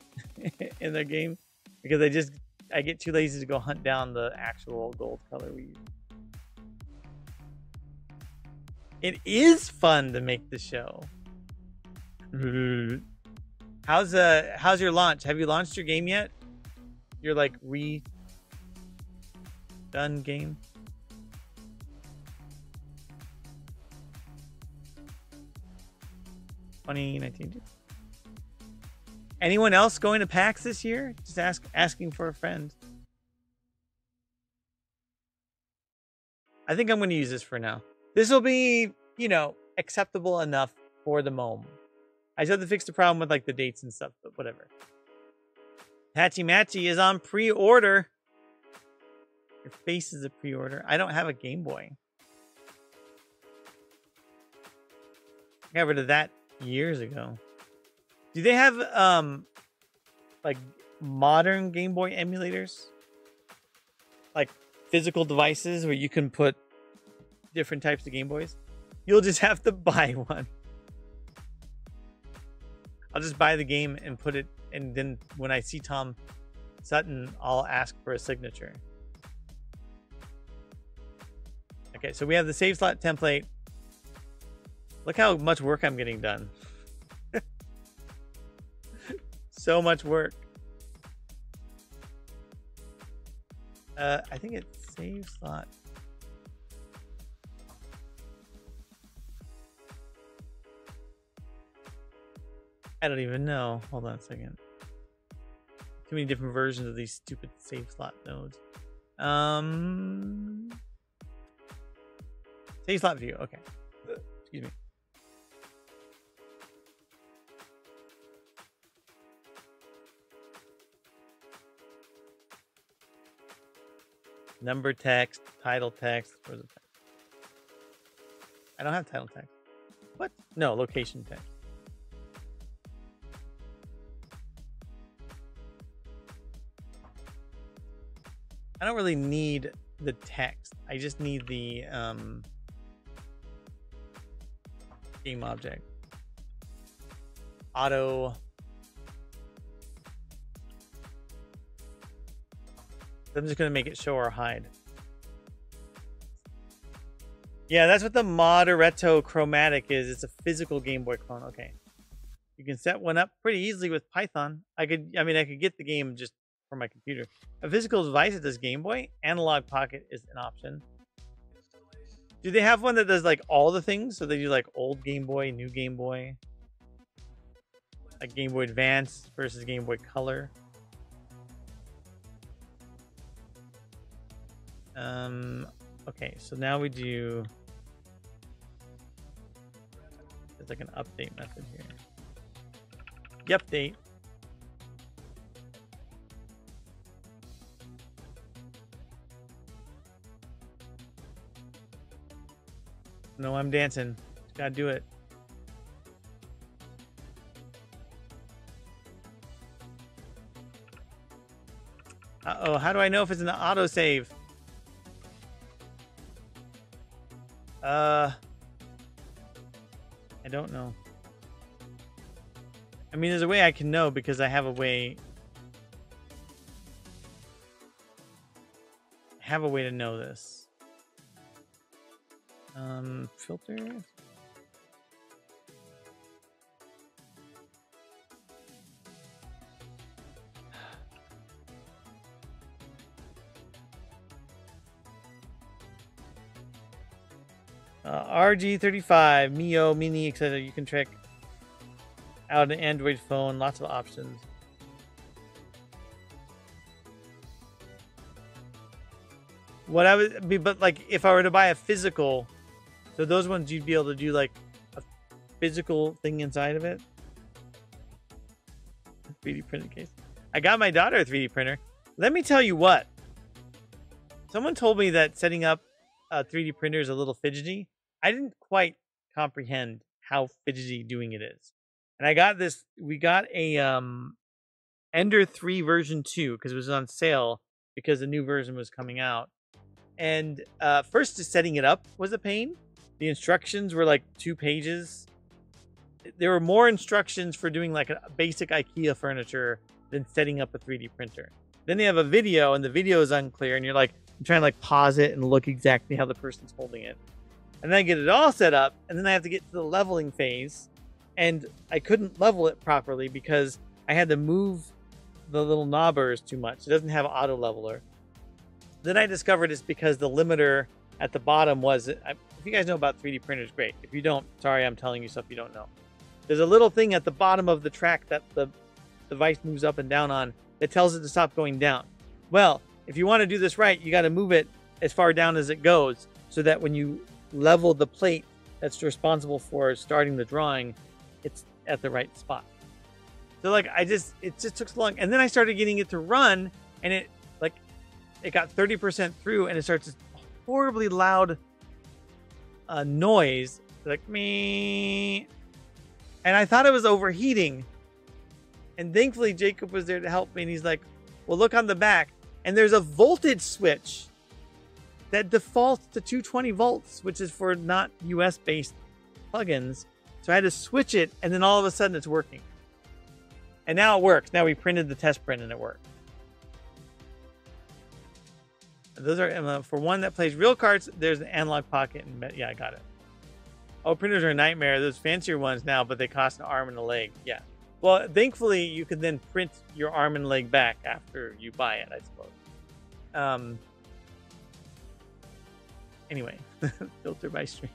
in the game. Because I get too lazy to go hunt down the actual gold color we use. It is fun to make the show. How's your launch? Have you launched your game yet? Your like done game? $20.19. Anyone else going to PAX this year? Just asking for a friend. I think I'm going to use this for now. This will be, acceptable enough for the moment. I just have to fix the problem with like the dates and stuff, but whatever. Patchy Matchy is on pre-order. Your face is a pre-order. I don't have a Game Boy. I got rid of that years ago. Do they have like modern Game Boy emulators? Like physical devices where you can put different types of Game Boys? You'll just have to buy one. I'll just buy the game and put it, and then when I see Tom Sutton, I'll ask for a signature. Okay, so we have the save slot template. Look how much work I'm getting done. So much work. I think it's save slot. I don't even know. Hold on a second. Too many different versions of these stupid save slot nodes. Save slot view. Okay. Excuse me. Number text, title text. Where's the text? I don't have title text. What? No, location text. I don't really need the text. I just need the game object. Auto. I'm just going to make it show or hide. Yeah, that's what the Moderato Chromatic is. It's a physical Game Boy clone. Okay. You can set one up pretty easily with Python. I could get the game just for my computer. A physical device that does Game Boy. Analog Pocket is an option. Do they have one that does like all the things? So they do like old Game Boy, new Game Boy. Like Game Boy Advance versus Game Boy Color. Okay, so now we do, there's like an update method here. The update. No, I'm dancing. Just gotta do it. Uh-oh, how do I know if it's an autosave? I don't know. I mean, there's a way I can know because I have a way. I have a way to know this. Filter. RG35, Mio, Mini, etc. You can check out an Android phone. Lots of options. What I would be, but like if I were to buy a physical, so those ones you'd be able to do like a physical thing inside of it. 3D printed case. I got my daughter a 3D printer. Let me tell you what. Someone told me that setting up a 3D printer is a little fidgety. I didn't quite comprehend how fidgety doing it is. And I got this, we got a Ender 3 version 2 because it was on sale because the new version was coming out. And first, just setting it up was a pain. The instructions were like 2 pages. There were more instructions for doing like a basic IKEA furniture than setting up a 3D printer. Then they have a video, and the video is unclear, and you're like, I'm trying to like pause it and look exactly how the person's holding it. And then I get it all set up, and then I have to get to the leveling phase. And I couldn't level it properly because I had to move the little knobbers too much. It doesn't have auto leveler. Then I discovered it's because the limiter at the bottom was, if you guys know about 3D printers, great. If you don't, sorry, I'm telling you stuff you don't know. There's a little thing at the bottom of the track that the device moves up and down on that tells it to stop going down. Well, if you want to do this right, you got to move it as far down as it goes so that when you level the plate that's responsible for starting the drawing, it's at the right spot. So like it just took so long. And then I started getting it to run, and it like it got 30% through, and it starts this horribly loud noise, like me. And I thought it was overheating. And thankfully, Jacob was there to help me, and he's like, well, look on the back, and there's a voltage switch that defaults to 220 volts, which is for not US-based plugins. So I had to switch it, and then all of a sudden it's working. And now it works. Now we printed the test print, and it worked. Those are for one that plays real cards. There's an analog pocket, and yeah, I got it. Oh, printers are a nightmare. There's fancier ones now, but they cost an arm and a leg. Yeah. Well, thankfully, you can then print your arm and leg back after you buy it, I suppose. Anyway, filter by stream.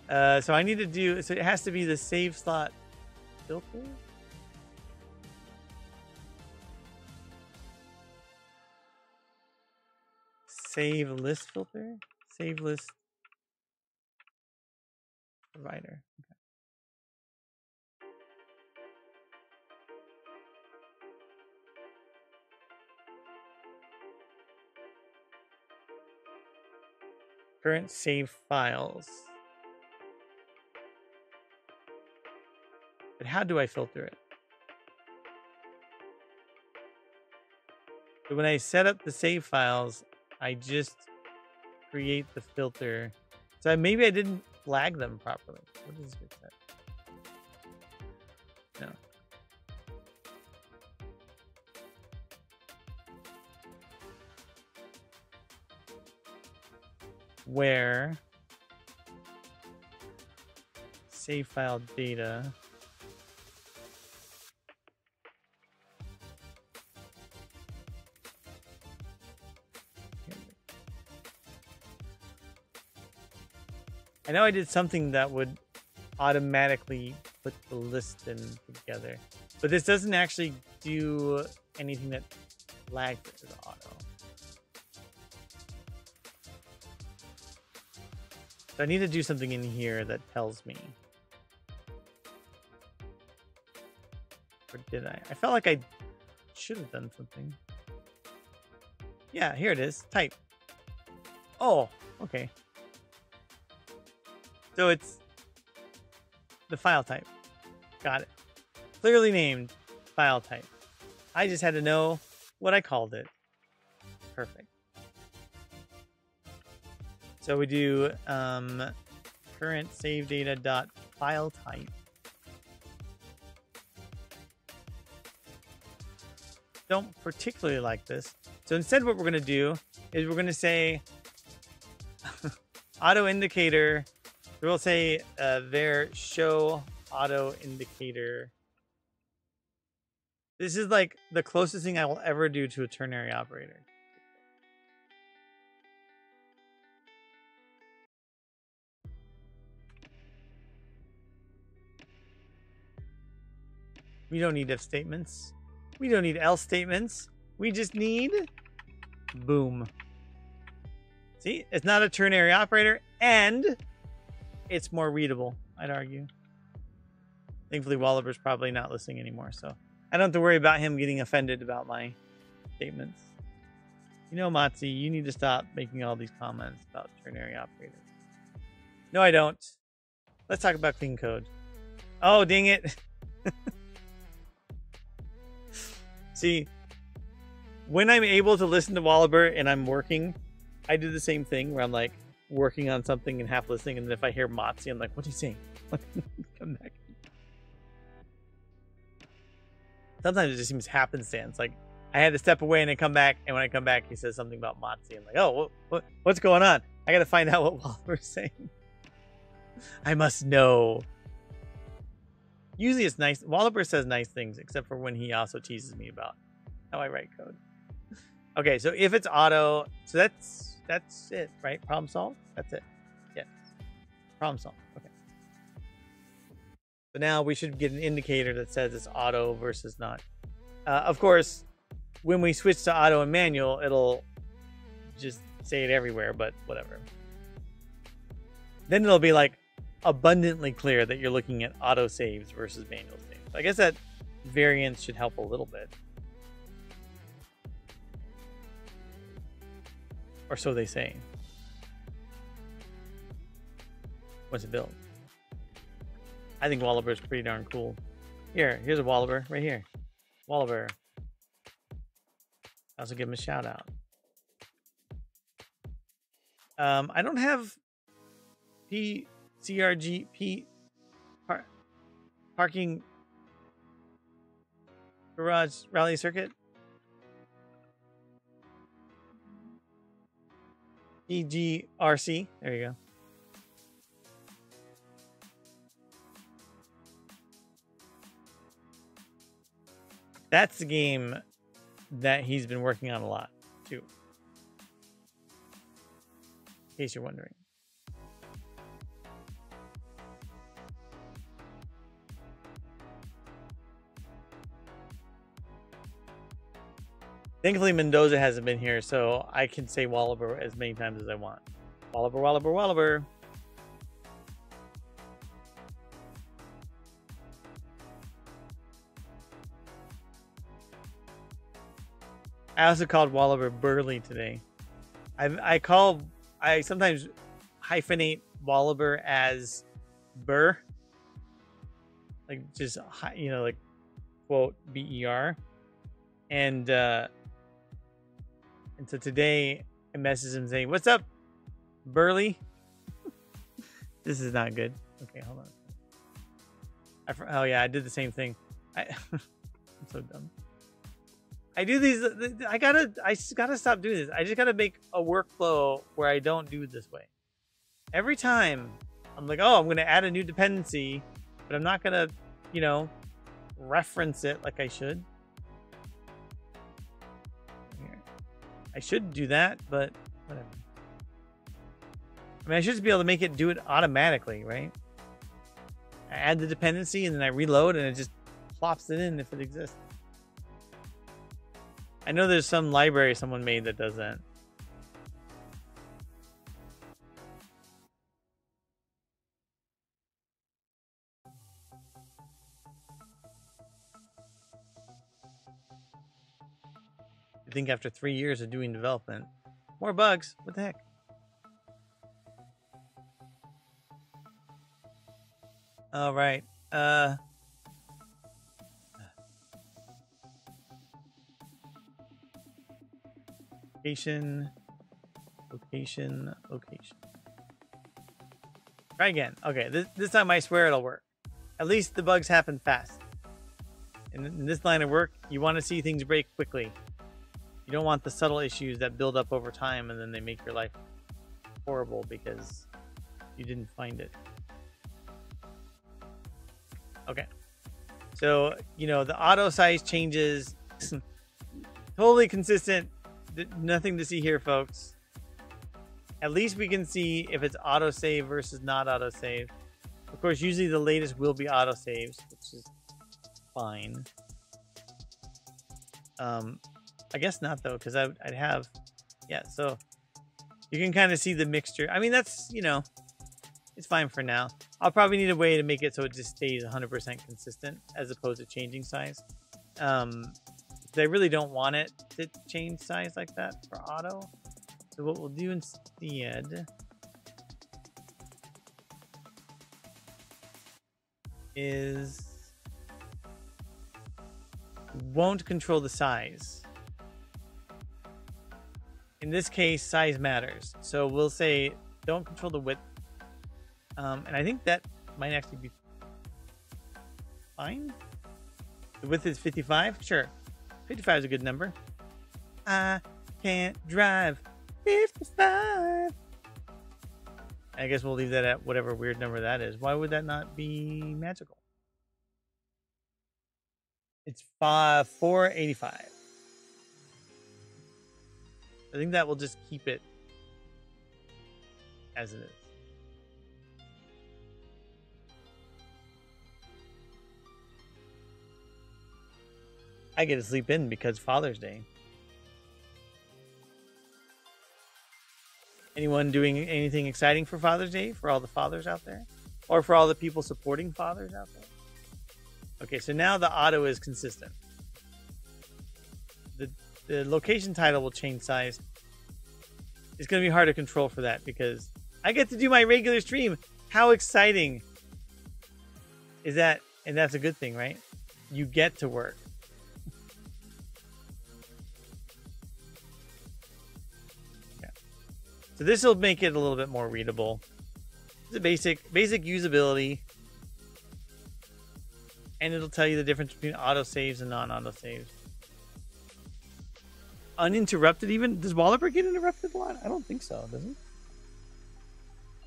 So I need to do. So it has to be the save slot filter. Save list filter. Save list provider. Okay. Current save files. But how do I filter it? So when I set up the save files, I just create the filter. So maybe I didn't flag them properly. What is this set? No. Where save file data I know I did something that would automatically put the list in together, but this doesn't actually do anything that flags it as auto. So I need to do something in here that tells me. Or did I? I felt like I should have done something. Yeah, here it is. Type. Oh, okay. So it's the file type. Got it. Clearly named file type. I just had to know what I called it. Perfect. So we do current save data dot file type. Don't particularly like this. So instead what we're going to do is we're going to say auto indicator. We'll say there show auto indicator. This is like the closest thing I will ever do to a ternary operator. We don't need if statements. We don't need else statements. We just need boom. See, it's not a ternary operator, and it's more readable, I'd argue. Thankfully, Walliver's probably not listening anymore, so I don't have to worry about him getting offended about my statements. You know, Matzi, you need to stop making all these comments about ternary operators. No, I don't. Let's talk about clean code. Oh, dang it. See, when I'm able to listen to Walliver and I'm working, I do the same thing where I'm like working on something and half listening, and then if I hear Matzi, I'm like, what are you saying? Come back. Sometimes it just seems happenstance. Like I had to step away and then come back, and when I come back, he says something about Matzi. I'm like, oh, what's going on? I got to find out what Walliver's saying. I must know. Usually it's nice. Walliver says nice things, except for when he also teases me about how I write code. Okay, so if it's auto, so that's it, right? Problem solved? That's it. Yeah. Problem solved. Okay. So now we should get an indicator that says it's auto versus not. Of course, when we switch to auto and manual, it'll just say it everywhere, but whatever. Then it'll be like abundantly clear that you're looking at auto saves versus manual saves. I guess that variance should help a little bit. Or so they say. What's it built? I think Wallaber's pretty darn cool. Here's a Wallaber right here. Wallaber. I also give him a shout out. I don't have parking garage rally circuit. PGRC. There you go. That's the game that he's been working on a lot, too. In case you're wondering. Thankfully, Mendoza hasn't been here, so I can say Wallaber as many times as I want. Wallaber, Wallaber, Wallaber. I also called Wallaber Burley today. I sometimes hyphenate Wallaber as Burr. Like just, you know, like quote BER. And so today I messaged him saying, "What's up, Burley?" This is not good. Okay, hold on. Oh yeah, I did the same thing. I'm so dumb. I do these. I just gotta stop doing this. I just gotta make a workflow where I don't do it this way. Every time I'm like, oh, I'm gonna add a new dependency, but I'm not gonna, you know, reference it like I should. I should do that, but whatever. I mean, I should just be able to make it do it automatically, right? I add the dependency and then I reload and it just plops it in if it exists. I know there's some library someone made that does that. I think after 3 years of doing development, more bugs. What the heck? All right. Location. Try again. Okay, this time I swear it'll work. At least the bugs happen fast. In this line of work, you want to see things break quickly. You don't want the subtle issues that build up over time and then they make your life horrible because you didn't find it. Okay. So, you know, the auto size changes. Totally consistent. Nothing to see here, folks. At least we can see if it's autosave versus not autosave. Of course, usually the latest will be autosaves, which is fine. I guess not, though, because I'd have... Yeah, so you can kind of see the mixture. I mean, that's, you know, it's fine for now. I'll probably need a way to make it so it just stays 100% consistent as opposed to changing size. I really don't want it to change size like that for auto. So what we'll do instead is won't control the size. In this case, size matters. So we'll say don't control the width. And I think that might actually be fine. The width is 55? Sure. 55 is a good number. I can't drive 55. I guess we'll leave that at whatever weird number that is. Why would that not be magical? It's 485. I think that will just keep it as it is. I get to sleep in because Father's Day. Anyone doing anything exciting for Father's Day? For all the fathers out there? Or for all the people supporting fathers out there? Okay, so now the auto is consistent. The location title will change size. it's going to be hard to control for that because I get to do my regular stream. How exciting is that? And that's a good thing, right? You get to work. Yeah. So this will make it a little bit more readable. It's a basic usability. And it'll tell you the difference between autosaves and non-auto saves. Uninterrupted even? Does Walloper get interrupted a lot? I don't think so, does it?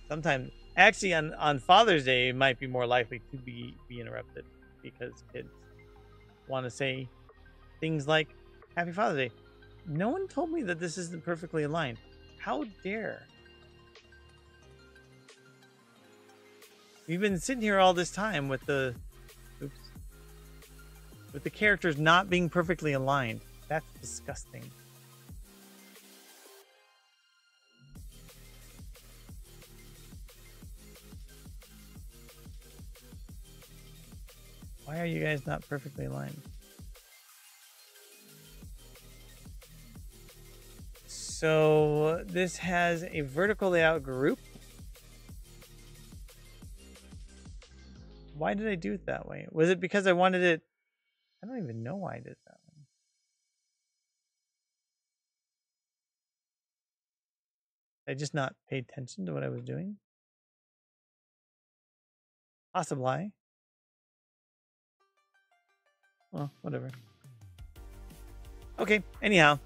Sometimes. Actually, on Father's Day, it might be more likely to be interrupted because kids want to say things like, Happy Father's Day. No one told me that this isn't perfectly aligned. How dare? We've been sitting here all this time with the... Oops. With the characters not being perfectly aligned. That's disgusting. Why are you guys not perfectly aligned? So this has a vertical layout group. Why did I do it that way? Was it because I wanted it? I don't even know why I did it that way. Did I just not pay attention to what I was doing? Possibly. Well, whatever. Okay, anyhow.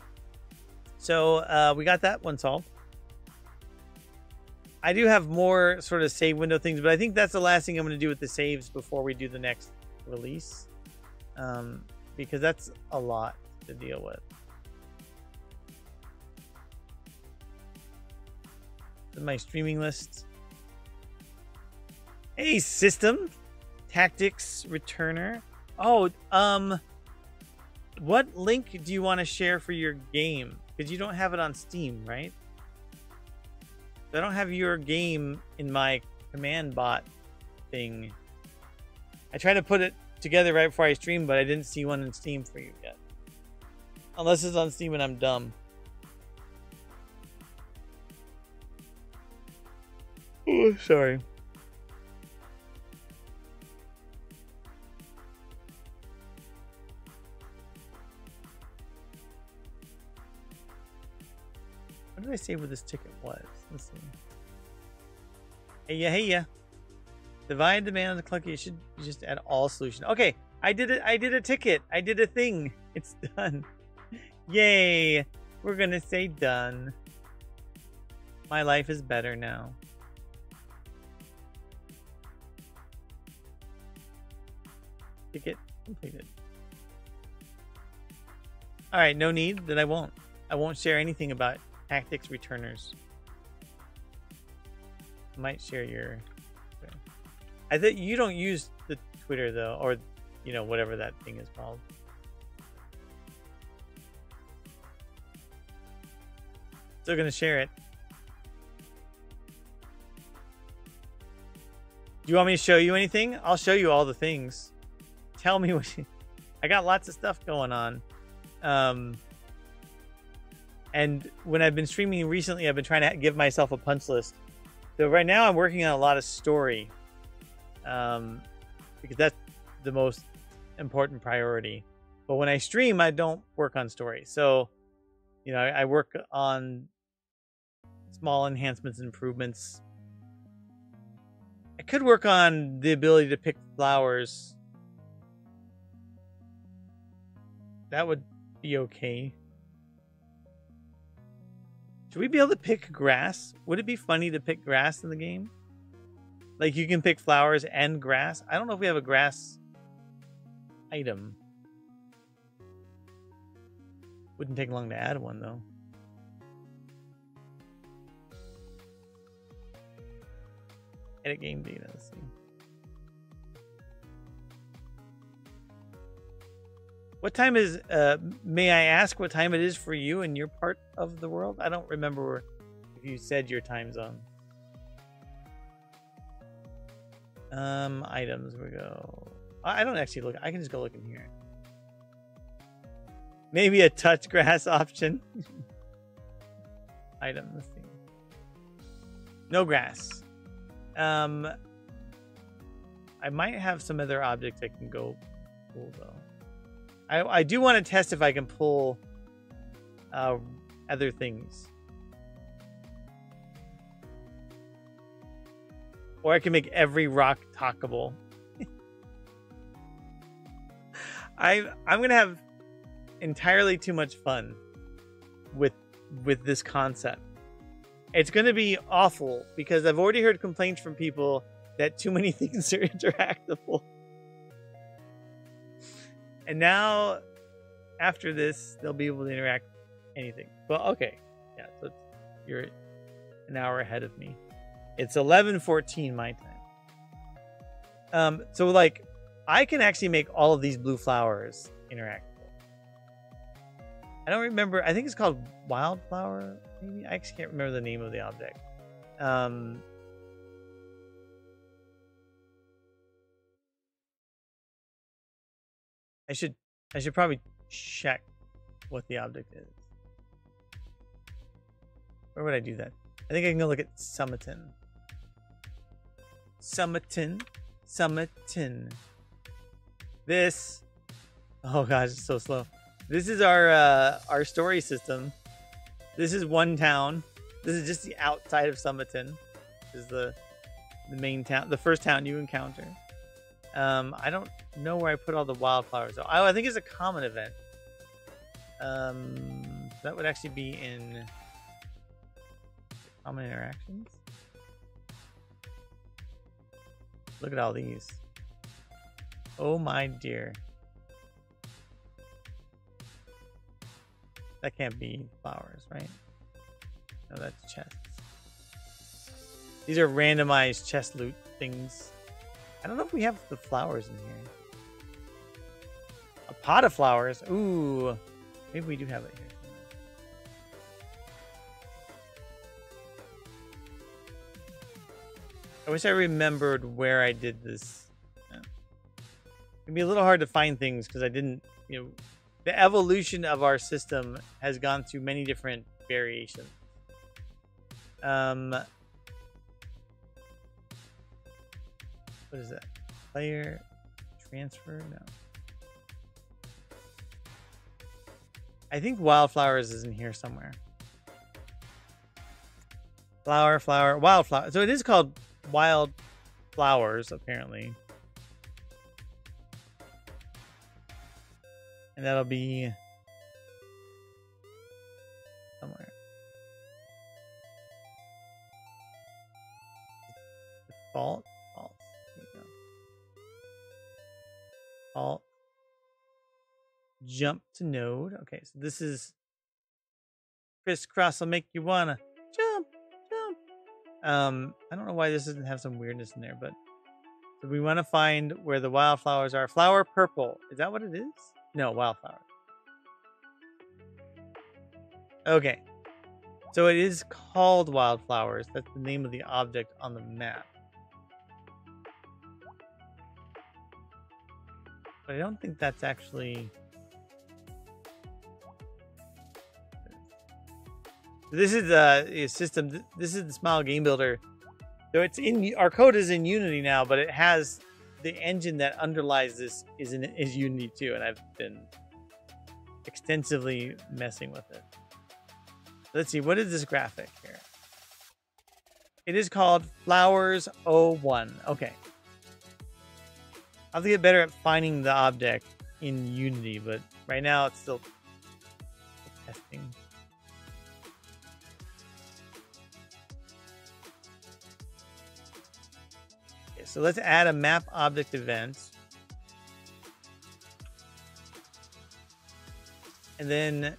So we got that one solved. I do have more sort of save window things, but I think that's the last thing I'm going to do with the saves before we do the next release. Because that's a lot to deal with. My streaming list. Hey, system. Tactics returner. Oh, what link do you want to share for your game? Because you don't have it on Steam, right? I don't have your game in my command bot thing. I tried to put it together right before I streamed, but I didn't see one in Steam for you yet. Unless it's on Steam and I'm dumb. Oh, sorry. What did I say where this ticket was? Let's see. Hey ya. Divide demand on the clunky. You should just add all solution. Okay, I did it. I did a ticket. I did a thing. It's done. Yay. We're gonna say done. My life is better now. Ticket completed. All right, no need. Then I won't share anything about tactics returners. I might share your. I think you don't use the Twitter though, or you know whatever that thing is called. Still gonna share it. Do you want me to show you anything? I'll show you all the things. Tell me what you... I got lots of stuff going on. And when I've been streaming recently, I've been trying to give myself a punch list. So right now I'm working on a lot of story. Because that's the most important priority. But when I stream, I don't work on story. So, you know, I work on small enhancements and improvements. I could work on the ability to pick flowers. That would be okay. Should we be able to pick grass? Would it be funny to pick grass in the game? Like you can pick flowers and grass? I don't know if we have a grass item. Wouldn't take long to add one though. Edit game data, let's see. What time is, may I ask what time it is for you in your part of the world? I don't remember if you said your time zone. Items, we go. I don't actually look, I can just go look in here. Maybe a touch grass option. item. Let's see. No grass. I might have some other objects I can go pull though. I do want to test if I can pull other things. Or I can make every rock talkable. I'm gonna have entirely too much fun with this concept. It's gonna be awful because I've already heard complaints from people that too many things are interactable. And now, after this, they'll be able to interact with anything. Well, okay. Yeah, so you're an hour ahead of me. It's 11:14 my time. So, like, I can actually make all of these blue flowers interactable. I don't remember. I think it's called wildflower, maybe? I actually can't remember the name of the object. I should probably check what the object is. Where would I do that? I think I can go look at Summiton. Summiton. This. Oh gosh, it's so slow. This is our story system. This is one town. This is just the outside of Summiton. This is the main town, the first town you encounter. I don't know where I put all the wildflowers. Oh, I think it's a common event. That would actually be in common interactions. Look at all these. Oh my dear. That can't be flowers, right? No, that's chests. These are randomized chest loot things. I don't know if we have the flowers in here. A pot of flowers. Ooh. Maybe we do have it here. I wish I remembered where I did this. Yeah. It'd be a little hard to find things because I didn't, the evolution of our system has gone through many different variations. What is that? Player transfer? No. I think wildflowers is in here somewhere. Flower, wildflower. So it is called wild flowers, apparently. And that'll be somewhere. Default. Alt jump to node. Okay, so this is crisscross will make you wanna jump. I don't know why this doesn't have some weirdness in there, but so we want to find where the wildflowers are. Flower purple. Is that what it is? No, wildflower. Okay. So it is called wildflowers. That's the name of the object on the map. But I don't think that's actually... This is a system. This is the Smile Game Builder. So it's in our code is in Unity now, but it has the engine that underlies this is Unity too, and I've been extensively messing with it. Let's see, what is this graphic here? It is called Flowers 01. Okay. I'll have to get better at finding the object in Unity, but right now it's still testing. Okay, so let's add a map object event. And then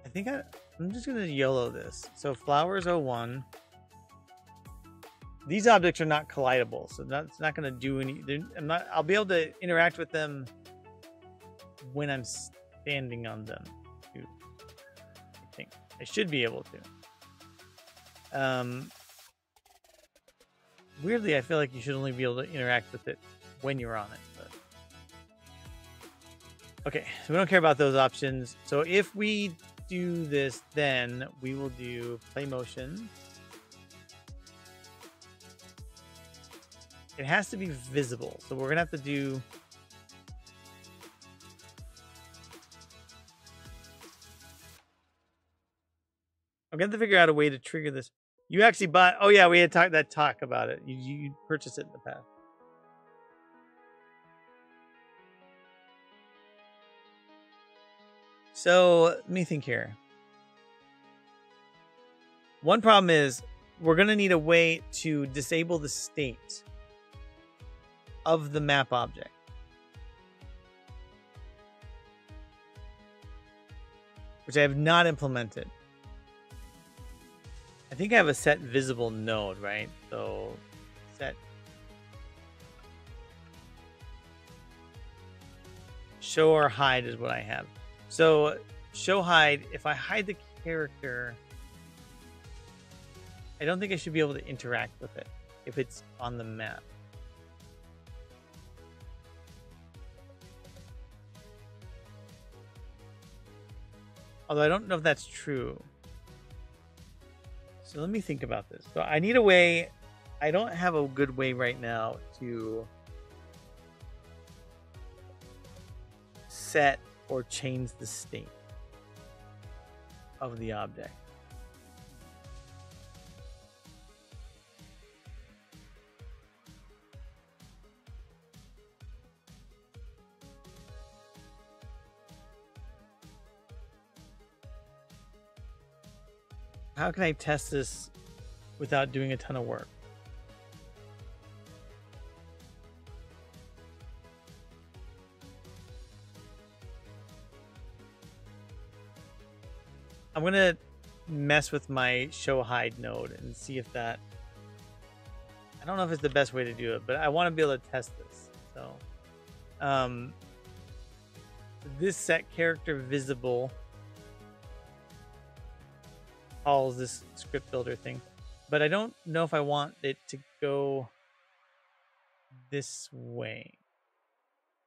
I think I'm just going to YOLO this. So Flowers 01. These objects are not collidable, so it's not going to do any. I'll be able to interact with them when I'm standing on them. I think I should be able to. Weirdly, I feel like you should only be able to interact with it when you're on it. But okay, so we don't care about those options. So if we do this, then we will do play motion. It has to be visible, so we're gonna have to do. I'm gonna have to figure out a way to trigger this. You actually bought. Oh yeah, we had talk about it. You purchased it in the past. So let me think here. One problem is we're going to need a way to disable the state of the map object. Which I have not implemented. I think I have a set visible node, right? So set show or hide is what I have. So show hide, if I hide the character, I don't think I should be able to interact with it if it's on the map. Although I don't know if that's true. So let me think about this. So I need a way. I don't have a good way right now to set or change the state of the object. How can I test this without doing a ton of work? I'm going to mess with my show hide node and see if that... I don't know if it's the best way to do it, but I want to be able to test this. So, this set character visible calls this script builder thing, but I don't know if I want it to go this way.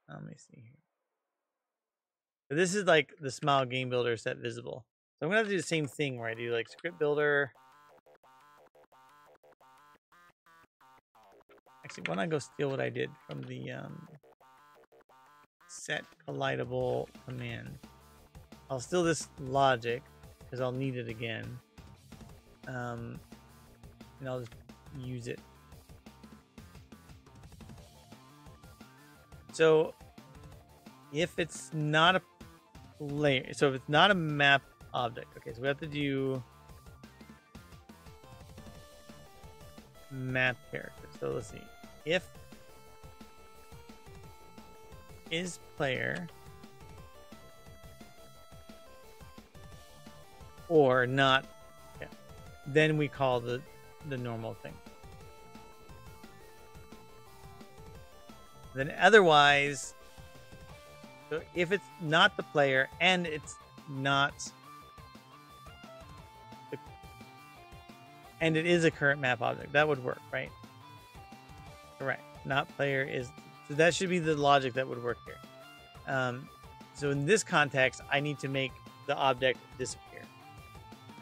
Let me see here. So this is like the smile game builder set visible. So I'm gonna have to do the same thing where I do like script builder. Actually, why don't I go steal what I did from the set collidable command. I'll steal this logic because I'll need it again. And I'll just use it. So if it's not a layer, so if it's not a map object, okay, so we have to do map character. So let's see. If is player or not, yeah, then we call the normal thing. Then otherwise, so if it's not the player and it's not the, and it is a current map object, that would work, right? Correct. Not player is, so that should be the logic that would work here. So in this context, I need to make the object disappear.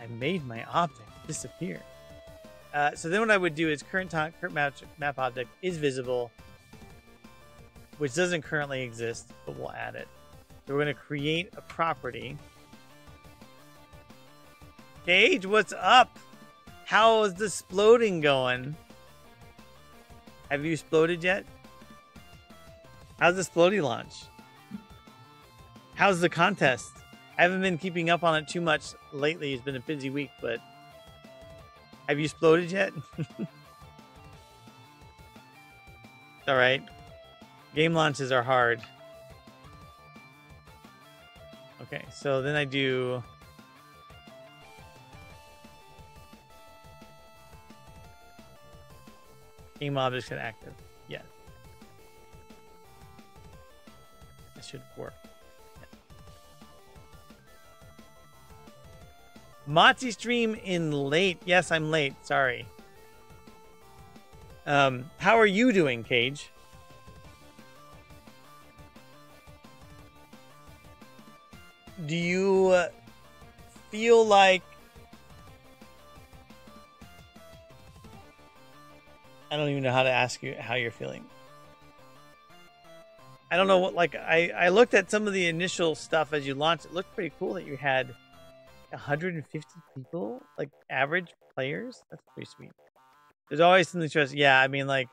I made my object disappear. So then what I would do is current map object is visible, which doesn't currently exist, but we'll add it. So we're going to create a property. Cage, what's up? How is the sploding going? Have you exploded yet? How's the splody launch? How's the contest? I haven't been keeping up on it too much lately. It's been a busy week, but have you exploded yet? All right. Game launches are hard. Okay, so then I do game objects get active. Yes. That should work. Motzi stream in late. Yes, I'm late. Sorry. How are you doing, Cage? Do you feel like I don't even know how to ask you how you're feeling. I don't know what, like, I looked at some of the initial stuff as you launched. It looked pretty cool that you had 150 people, like average players. That's pretty sweet. There's always something stressful. Yeah, I mean, like,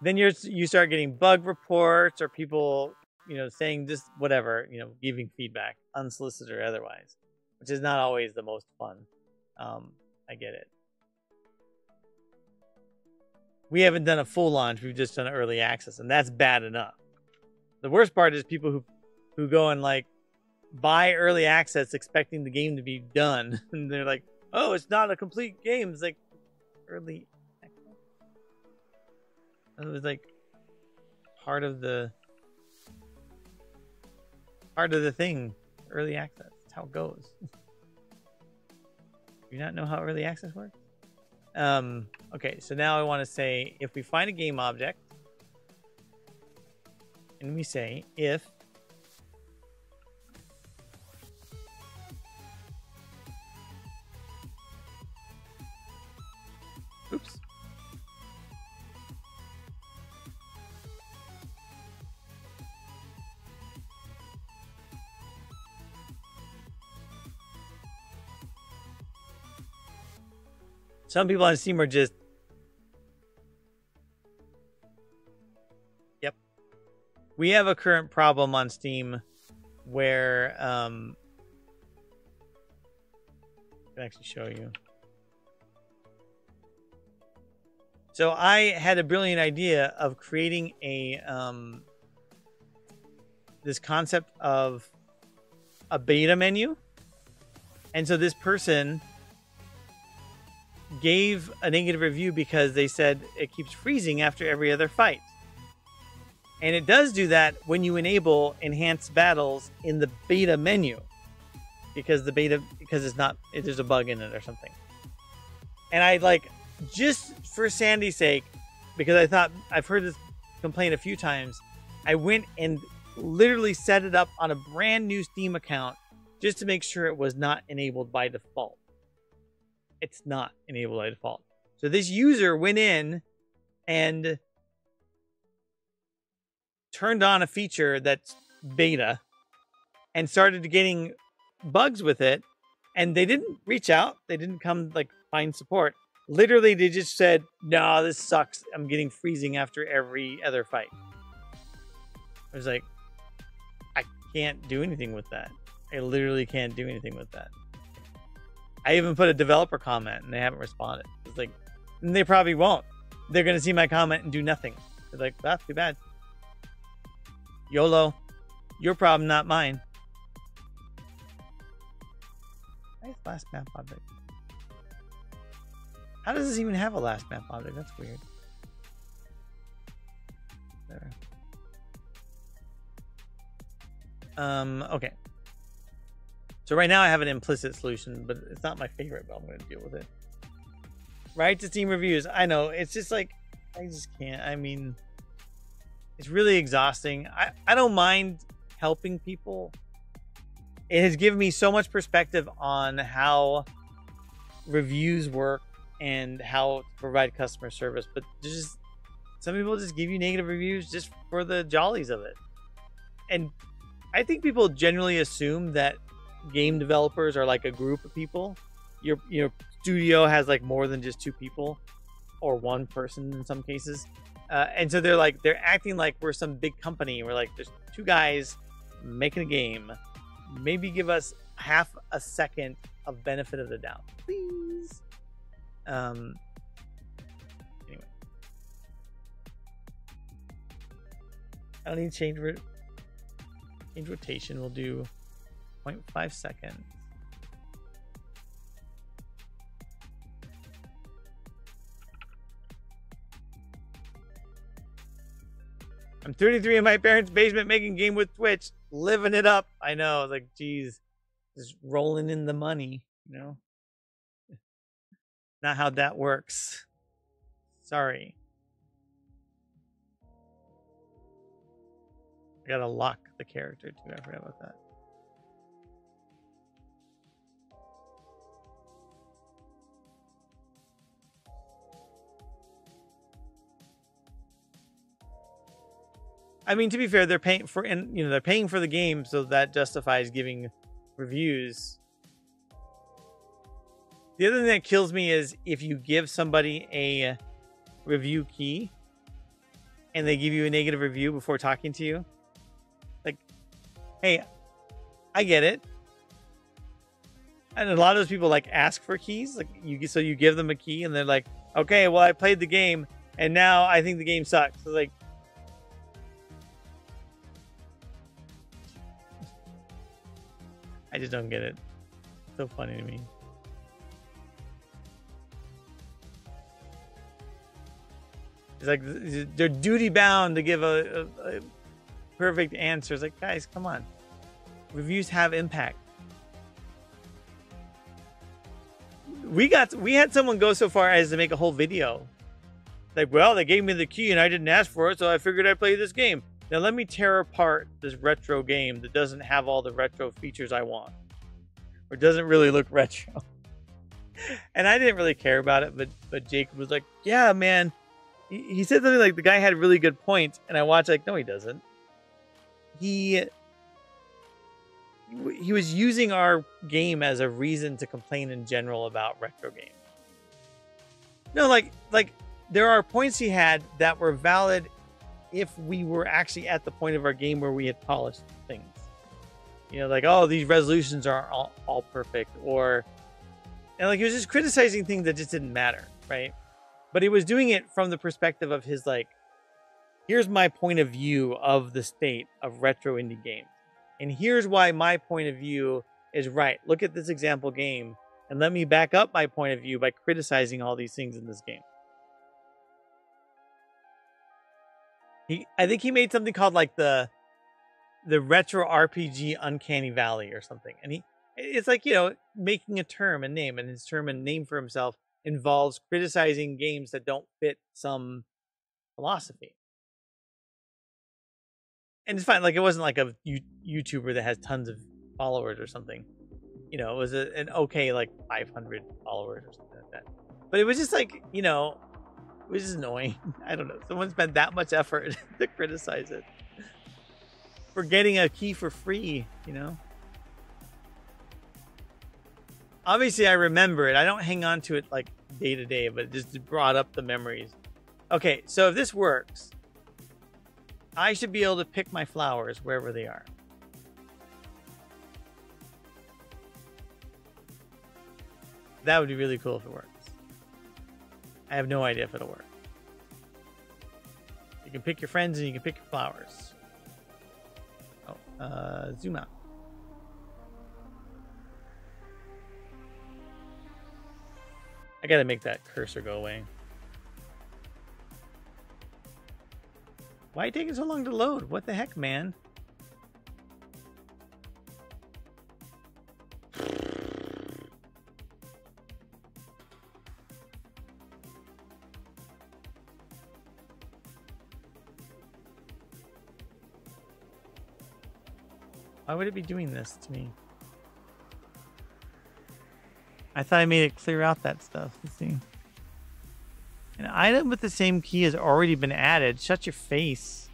then you start getting bug reports or people, you know, saying just whatever, you know, giving feedback, unsolicited or otherwise, which is not always the most fun. I get it. We haven't done a full launch. We've just done early access, and that's bad enough. The worst part is people who go and like buy early access expecting the game to be done, and they're like, "Oh, it's not a complete game." It's like early access. It was like part of the thing. Early access. That's how it goes. Do you not know how early access works? Okay, so now I want to say if we find a game object. And we say if oops. Some people on Steam are just we have a current problem on Steam where I can actually show you. So I had a brilliant idea of creating a this concept of a beta menu. And so this person gave a negative review because they said it keeps freezing after every other fight. And it does do that when you enable enhanced battles in the beta menu, because it's not, there's a bug in it or something. And I like, just for Sandy's sake, because I thought I've heard this complaint a few times, I went and literally set it up on a brand new Steam account just to make sure it was not enabled by default. It's not enabled by default. So this user went in and turned on a feature that's beta and started getting bugs with it, and they didn't reach out, they didn't come like find support. Literally they just said, no, this sucks, I'm getting freezing after every other fight. I was like, I can't do anything with that. I literally can't do anything with that. I even put a developer comment and they haven't responded. It's like, and they probably won't. They're gonna see my comment and do nothing. They're like, that's too bad. YOLO. Your problem, not mine. Nice last map object. How does this even have a last map object? That's weird. There. Okay. So right now I have an implicit solution, but it's not my favorite, but I'm going to deal with it. Right to Steam reviews. I know. It's just like, I just can't. I mean, it's really exhausting. I don't mind helping people. It has given me so much perspective on how reviews work and how to provide customer service. But just some people just give you negative reviews just for the jollies of it. And I think people generally assume that game developers are like a group of people. Your studio has like more than just two people or one person in some cases. And so they're acting like we're some big company. We're like, there's two guys making a game. Maybe give us half a second of benefit of the doubt, please. Anyway. I don't need to change rotation. We'll do 0.5 seconds. I'm 33 in my parents' basement making game with Twitch, living it up. I know, like, geez, just rolling in the money, you know? Not how that works. Sorry. I gotta lock the character too. I forgot about that. I mean, to be fair, they're paying for, and they're paying for the game, so that justifies giving reviews. The other thing that kills me is if you give somebody a review key and they give you a negative review before talking to you. Like, hey, I get it. And a lot of those people like ask for keys. Like so you give them a key and they're like, okay, well, I played the game and now I think the game sucks. So like, I just don't get it. It's so funny to me. It's like they're duty bound to give a perfect answer. It's like, guys, come on. Reviews have impact. We had someone go so far as to make a whole video. Like, well, they gave me the key and I didn't ask for it, so I figured I'd play this game. Now let me tear apart this retro game that doesn't have all the retro features I want. Or doesn't really look retro. And I didn't really care about it, but Jacob was like, yeah, man. He said something like the guy had really good points, and I watched like, no, he doesn't. He was using our game as a reason to complain in general about retro games. No, like there are points he had that were valid if we were actually at the point of our game where we had polished things. Like, oh, these resolutions aren't all perfect, and like he was just criticizing things that just didn't matter, right? But he was doing it from the perspective of his like, here's my point of view of the state of retro indie games. And here's why my point of view is right. Look at this example game and let me back up my point of view by criticizing all these things in this game. I think he made something called like the retro RPG Uncanny Valley or something. And it's like, making a term and name, and his term and name for himself involves criticizing games that don't fit some philosophy. And it's fine. Like, it wasn't like a YouTuber that has tons of followers or something. It was an okay, like 500 followers or something like that. But it was just like, it was just annoying. I don't know. Someone spent that much effort to criticize it for getting a key for free, Obviously, I remember it. I don't hang on to it like day to day, but it just brought up the memories. Okay, so if this works, I should be able to pick my flowers wherever they are. That would be really cool if it works. I have no idea if it'll work. You can pick your friends and you can pick your flowers. Oh, zoom out. I gotta make that cursor go away. Why are you taking so long to load? What the heck, man? Why would it be doing this to me? I thought I made it clear out that stuff. Let's see. An item with the same key has already been added. Shut your face.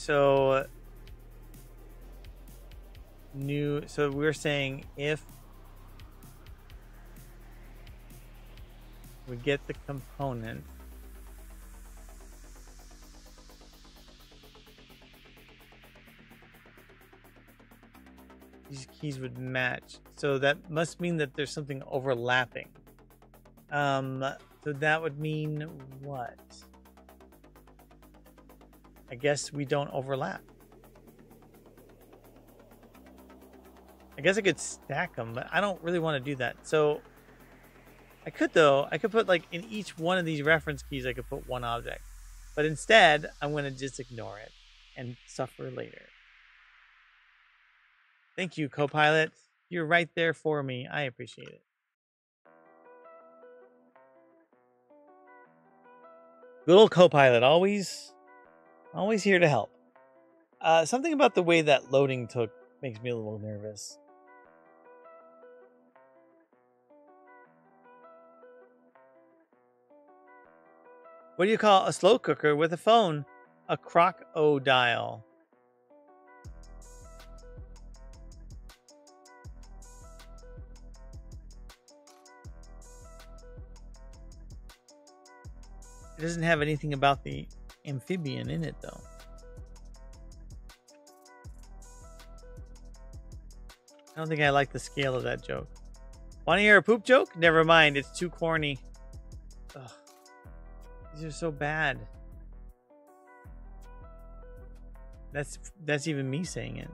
So we're saying if we get the component, these keys would match. So that must mean that there's something overlapping. So that would mean what? I guess we don't overlap. I guess I could stack them, but I don't really want to do that. So I could, though. I could put, like, in each one of these reference keys, I could put one object. But instead, I'm going to just ignore it and suffer later. Thank you, Copilot. You're right there for me. I appreciate it. Good old Copilot, always here to help. Something about the way that loading took makes me a little nervous. What do you call a slow cooker with a phone? A crocodile. It doesn't have anything about the amphibian in it, though. I don't think I like the scale of that joke. Want to hear a poop joke? Never mind, it's too corny. Ugh. These are so bad. That's even me saying it.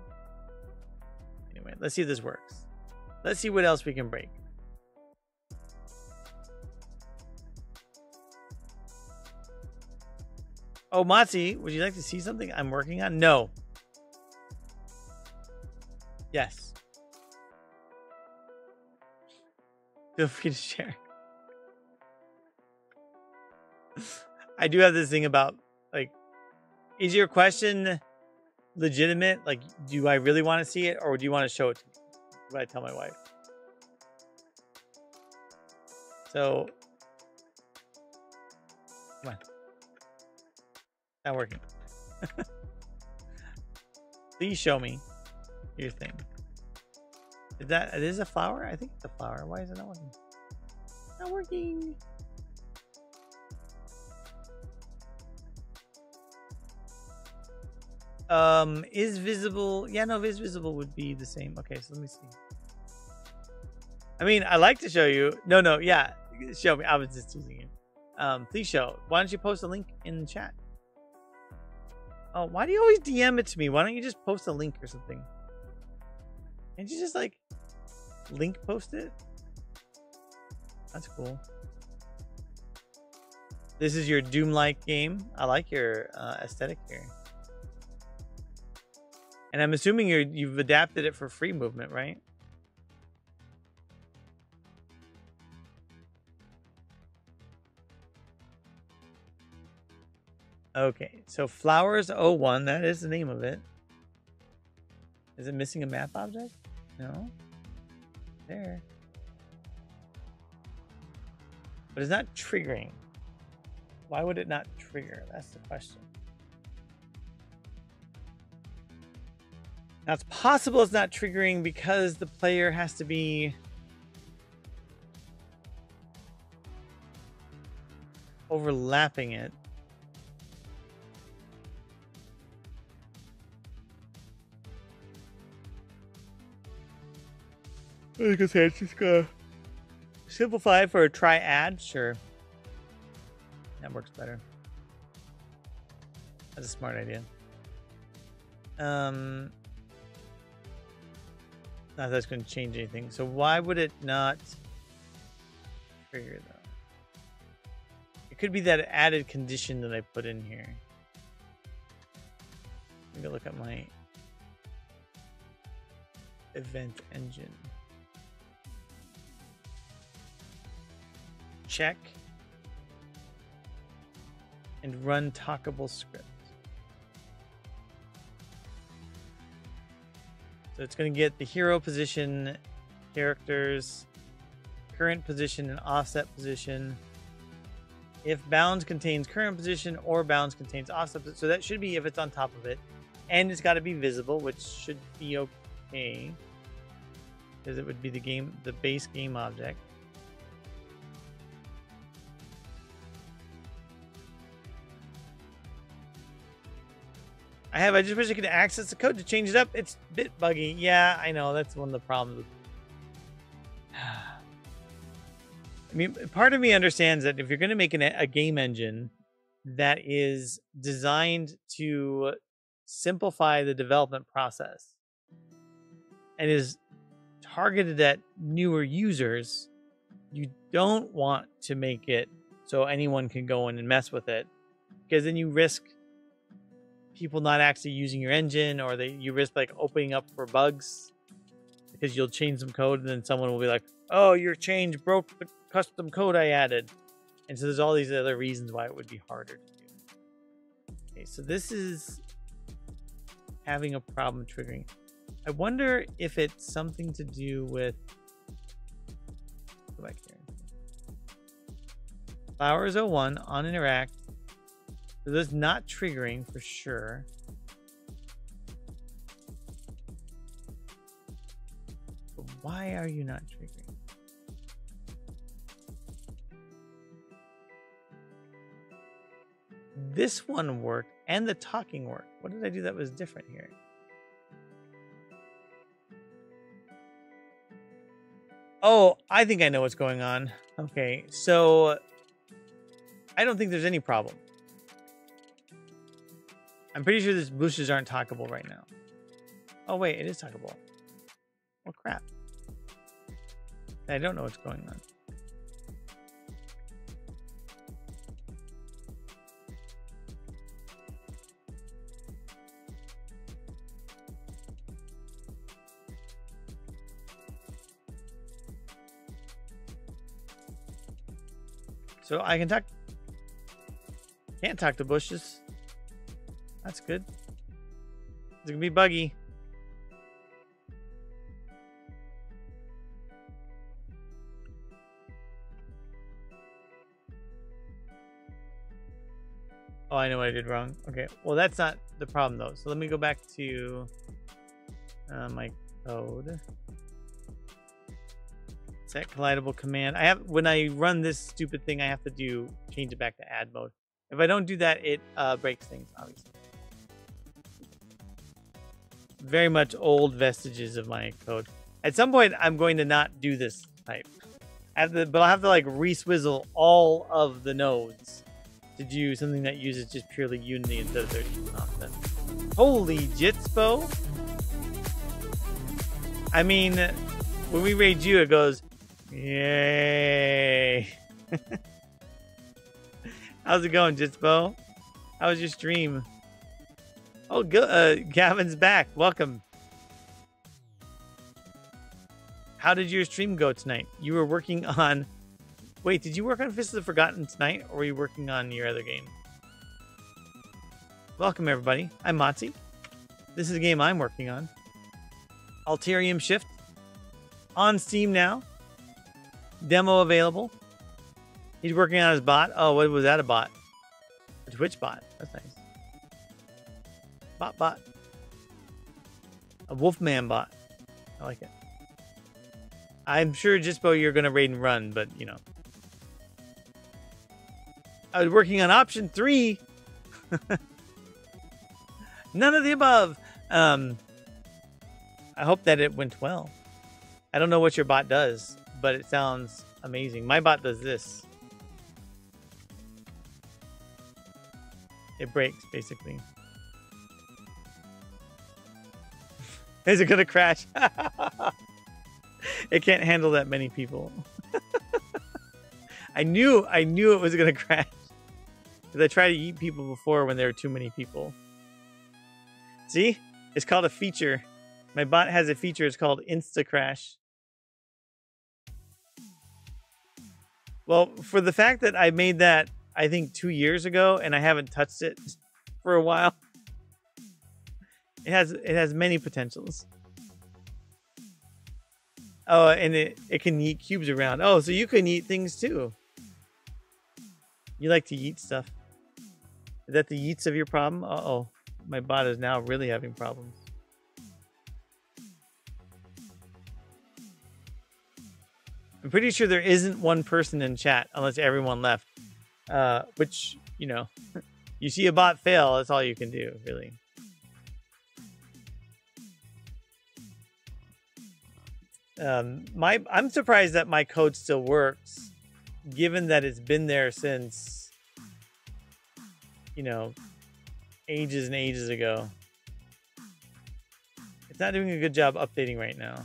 Anyway, let's see if this works. Let's see what else we can break. Oh, Matzi, would you like to see something I'm working on? No. Yes. Feel free to share. I do have this thing about, like, is your question legitimate? Like, do I really want to see it, or do you want to show it to me? What I tell my wife. So, come on. Not working. Please show me your thing. Is that, it is a flower? I think it's a flower. Why is it not working? Not working. Is visible. Yeah, no, is visible would be the same. Okay, so let me see. I mean, I like to show you. No, yeah. Show me. I was just teasing you. Please show. Why don't you post a link in the chat? Oh, why do you always DM it to me? Why don't you just post a link or something? Can't you just, like, link post it? That's cool. This is your Doom-like game. I like your aesthetic here. And I'm assuming you've adapted it for free movement, right? Okay, so Flowers 01, that is the name of it. Is it missing a map object? No. There. But it's not triggering. Why would it not trigger? That's the question. Now, it's possible it's not triggering because the player has to be overlapping it. I was gonna say it's just gonna simplify for a triad. Sure, that works better. That's a smart idea. Not that that's going to change anything. So why would it not trigger though? It could be that added condition that I put in here. Let me look at my event engine. Check and run talkable script. So it's going to get the hero position, characters, current position, and offset position. If bounds contains current position or bounds contains offset, so that should be if it's on top of it, and it's got to be visible, which should be okay because it would be the base game object. I just wish I could access the code to change it up. It's a bit buggy. Yeah, I know. That's one of the problems. I mean, part of me understands that if you're going to make a game engine that is designed to simplify the development process and is targeted at newer users, you don't want to make it so anyone can go in and mess with it, because then you risk people not actually using your engine, or you risk like opening up for bugs because you'll change some code and then someone will be like, oh, your change broke the custom code I added. And so there's all these other reasons why it would be harder to do. Okay, so this is having a problem triggering. I wonder if it's something to do with. Go back here. Flowers 01 on interact. So that's not triggering for sure. But why are you not triggering? This one worked and the talking worked. What did I do that was different here? Oh, I think I know what's going on. Okay, so I don't think there's any problem. I'm pretty sure these bushes aren't talkable right now. Oh wait, it is talkable. Oh crap. I don't know what's going on. So I can talk. Can't talk to bushes. That's good. It's gonna be buggy. Oh, I know what I did wrong. Okay, well that's not the problem though. So let me go back to my code. Set collidable command. I have when I run this stupid thing, I have to change it back to add mode. If I don't do that, it breaks things, obviously. Very much old vestiges of my code. At some point, I'm going to not do this type. But I'll have to like re-swizzle all of the nodes to do something that uses just purely Unity instead of 13 nonsense. Holy Jitspo! I mean, when we raid you, it goes, yay! How's it going, Jitspo? How was your stream? Oh, good. Gavin's back. Welcome. How did your stream go tonight? You were working on... Wait, did you work on Fist of the Forgotten tonight, or were you working on your other game? Welcome, everybody. I'm Motzi. This is a game I'm working on. Alterium Shift. On Steam now. Demo available. He's working on his bot. Oh, what was that a bot? A Twitch bot. That's nice. Bot. A Wolfman bot. I like it. I'm sure, Jispo, you're going to raid and run, but, you know. I was working on option 3. None of the above. I hope that it went well. I don't know what your bot does, but it sounds amazing. My bot does this. It breaks, basically. Is it gonna crash? It can't handle that many people. I knew it was gonna crash. Because I tried to eat people before when there were too many people. See? It's called a feature. My bot has a feature. It's called Insta Crash. Well, for the fact that I made that, I think 2 years ago, and I haven't touched it for a while, it has many potentials. Oh, and it can eat cubes around. Oh, so you can eat things too. You like to eat stuff. Is that the yeets of your problem? Uh-oh. My bot is now really having problems. I'm pretty sure there isn't one person in chat unless everyone left. Which, you know, you see a bot fail, that's all you can do, really. I'm surprised that my code still works, given that it's been there since, you know, ages and ages ago. It's not doing a good job updating right now.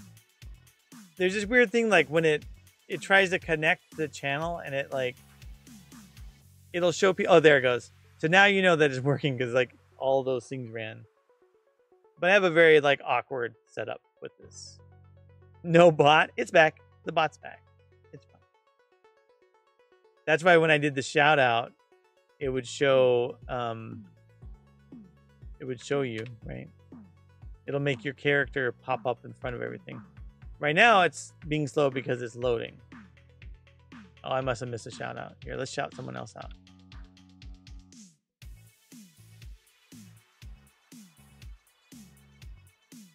There's this weird thing, like when it tries to connect the channel and it like it'll show people. Oh, there it goes. So now you know that it's working because like all those things ran. But I have a very like awkward setup with this. No bot. It's back. The bot's back. It's fine. That's why when I did the shout out, it would show you, right? it'll make your character pop up in front of everything. Right now, it's being slow because it's loading. Oh, I must have missed a shout out. Here, let's shout someone else out.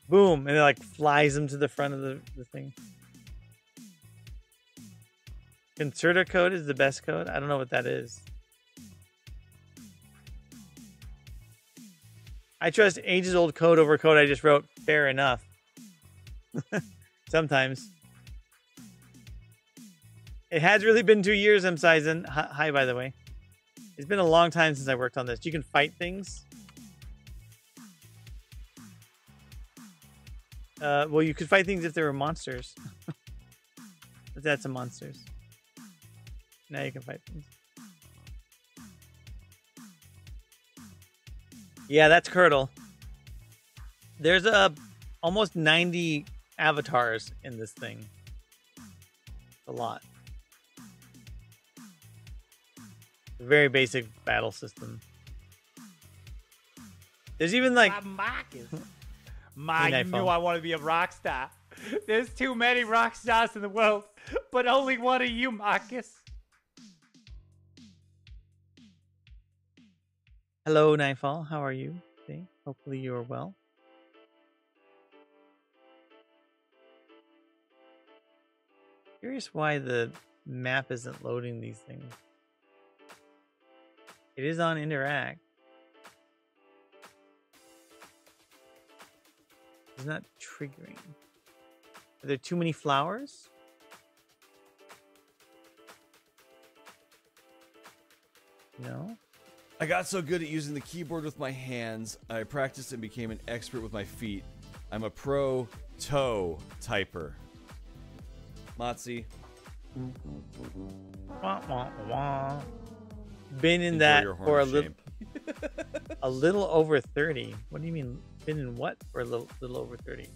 Boom, and it like flies them to the front of the thing. Concerta code is the best code? I don't know what that is. I trust ages old code over code I just wrote. Fair enough. Sometimes. It has really been 2 years, M. Sizen. Hi, by the way. It's been a long time since I worked on this. You can fight things. Well, you could fight things if they were monsters. Let's add some monsters. Now you can fight things. Yeah, that's Curdle. There's almost 90 avatars in this thing. A lot. A very basic battle system. There's even like... Marcus. Hey, you knew I want to be a rock star. There's too many rock stars in the world, but only one of you, Marcus. Hello, Nightfall. How are you today? Hopefully you are well. Curious why the map isn't loading these things. It is on Interact. It's not triggering. Are there too many flowers? No. I got so good at using the keyboard with my hands, I practiced and became an expert with my feet. I'm a pro toe typer. Motzi. Wah, wah, wah. Been in Enjoy that your horn for of shame. a little over 30. What do you mean? Been in what for a little over 30?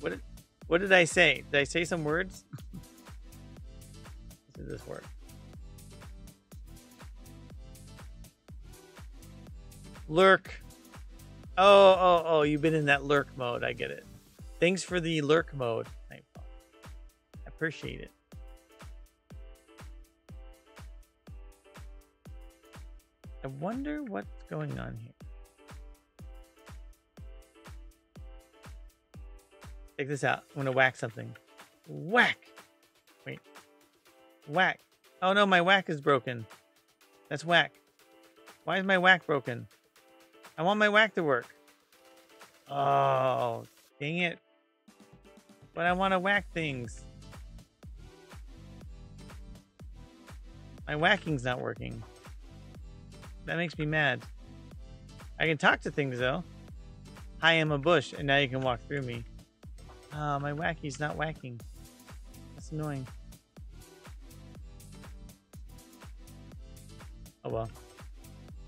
What did I say? Did I say some words? Does this work? Lurk. Oh, you've been in that lurk mode. I get it. Thanks for the lurk mode. I appreciate it. I wonder what's going on here. Check this out. I'm gonna whack something. Whack! Wait. Whack. Oh no, my whack is broken. That's whack. Why is my whack broken? I want my whack to work. Oh, dang it. But I want to whack things. My whacking's not working. That makes me mad. I can talk to things though. Hi, I'm a bush, and now you can walk through me. My wacky's not whacking. That's annoying. Oh well.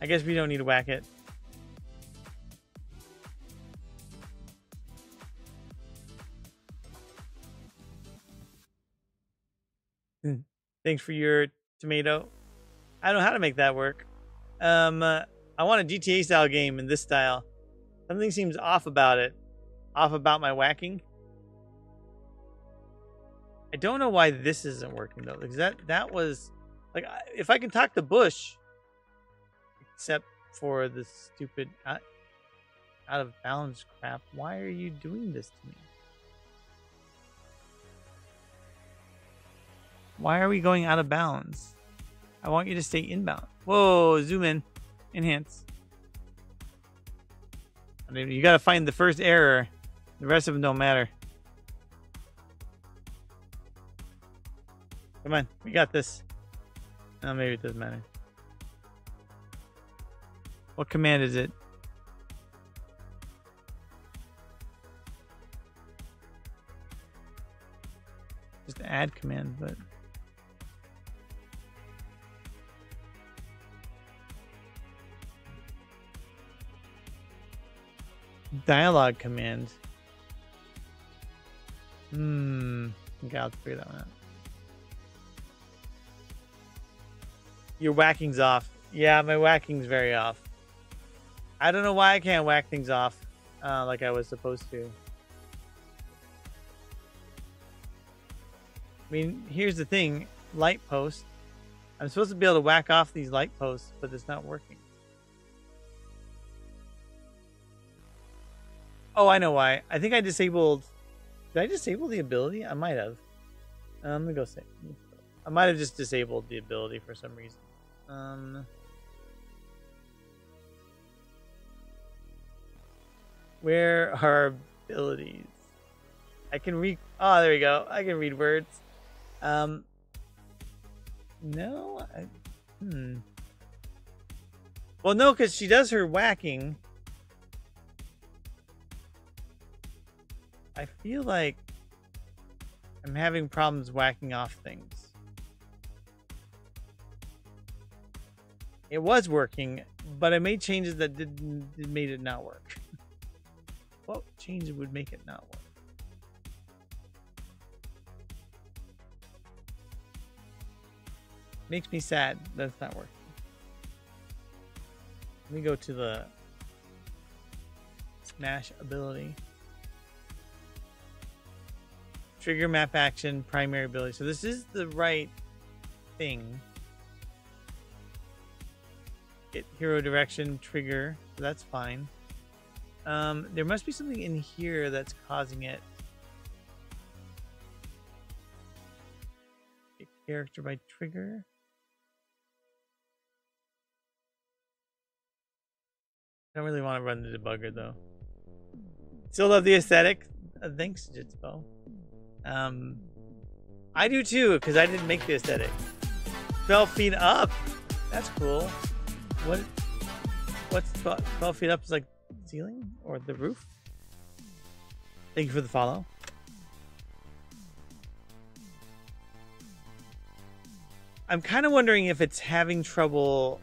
I guess we don't need to whack it. Thanks for your tomato. I don't know how to make that work. I want a GTA style game in this style. Something seems off about it. Off about my whacking. I don't know why this isn't working though, because that was like, if I can talk to Bush, except for the stupid out of balance crap. Why are you doing this to me? Why are we going out of bounds? I want you to stay inbound. Whoa, zoom in. Enhance. I mean, you got to find the first error. The rest of them don't matter. Come on, we got this. Oh, maybe it doesn't matter. What command is it? Just add command, but... Dialogue command. Okay, I'll figure that one out. Your whacking's off. Yeah, my whacking's very off. I don't know why I can't whack things off like I was supposed to. I mean, here's the thing. Light post. I'm supposed to be able to whack off these light posts, but it's not working. Oh, I know why. I think I disabled... Did I disable the ability? I might have. Let me go say. I might have just disabled the ability for some reason. Where are abilities? I can read... Oh, there we go. I can read words. No? Well, no, because she does her whacking. I feel like I'm having problems whacking off things. It was working, but I made changes that made it not work. What change would make it not work? Makes me sad that it's not working. Let me go to the smash ability. Trigger map action, primary ability. So this is the right thing. Get hero direction, trigger. So that's fine. There must be something in here that's causing it. Get character by trigger. I don't really want to run the debugger though. Still love the aesthetic. Thanks, Jitspo. I do too, because I didn't make the aesthetic. 12 feet up. That's cool. What's 12 feet up is like ceiling or the roof? Thank you for the follow. I'm kind of wondering if it's having trouble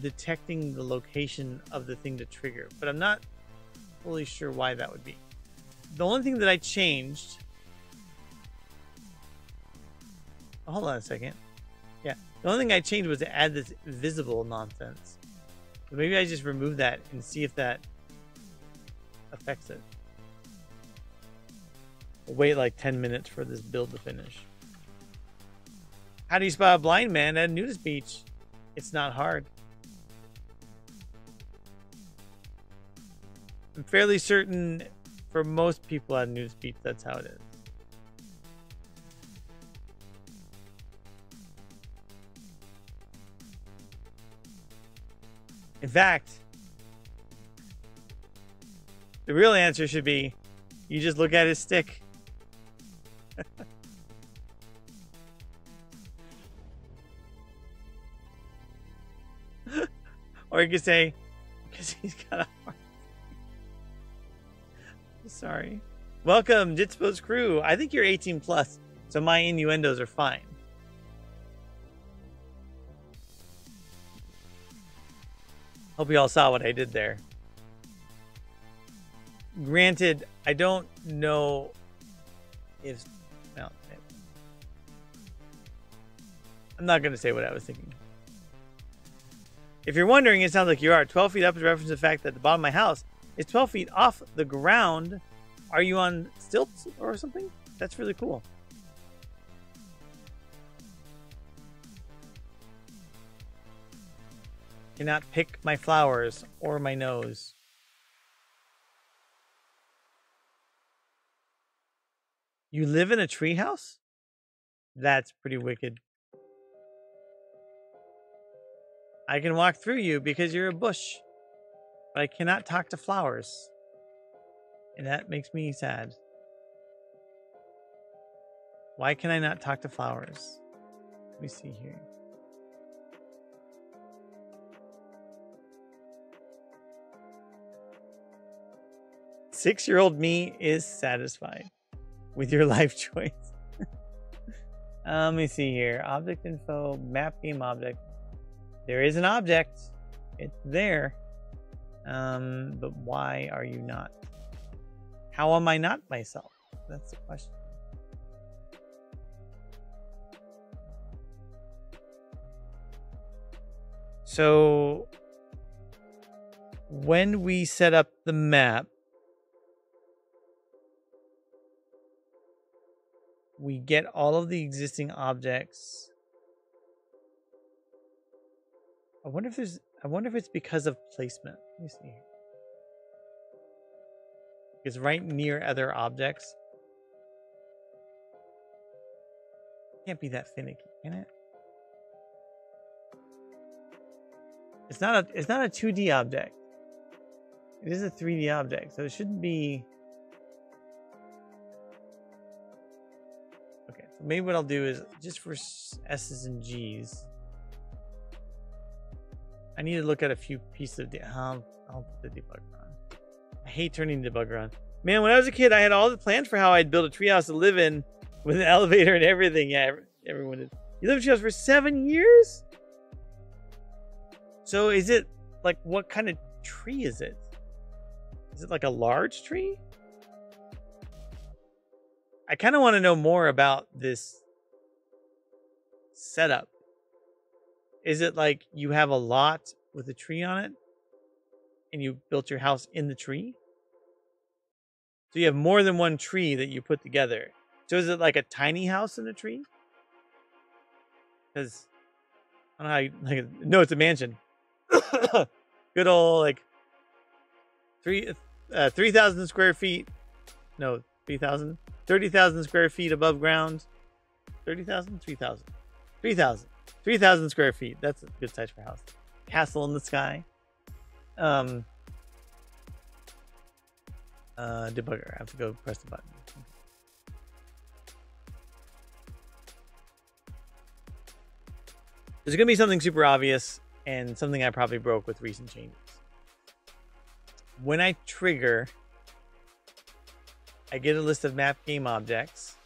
detecting the location of the thing to trigger, but I'm not fully sure why that would be. The only thing that I changed... Oh, hold on a second. Yeah, the only thing I changed was to add this visible nonsense. So maybe I just remove that and see if that affects it. We'll wait like 10 minutes for this build to finish. How do you spot a blind man at a nudist beach? It's not hard. I'm fairly certain for most people at a nudist beach, that's how it is. In fact, the real answer should be, you just look at his stick. Or you could say, because he's got a heart. Sorry. Welcome, Jitspo's crew. I think you're 18 plus, so my innuendos are fine. Hope you all saw what I did there. Granted, I don't know if... Well, I'm not going to say what I was thinking. If you're wondering, it sounds like you are. 12 feet up is a reference to the fact that the bottom of my house is 12 feet off the ground. Are you on stilts or something? That's really cool. Cannot pick my flowers or my nose. You live in a treehouse? That's pretty wicked. I can walk through you because you're a bush, but I cannot talk to flowers. And that makes me sad. Why can I not talk to flowers? Let me see here. Six-year-old me is satisfied with your life choice. Let me see here. Object info, map game object. There is an object. It's there. But why are you not? How am I not myself? That's the question. So when we set up the map, we get all of the existing objects. I wonder if it's because of placement. Let me see. It's right near other objects. Can't be that finicky, can it? It's not a 2D object. It is a 3D object, so it shouldn't be. Okay, so maybe what I'll do is just for S's and G's, I need to look at a few pieces of I'll put the debugger on. I hate turning the debugger on. Man, when I was a kid, I had all the plans for how I'd build a treehouse to live in with an elevator and everything. Yeah, everyone did. You lived in a treehouse for 7 years? So is it like, what kind of tree is it? Is it like a large tree? I kind of want to know more about this setup. Is it like you have a lot with a tree on it and you built your house in the tree? So you have more than one tree that you put together. So is it like a tiny house in a tree? Because I don't know how you, like, no, it's a mansion. Good old, like, 3,000 square feet. No, 3,000. 30,000 square feet above ground. 30,000? 3,000. 3,000. 3,000 square feet. That's a good size for a house. Castle in the sky. Debugger. I have to go press the button. There's going to be something super obvious and something I probably broke with recent changes. When I trigger, I get a list of map game objects.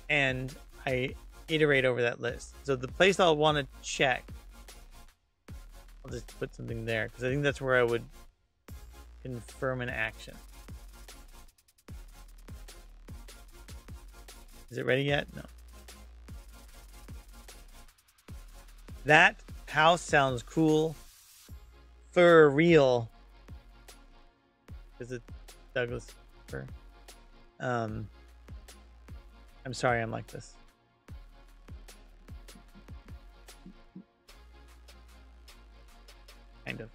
And I iterate over that list. So the place I'll want to check, I'll just put something there because I think that's where I would confirm an action. Is it ready yet? No. That house sounds cool for real. Is it Douglas fir? I'm sorry I'm like this. Kind of.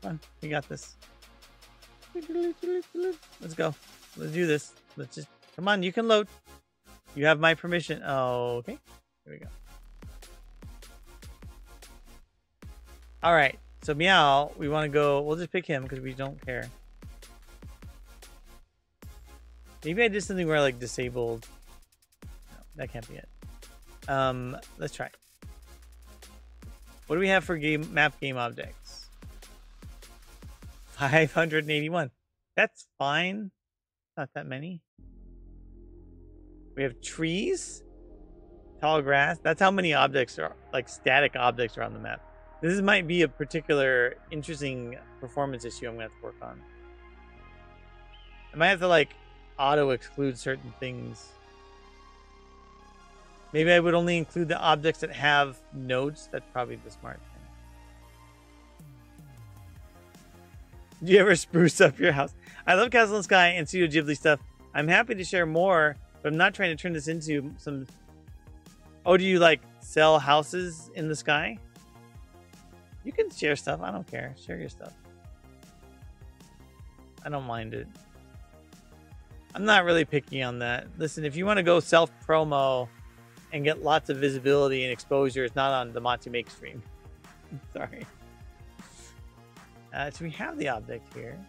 Come on, you got this. Let's go. Let's do this. Let's just come on. You can load. You have my permission. Oh, okay. Here we go. All right. So Meow, we want to go. We'll just pick him because we don't care. Maybe I did something where I like disabled. No, that can't be it. Let's try. What do we have for map game objects? 581. That's fine. Not that many. We have trees, tall grass. That's how many objects are, like static objects, are on the map. This might be a particular interesting performance issue I'm going to have to work on. I might have to like auto exclude certain things. Maybe I would only include the objects that have nodes. That's probably the smart thing. Do you ever spruce up your house? I love Castle in the Sky and Studio Ghibli stuff. I'm happy to share more, but I'm not trying to turn this into some... Oh, do you like sell houses in the sky? You can share stuff. I don't care. Share your stuff. I don't mind it. I'm not really picky on that. Listen, if you want to go self-promo and get lots of visibility and exposure, it's not on the Matsu Make stream. Sorry. So we have the object here.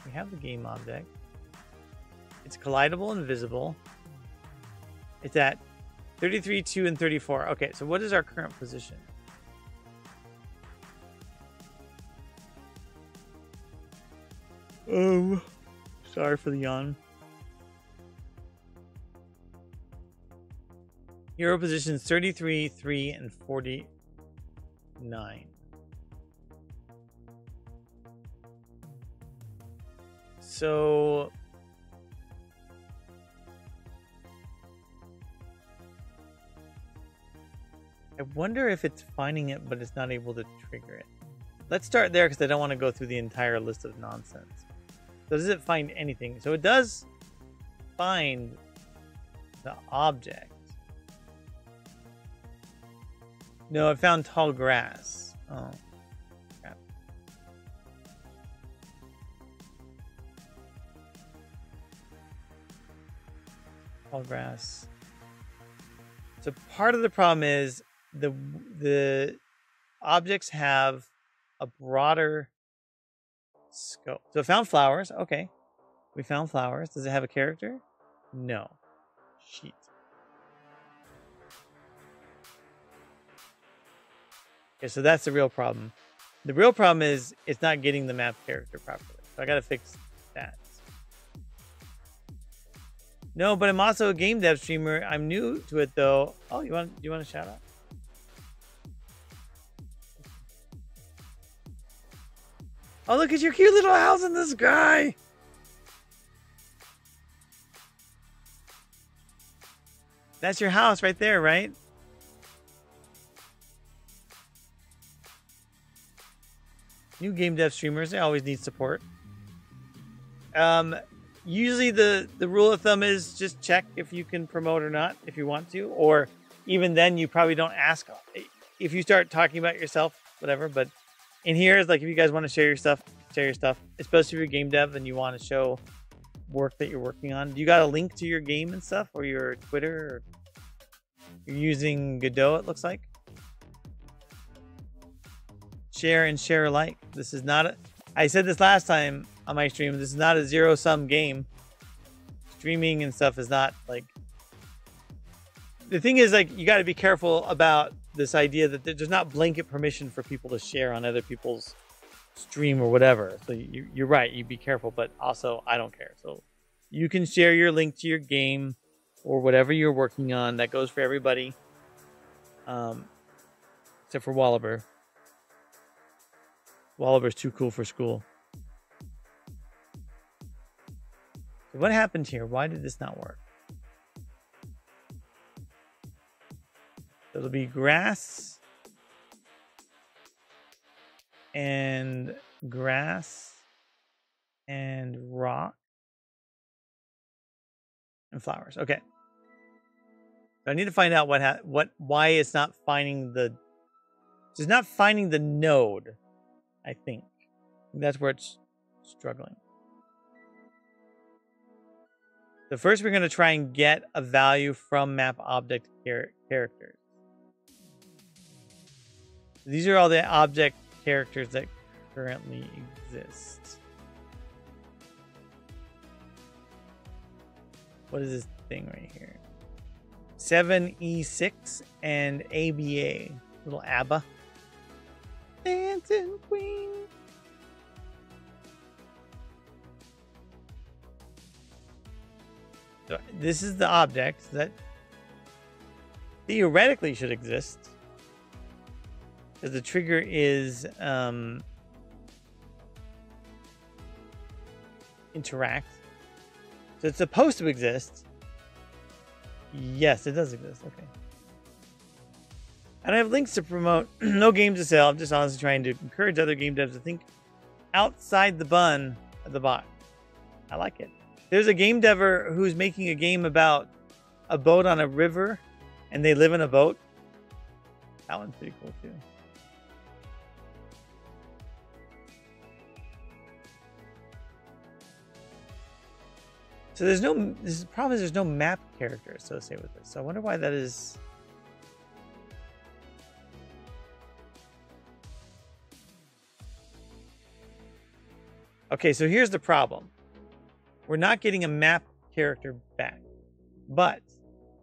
We have the game object. It's collidable and visible. It's at 33, 2, and 34. Okay, so what is our current position? Oh, sorry for the yawn. Hero positions 33, 3, and 49. So wonder if it's finding it, but it's not able to trigger it. Let's start there because I don't want to go through the entire list of nonsense. So does it find anything? So it does find the object. No, it found tall grass. Oh, crap. Tall grass. So part of the problem is the objects have a broader scope. So it found flowers. Okay. We found flowers. Does it have a character? No. Sheet. Okay, so that's the real problem. The real problem is it's not getting the map character properly. So I gotta fix that. No, but I'm also a game dev streamer. I'm new to it though. Oh, you want a shout out? Oh, look at your cute little house in the sky. That's your house right there, right? New game dev streamers, they always need support. Usually the rule of thumb is just check if you can promote or not, if you want to. Or even then, you probably don't ask. If you start talking about yourself, whatever. But in here is like, if you guys want to share your stuff, especially if you're game dev and you want to show work that you're working on. You got a link to your game and stuff, or your Twitter, or you're using Godot, it looks like. Share and share alike. This is not a, I said this last time on my stream, this is not a zero-sum game. Streaming and stuff is not like, the thing is, like, you got to be careful about this idea that there's not blanket permission for people to share on other people's stream or whatever. So you're right, you be careful, but also I don't care. So you can share your link to your game or whatever you're working on. That goes for everybody, except for Wallaber. Wallaber's too cool for school. So what happened here? Why did this not work? It'll be grass and rock and flowers. Okay. So I need to find out why it's not finding it's not finding the node. I think that's where it's struggling. So first we're going to try and get a value from map object characters. These are all the object characters that currently exist. What is this thing right here? 7E6 and ABA. Little ABBA. Dancing Queen. So this is the object that theoretically should exist, because the trigger is interact. So it's supposed to exist. Yes, it does exist. Okay. And I have links to promote. No games to sell. I'm just honestly trying to encourage other game devs to think outside the bun of the box. I like it. There's a game dever who's making a game about a boat on a river, and they live in a boat. That one's pretty cool too. So there's no. The problem is there's no map character associated with this. So I wonder why that is. Okay, so here's the problem. We're not getting a map character back. But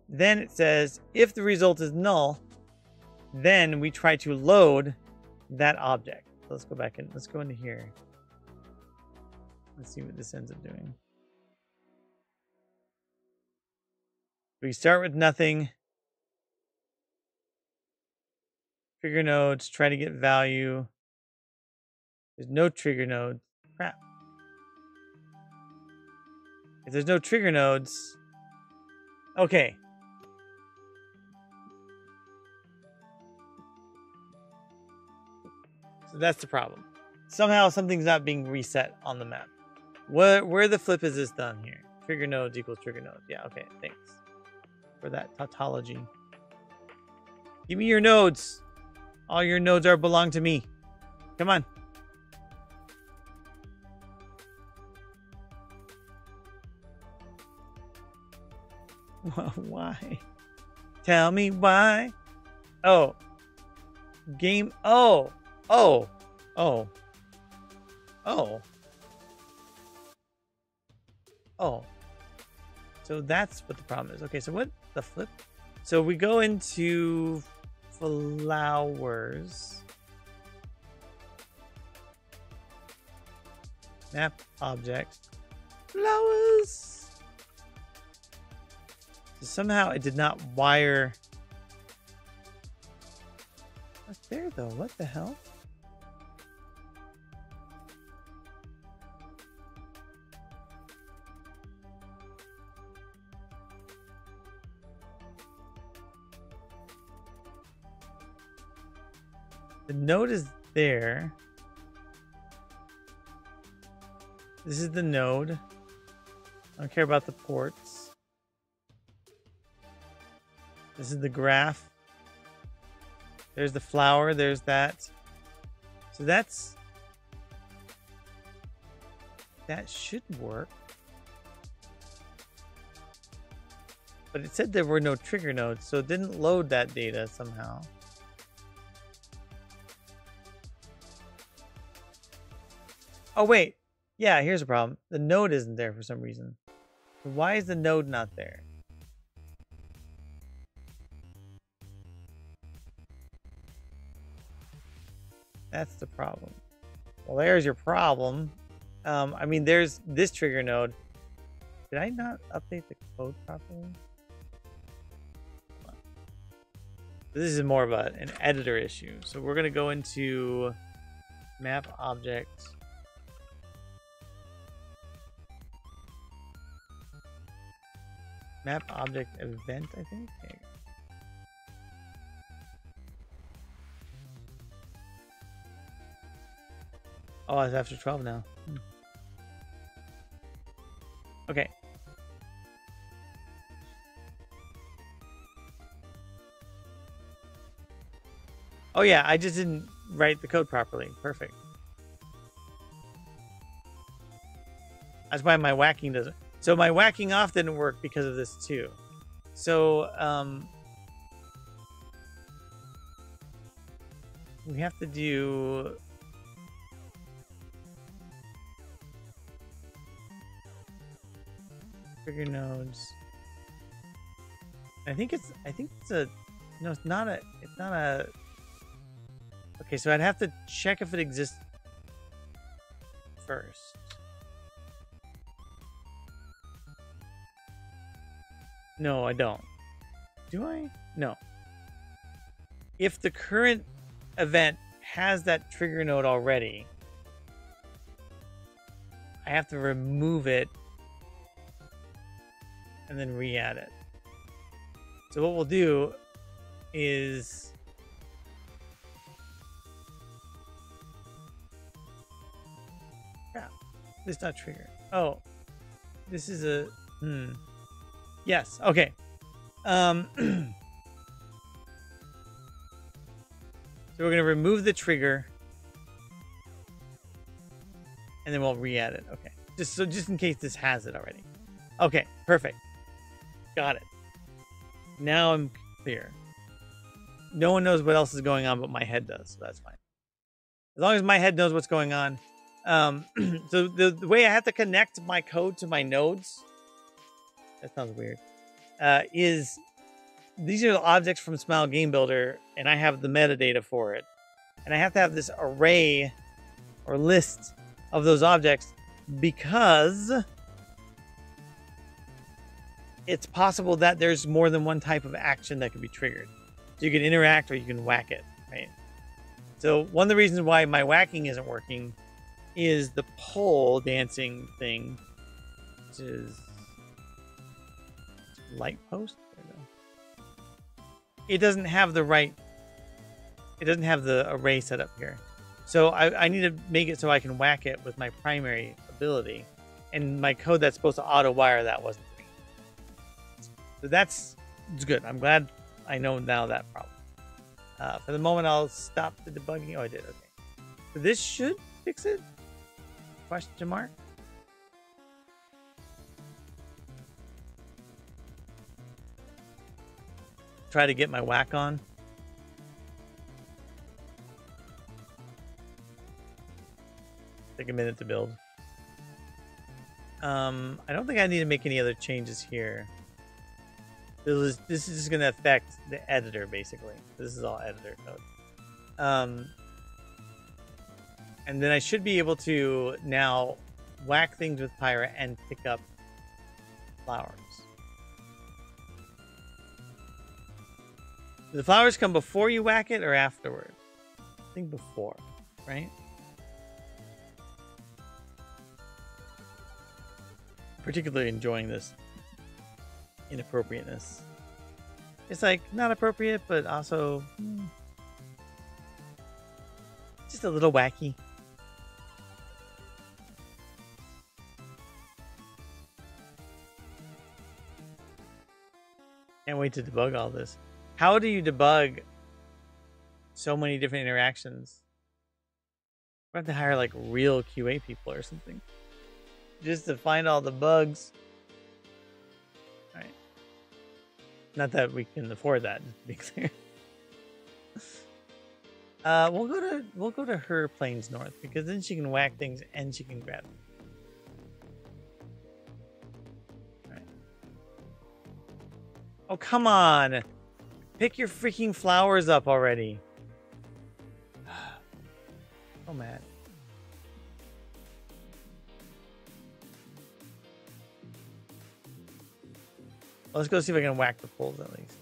then it says, if the result is null, then we try to load that object. So let's go back and let's go into here. Let's see what this ends up doing. We start with nothing. Trigger nodes, try to get value. There's no trigger nodes. Crap. If there's no trigger nodes, okay. So that's the problem. Somehow something's not being reset on the map. Where the flip is this done here? Trigger nodes equals trigger nodes. Yeah, okay, thanks for that tautology. Give me your nodes. All your nodes belong to me. Come on. Why? Tell me why. Oh. Game. Oh. Oh. Oh. Oh. Oh. So that's what the problem is. Okay, so what the flip? So we go into flowers. Map object. Flowers. So somehow it did not wire. What's there though? What the hell? The node is there. This is the node. I don't care about the ports. This is the graph. There's the flower. There's that. So that should work. But it said there were no trigger nodes, so it didn't load that data somehow. Oh, wait. Yeah, here's a problem. The node isn't there for some reason. Why is the node not there? That's the problem. Well, there's your problem. I mean, there's this trigger node. Did I not update the code properly? This is more of an editor issue. So we're going to go into map object. Map object event, I think. Okay. Oh, it's after 12 now. Okay. Oh yeah, I just didn't write the code properly. Perfect. That's why my whacking doesn't. So my whacking off didn't work because of this too. So we have to do trigger nodes. I think it's a no, it's not a okay, so I'd have to check if it exists first. No, I don't. Do I? No. If the current event has that trigger node already, I have to remove it and then re-add it. So what we'll do is crap. This is not trigger. Oh, this is a yes. Okay. So we're gonna remove the trigger, and then we'll re-add it. Okay. Just in case this has it already. Okay. Perfect. Got it. Now I'm clear. No one knows what else is going on, but my head does, so that's fine. As long as my head knows what's going on. So the way I have to connect my code to my nodes, that sounds weird, is these are the objects from Smile Game Builder, and I have the metadata for it. And I have to have this array or list of those objects because it's possible that there's more than one type of action that can be triggered. So you can interact or you can whack it, right? So one of the reasons why my whacking isn't working is the pole dancing thing, which is light post. It doesn't have the right. It doesn't have the array set up here. So I need to make it so I can whack it with my primary ability. And my code that's supposed to auto wire that wasn't doing it. So it's good. I'm glad I know now that problem. For the moment, I'll stop the debugging. Oh, I did. Okay. So this should fix it? Question mark? Try to get my whack on. Take a minute to build. I don't think I need to make any other changes here. This is just going to affect the editor, basically. This is all editor code. And then I should be able to now whack things with Pyra and pick up flowers. Do the flowers come before you whack it or afterward? I think before, right? Particularly enjoying this inappropriateness. It's like not appropriate, but also just a little wacky. Can't wait to debug all this. How do you debug so many different interactions? We have to hire like real QA people or something just to find all the bugs. All right. Not that we can afford that, just to be clear. We'll go to her plains north because then she can whack things and she can grab them. All right. Oh, come on. Pick your freaking flowers up already. So mad. Let's go see if I can whack the poles at least.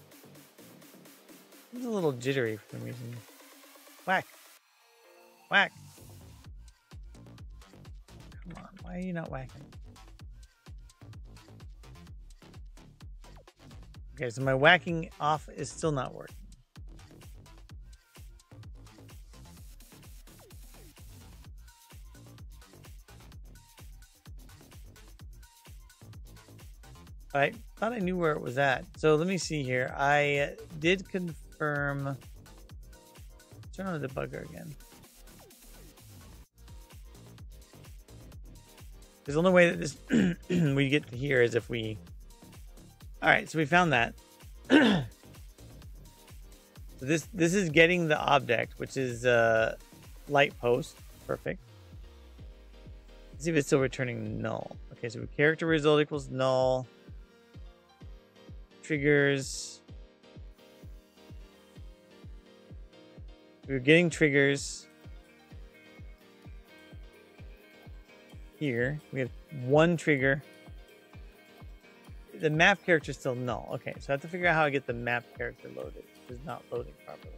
It's a little jittery for some reason. Whack. Whack. Come on, why are you not whacking? Okay, so my whacking off is still not working. I thought I knew where it was at. So let me see here. I did confirm. Turn on the debugger again. Because the only way that this we get to here is if we. All right, so we found that. So this is getting the object, which is light post. Perfect. Let's see if it's still returning null. Okay, so character result equals null. Triggers. We're getting triggers. Here, we have one trigger. The map character is still null. Okay, so I have to figure out how I get the map character loaded. It's not loading properly.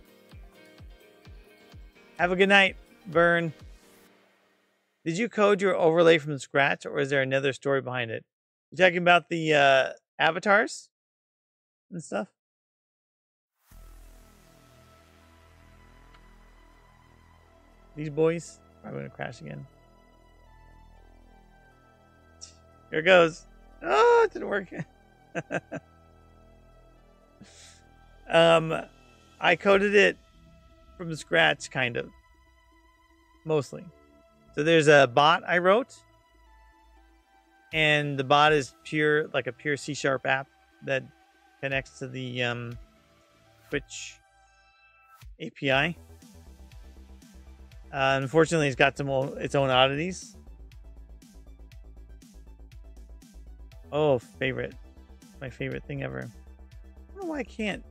Have a good night, Vern. Did you code your overlay from scratch, or is there another story behind it? You talking about the avatars and stuff? These boys are going to crash again. Here it goes. Oh, it didn't work. I coded it from scratch, kind of. Mostly. So there's a bot I wrote. And the bot is pure, like a pure C# app that connects to the Twitch API. Unfortunately, it's got its own oddities. Oh, favorite. My favorite thing ever. I don't know why I can't.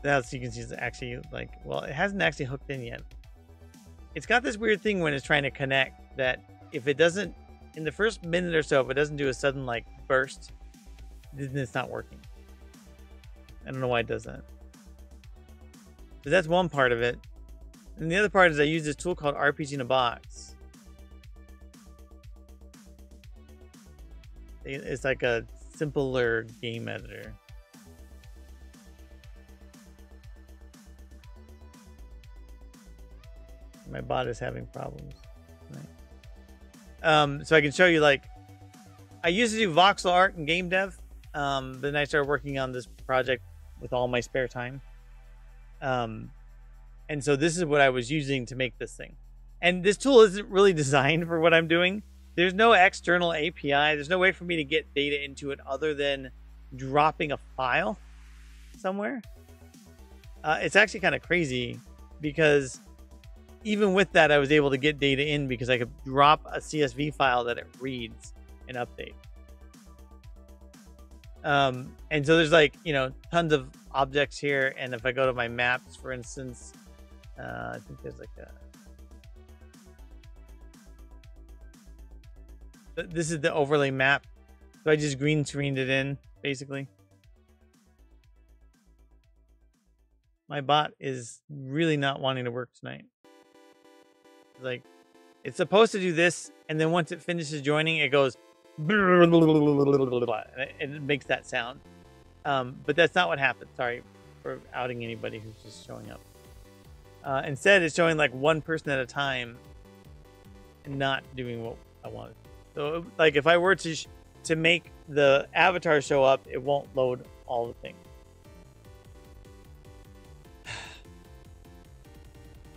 That's, you can see it's actually like, well, it hasn't actually hooked in yet. It's got this weird thing when it's trying to connect that if it doesn't, in the first minute or so, if it doesn't do a sudden like burst, then it's not working. I don't know why it does that. But that's one part of it. And the other part is I use this tool called RPG in a Box. It's like a simpler game editor. My bot is having problems. Right. So I can show you, like, I used to do voxel art and game dev. Then I started working on this project with all my spare time. And so this is what I was using to make this thing. And this tool isn't really designed for what I'm doing. There's no external API. There's no way for me to get data into it other than dropping a file somewhere. It's actually kind of crazy because even with that, I was able to get data in because I could drop a CSV file that it reads and update. And so there's, like, you know, tons of objects here. And if I go to my maps, for instance, I think there's like this is the overlay map. So I just green screened it in, basically. My bot is really not wanting to work tonight. Like, it's supposed to do this, and then once it finishes joining, it goes and it makes that sound. But that's not what happened. Sorry for outing anybody who's just showing up. Instead, it's showing like one person at a time and not doing what I wanted. So, like, if I were to make the avatar show up, it won't load all the things.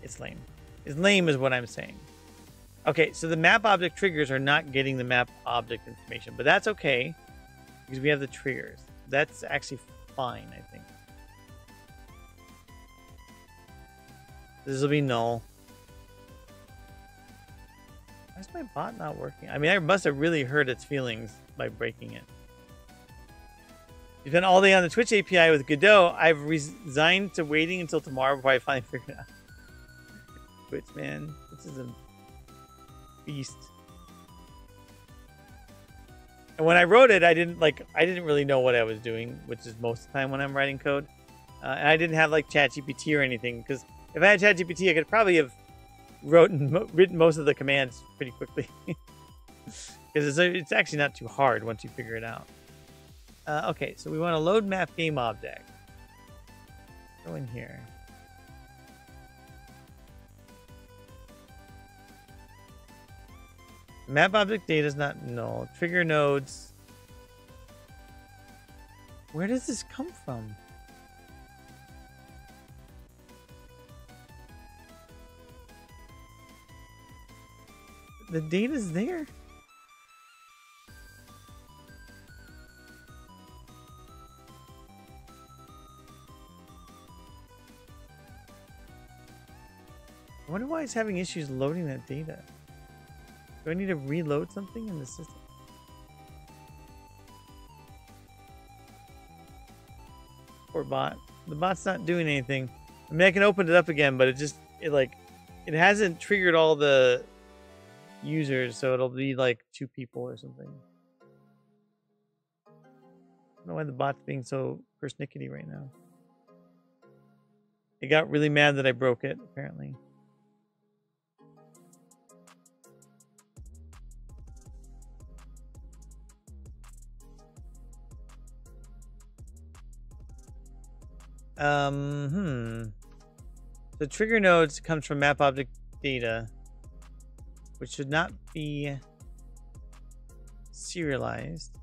It's lame. It's lame is what I'm saying. Okay, so the map object triggers are not getting the map object information, but that's okay because we have the triggers. That's actually fine, I think. This will be null. Why is my bot not working? I mean, I must have really hurt its feelings by breaking it. You spent all day on the Twitch API with Godot. I've resigned to waiting until tomorrow before I finally figure it out. Twitch, man. This is a beast. And when I wrote it, I didn't really know what I was doing, which is most of the time when I'm writing code. And I didn't have like ChatGPT or anything, because if I had ChatGPT, I could probably have written most of the commands pretty quickly. Because it's actually not too hard once you figure it out. Okay, so we want to load map game object. Go in here. Map object data is not null. Trigger nodes. Where does this come from? The data's there. I wonder why it's having issues loading that data. Do I need to reload something in the system? Poor bot. The bot's not doing anything. I mean, I can open it up again, but it hasn't triggered all the users, so it'll be like 2 people or something. I don't know why the bot's being so persnickety right now. It got really mad that I broke it, apparently. The trigger nodes comes from map object data, which should not be serialized.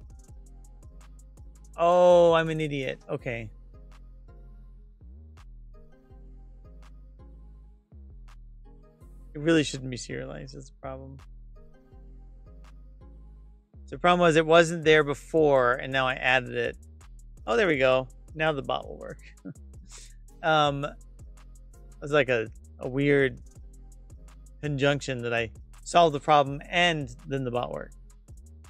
Oh, I'm an idiot. Okay. It really shouldn't be serialized. That's the problem. So the problem was it wasn't there before, and now I added it. Oh, there we go. Now the bot will work. It was like a weird conjunction that I solved the problem and then the bot worked.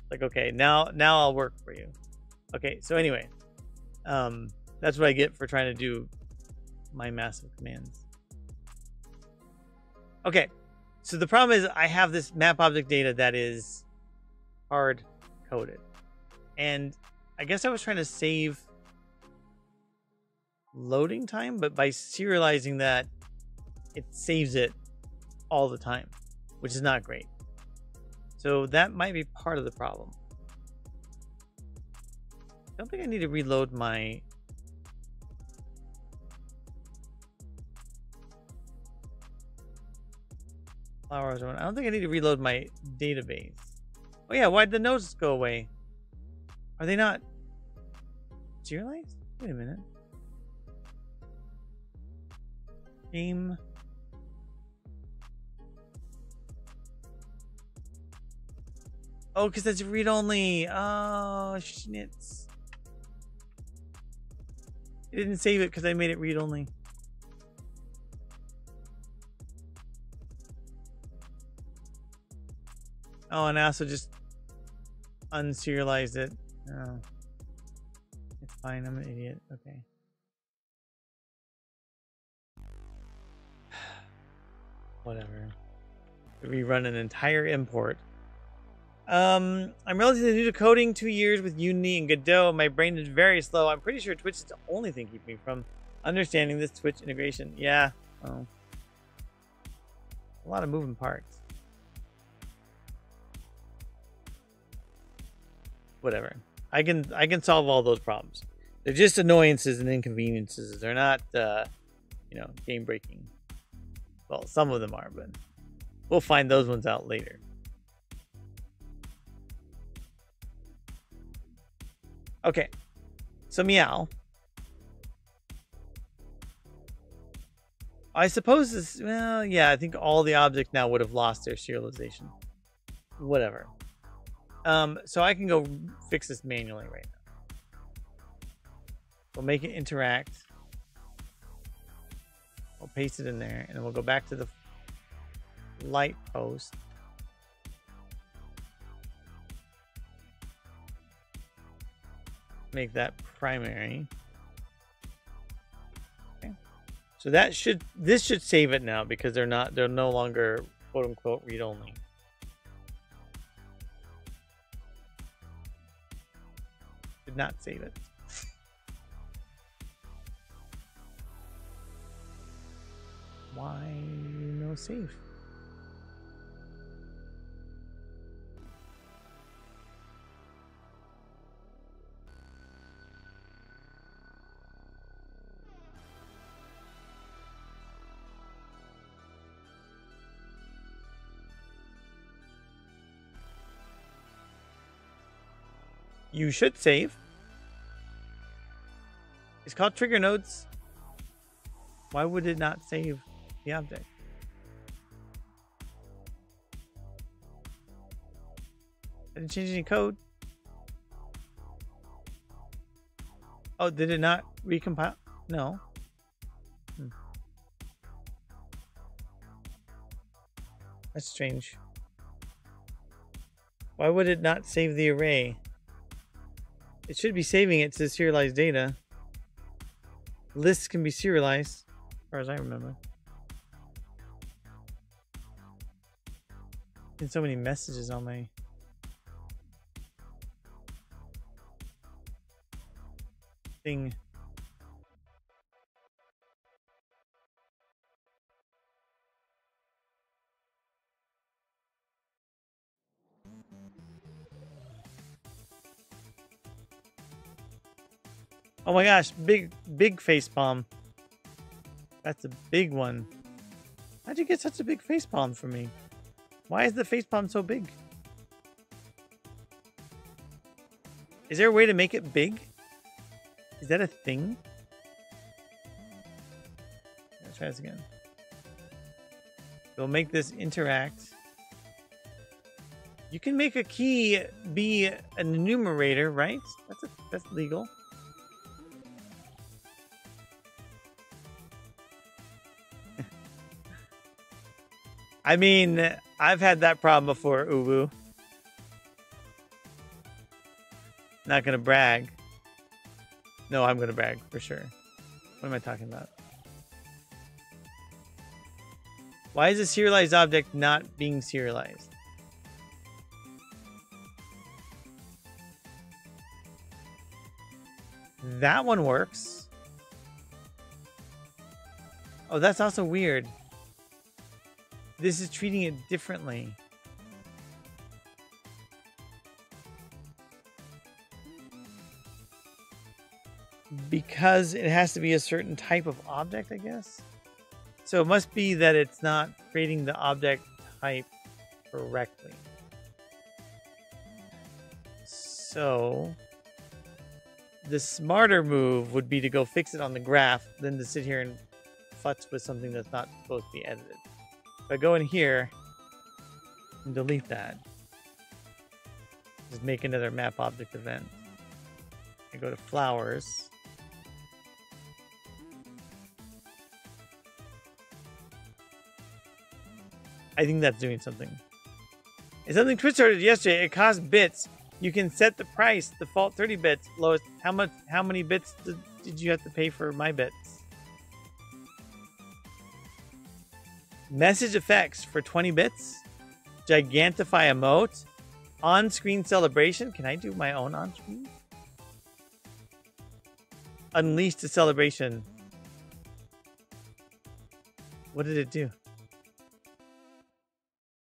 Like, okay, now I'll work for you. Okay, so anyway, that's what I get for trying to do my massive commands. Okay, so the problem is I have this map object data that is hard coded, and I guess I was trying to save loading time, but by serializing that, it saves it all the time, which is not great. So that might be part of the problem. don't think I need to reload my... Flowers. I don't think I need to reload my database. Oh yeah, why'd the notes go away? Are they not serialized? Wait a minute. Game. Oh, because that's read only. Oh, schnitz. I didn't save it because I made it read only. Oh, and I also just unserialized it. Oh. It's fine, I'm an idiot. Okay. Whatever. Rerun an entire import. I'm relatively new to coding, 2 years with Unity and Godot. My brain is very slow. I'm pretty sure Twitch is the only thing keeping me from understanding this Twitch integration. Yeah. Oh. A lot of moving parts. Whatever. I can solve all those problems. They're just annoyances and inconveniences. They're not you know, game breaking. Well, some of them are, but we'll find those ones out later. Okay. So meow. I suppose this, well, yeah, I think all the objects now would have lost their serialization. Whatever. So I can go fix this manually right now. We'll make it interact. We'll paste it in there, and then we'll go back to the light post. Make that primary. Okay. So that this should save it now because they're no longer quote unquote read only. Did not save it. Why no save? You should save. It's called trigger nodes. Why would it not save the object? I didn't change any code. Oh, did it not recompile? No. That's strange. Why would it not save the array? It should be saving it to serialized data. Lists can be serialized, as far as I remember. And so many messages on my thing. Oh my gosh, big face palm. That's a big one. How'd you get such a big face palm for me? Why is the face palm so big? Is there a way to make it big? Is that a thing? Let's try this again. We'll make this interact. You can make a key be an enumerator, right? That's legal. I mean, I've had that problem before, Uwu. Not gonna brag. No, I'm gonna brag for sure. What am I talking about? Why is a serialized object not being serialized? That one works. Oh, that's also weird. This is treating it differently. because it has to be a certain type of object, I guess. So it must be that it's not creating the object type correctly. So the smarter move would be to go fix it on the graph than to sit here and futz with something that's not supposed to be edited. If I go in here and delete that, just make another map object event. I go to flowers. I think that's doing something. It's something Twitch started yesterday. It costs bits. You can set the price, default 30 bits. Lowest, how many bits did you have to pay for my bits? Message effects for 20 bits. Gigantify emote. On-screen celebration. Can I do my own on-screen? Unleash the celebration. What did it do?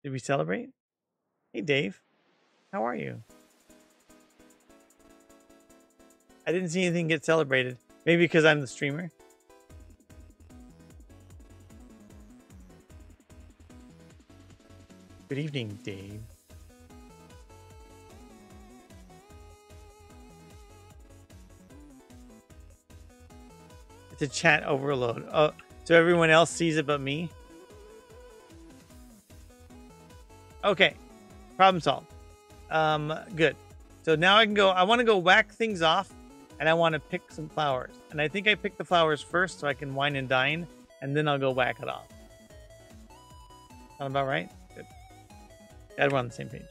Did we celebrate? Hey, Dave. How are you? I didn't see anything get celebrated. Maybe because I'm the streamer. Good evening, Dave. It's a chat overload. Oh, so everyone else sees it but me? Okay. Problem solved. Good. So now I can go. I want to go whack things off, and I want to pick some flowers. And I think I picked the flowers first so I can wine and dine, and then I'll go whack it off. Sound about right? Good. Glad we're on the same page.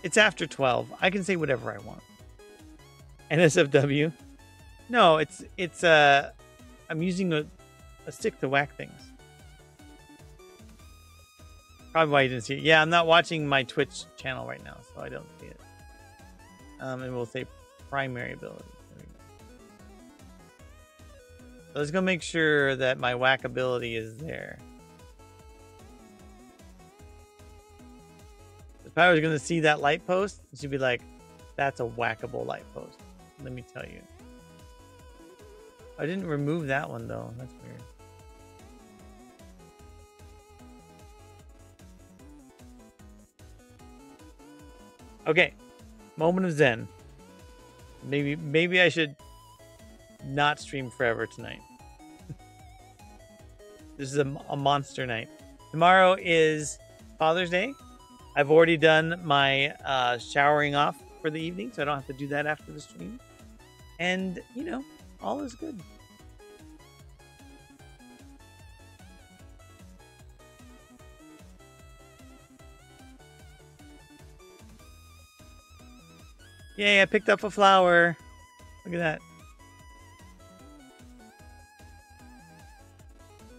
It's after 12. I can say whatever I want. NSFW. No, it's I'm using a stick to whack things. Probably why you didn't see it. Yeah, I'm not watching my Twitch channel right now, so I don't see it. And we'll say primary ability. There we go. So let's go make sure that my whack ability is there. If I was going to see that light post, it should be like, that's a whackable light post. Let me tell you. I didn't remove that one, though. That's weird. Okay. Moment of Zen. Maybe I should not stream forever tonight. This is a monster night. Tomorrow is Father's Day. I've already done my showering off for the evening, so I don't have to do that after the stream. And, you know, all is good. Yay, I picked up a flower. Look at that.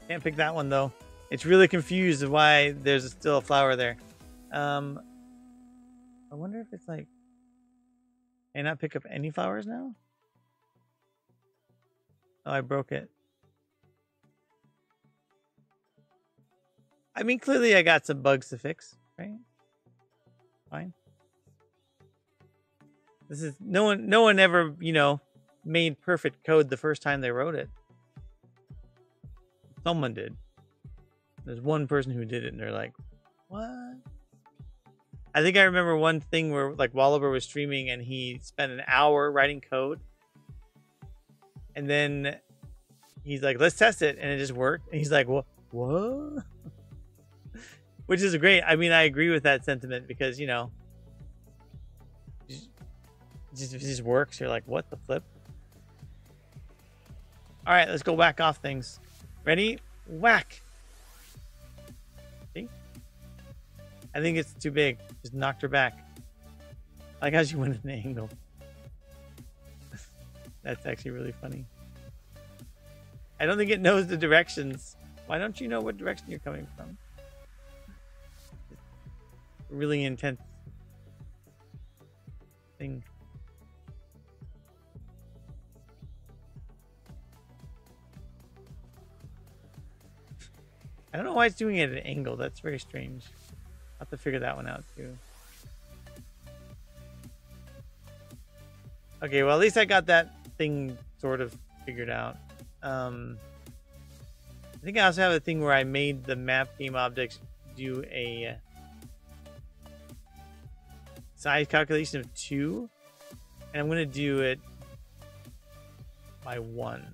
Can't pick that one, though. It's really confused why there's still a flower there. I wonder if it's like... Can I not pick up any flowers now? Oh, I broke it. I mean, clearly I got some bugs to fix, right? Fine. This is no one ever, you know, made perfect code the first time they wrote it. Someone did. There's one person who did it, and they're like, "What?" I think I remember one thing where, like, Wallaber was streaming, and he spent an hour writing code, and then he's like, "Let's test it," and it just worked. And he's like, "What? What?" Which is great. I mean, I agree with that sentiment because, you know, if it just works, you're like, "What the flip?" All right, let's go whack off things. Ready? Whack. See? I think it's too big. Just knocked her back. I like how she went at an angle. That's actually really funny. I don't think it knows the directions. Why don't you know what direction you're coming from? Really intense thing. I don't know why it's doing it at an angle. That's very strange. I'll have to figure that one out too. Okay, well at least I got that thing sort of figured out. I think I also have a thing where I made the map game objects do a size calculation of 2, and I'm going to do it by 1.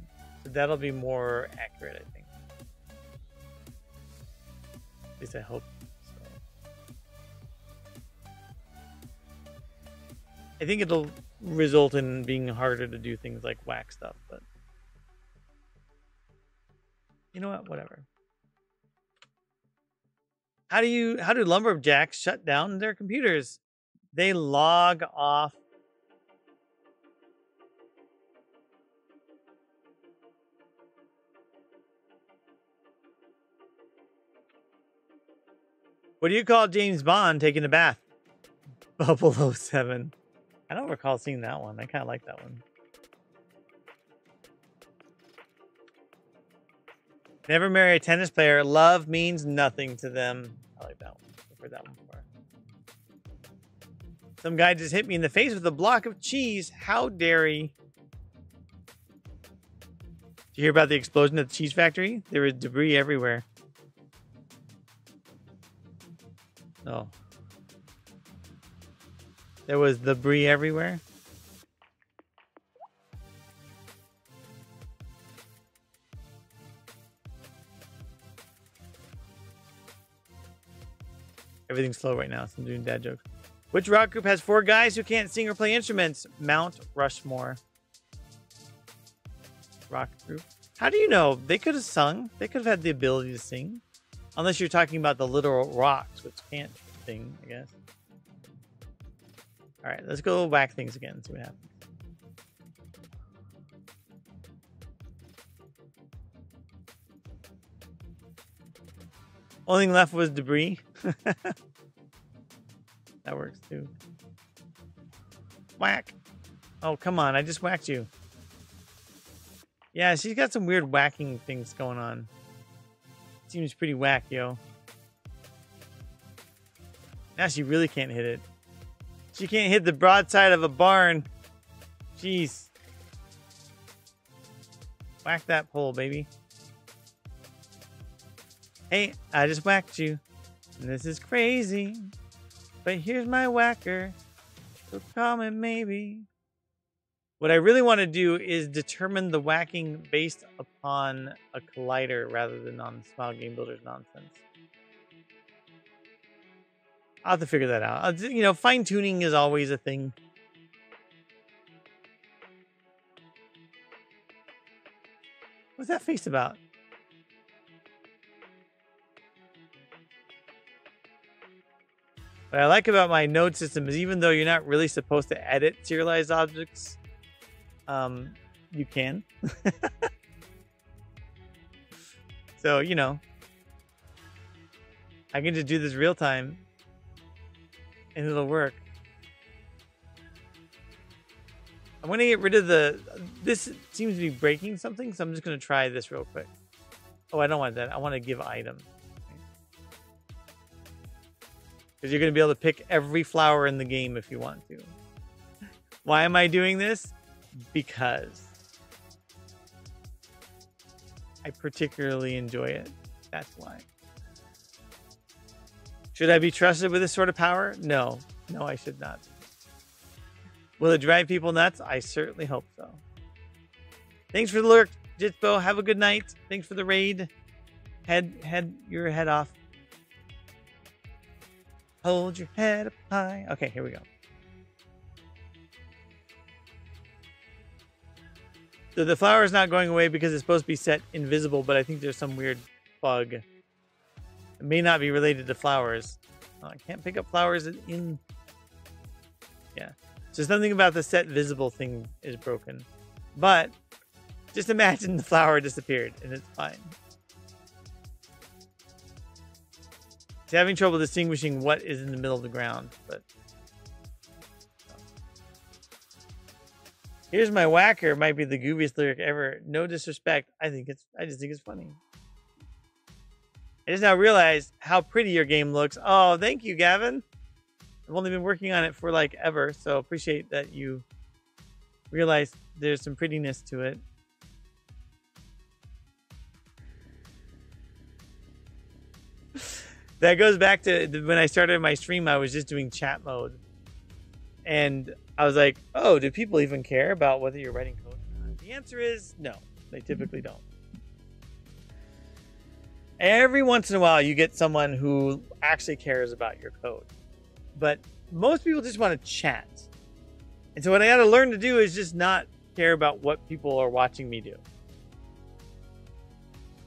So that'll be more accurate, I think. At least I hope so. I think it'll result in being harder to do things like whack stuff, but you know what? Whatever. How do lumberjacks shut down their computers? They log off. What do you call James Bond taking a bath? 007. I don't recall seeing that one. I kind of like that one. Never marry a tennis player. Love means nothing to them. I like that one. I've heard that one before. Some guy just hit me in the face with a block of cheese. How dare he? Did you hear about the explosion at the cheese factory? There was debris everywhere. No. There was debris everywhere. Everything's slow right now, so I'm doing dad jokes. Which rock group has 4 guys who can't sing or play instruments? Mount Rushmore. Rock group. How do you know? They could have sung. They could have had the ability to sing. Unless you're talking about the literal rocks, which can't sing, I guess. All right, let's go whack things again and see what happens. Only thing left was debris. That works too. Whack. Oh, come on. I just whacked you. Yeah, she's got some weird whacking things going on. Seems pretty whack, yo. Now she really can't hit it. She can't hit the broadside of a barn. Jeez. Whack that pole, baby. Hey, I just whacked you. And this is crazy. But here's my whacker. So call me maybe. What I really want to do is determine the whacking based upon a collider rather than on Smile Game Builder's nonsense. I'll have to figure that out. You know, fine tuning is always a thing. What's that face about? What I like about my node system is even though you're not really supposed to edit serialized objects, you can. So, you know, I can just do this real time and it'll work. I'm going to get rid of this seems to be breaking something, so I'm just going to try this real quick. Oh, I don't want that. I want to give item. Because you're going to be able to pick every flower in the game if you want to. Why am I doing this? Because I particularly enjoy it. That's why. Should I be trusted with this sort of power? No. No, I should not. Will it drive people nuts? I certainly hope so. Thanks for the lurk, Jitsbo. Have a good night. Thanks for the raid. Head your head off. Hold your head up high. Okay, here we go. So the flower is not going away because it's supposed to be set invisible, but I think there's some weird bug. It may not be related to flowers. Oh, I can't pick up flowers in... Yeah. So something about the set visible thing is broken. But just imagine the flower disappeared and it's fine. It's having trouble distinguishing what is in the middle of the ground, but... Here's my whacker might be the goofiest lyric ever. No disrespect. I just think it's funny. I just now realized how pretty your game looks. Oh, thank you, Gavin. I've only been working on it for like ever, so appreciate that you realize there's some prettiness to it. That goes back to when I started my stream, I was just doing chat mode. And I was like, oh, do people even care about whether you're writing code or not? The answer is no. They typically don't. Every once in a while, you get someone who actually cares about your code. But most people just want to chat. And so what I got to learn to do is just not care about what people are watching me do.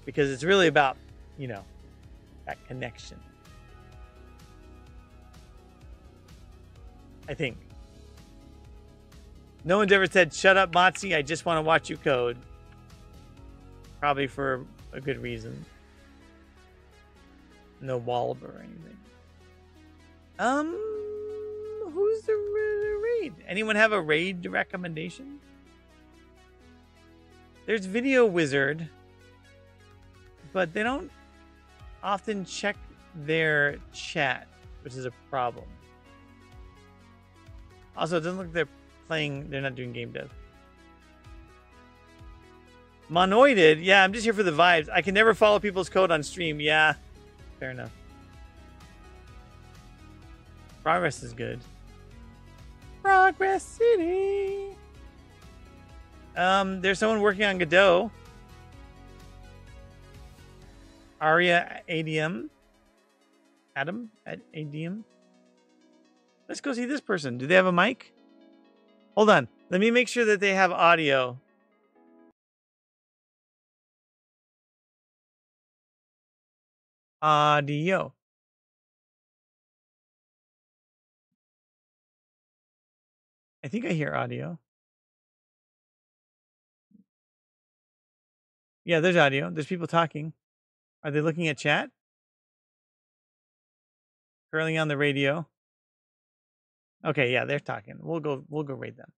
Because it's really about, you know, that connection. I think. No one's ever said, shut up, Motzi, I just want to watch you code. Probably for a good reason. No Walb or anything. Who's the raid? Anyone have a raid recommendation? There's Video Wizard, but they don't often check their chat, which is a problem. Also, it doesn't look like they're playing, they're not doing game dev. Monoided, yeah, I'm just here for the vibes. I can never follow people's code on stream. Yeah, fair enough. Progress is good. Progress City. There's someone working on Godot. Aria ADM. Adam at ADM. Let's go see this person. Do they have a mic? Hold on. Let me make sure that they have audio. Audio. I think I hear audio. Yeah, there's audio. There's people talking. Are they looking at chat? Currently on the radio. Okay, yeah, they're talking. We'll go raid them.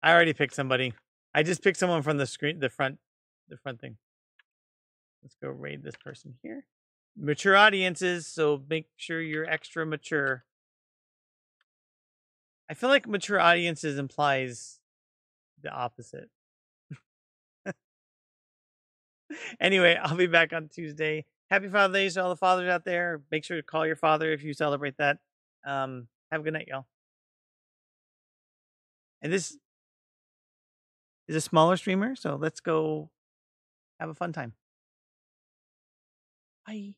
I already picked somebody. I just picked someone from the screen, the front thing. Let's go raid this person here. Mature audiences, so make sure you're extra mature. I feel like mature audiences implies the opposite. Anyway, I'll be back on Tuesday. Happy Father's Day to all the fathers out there. Make sure to call your father if you celebrate that. Have a good night, y'all. And this is a smaller streamer, so let's go have a fun time. Bye.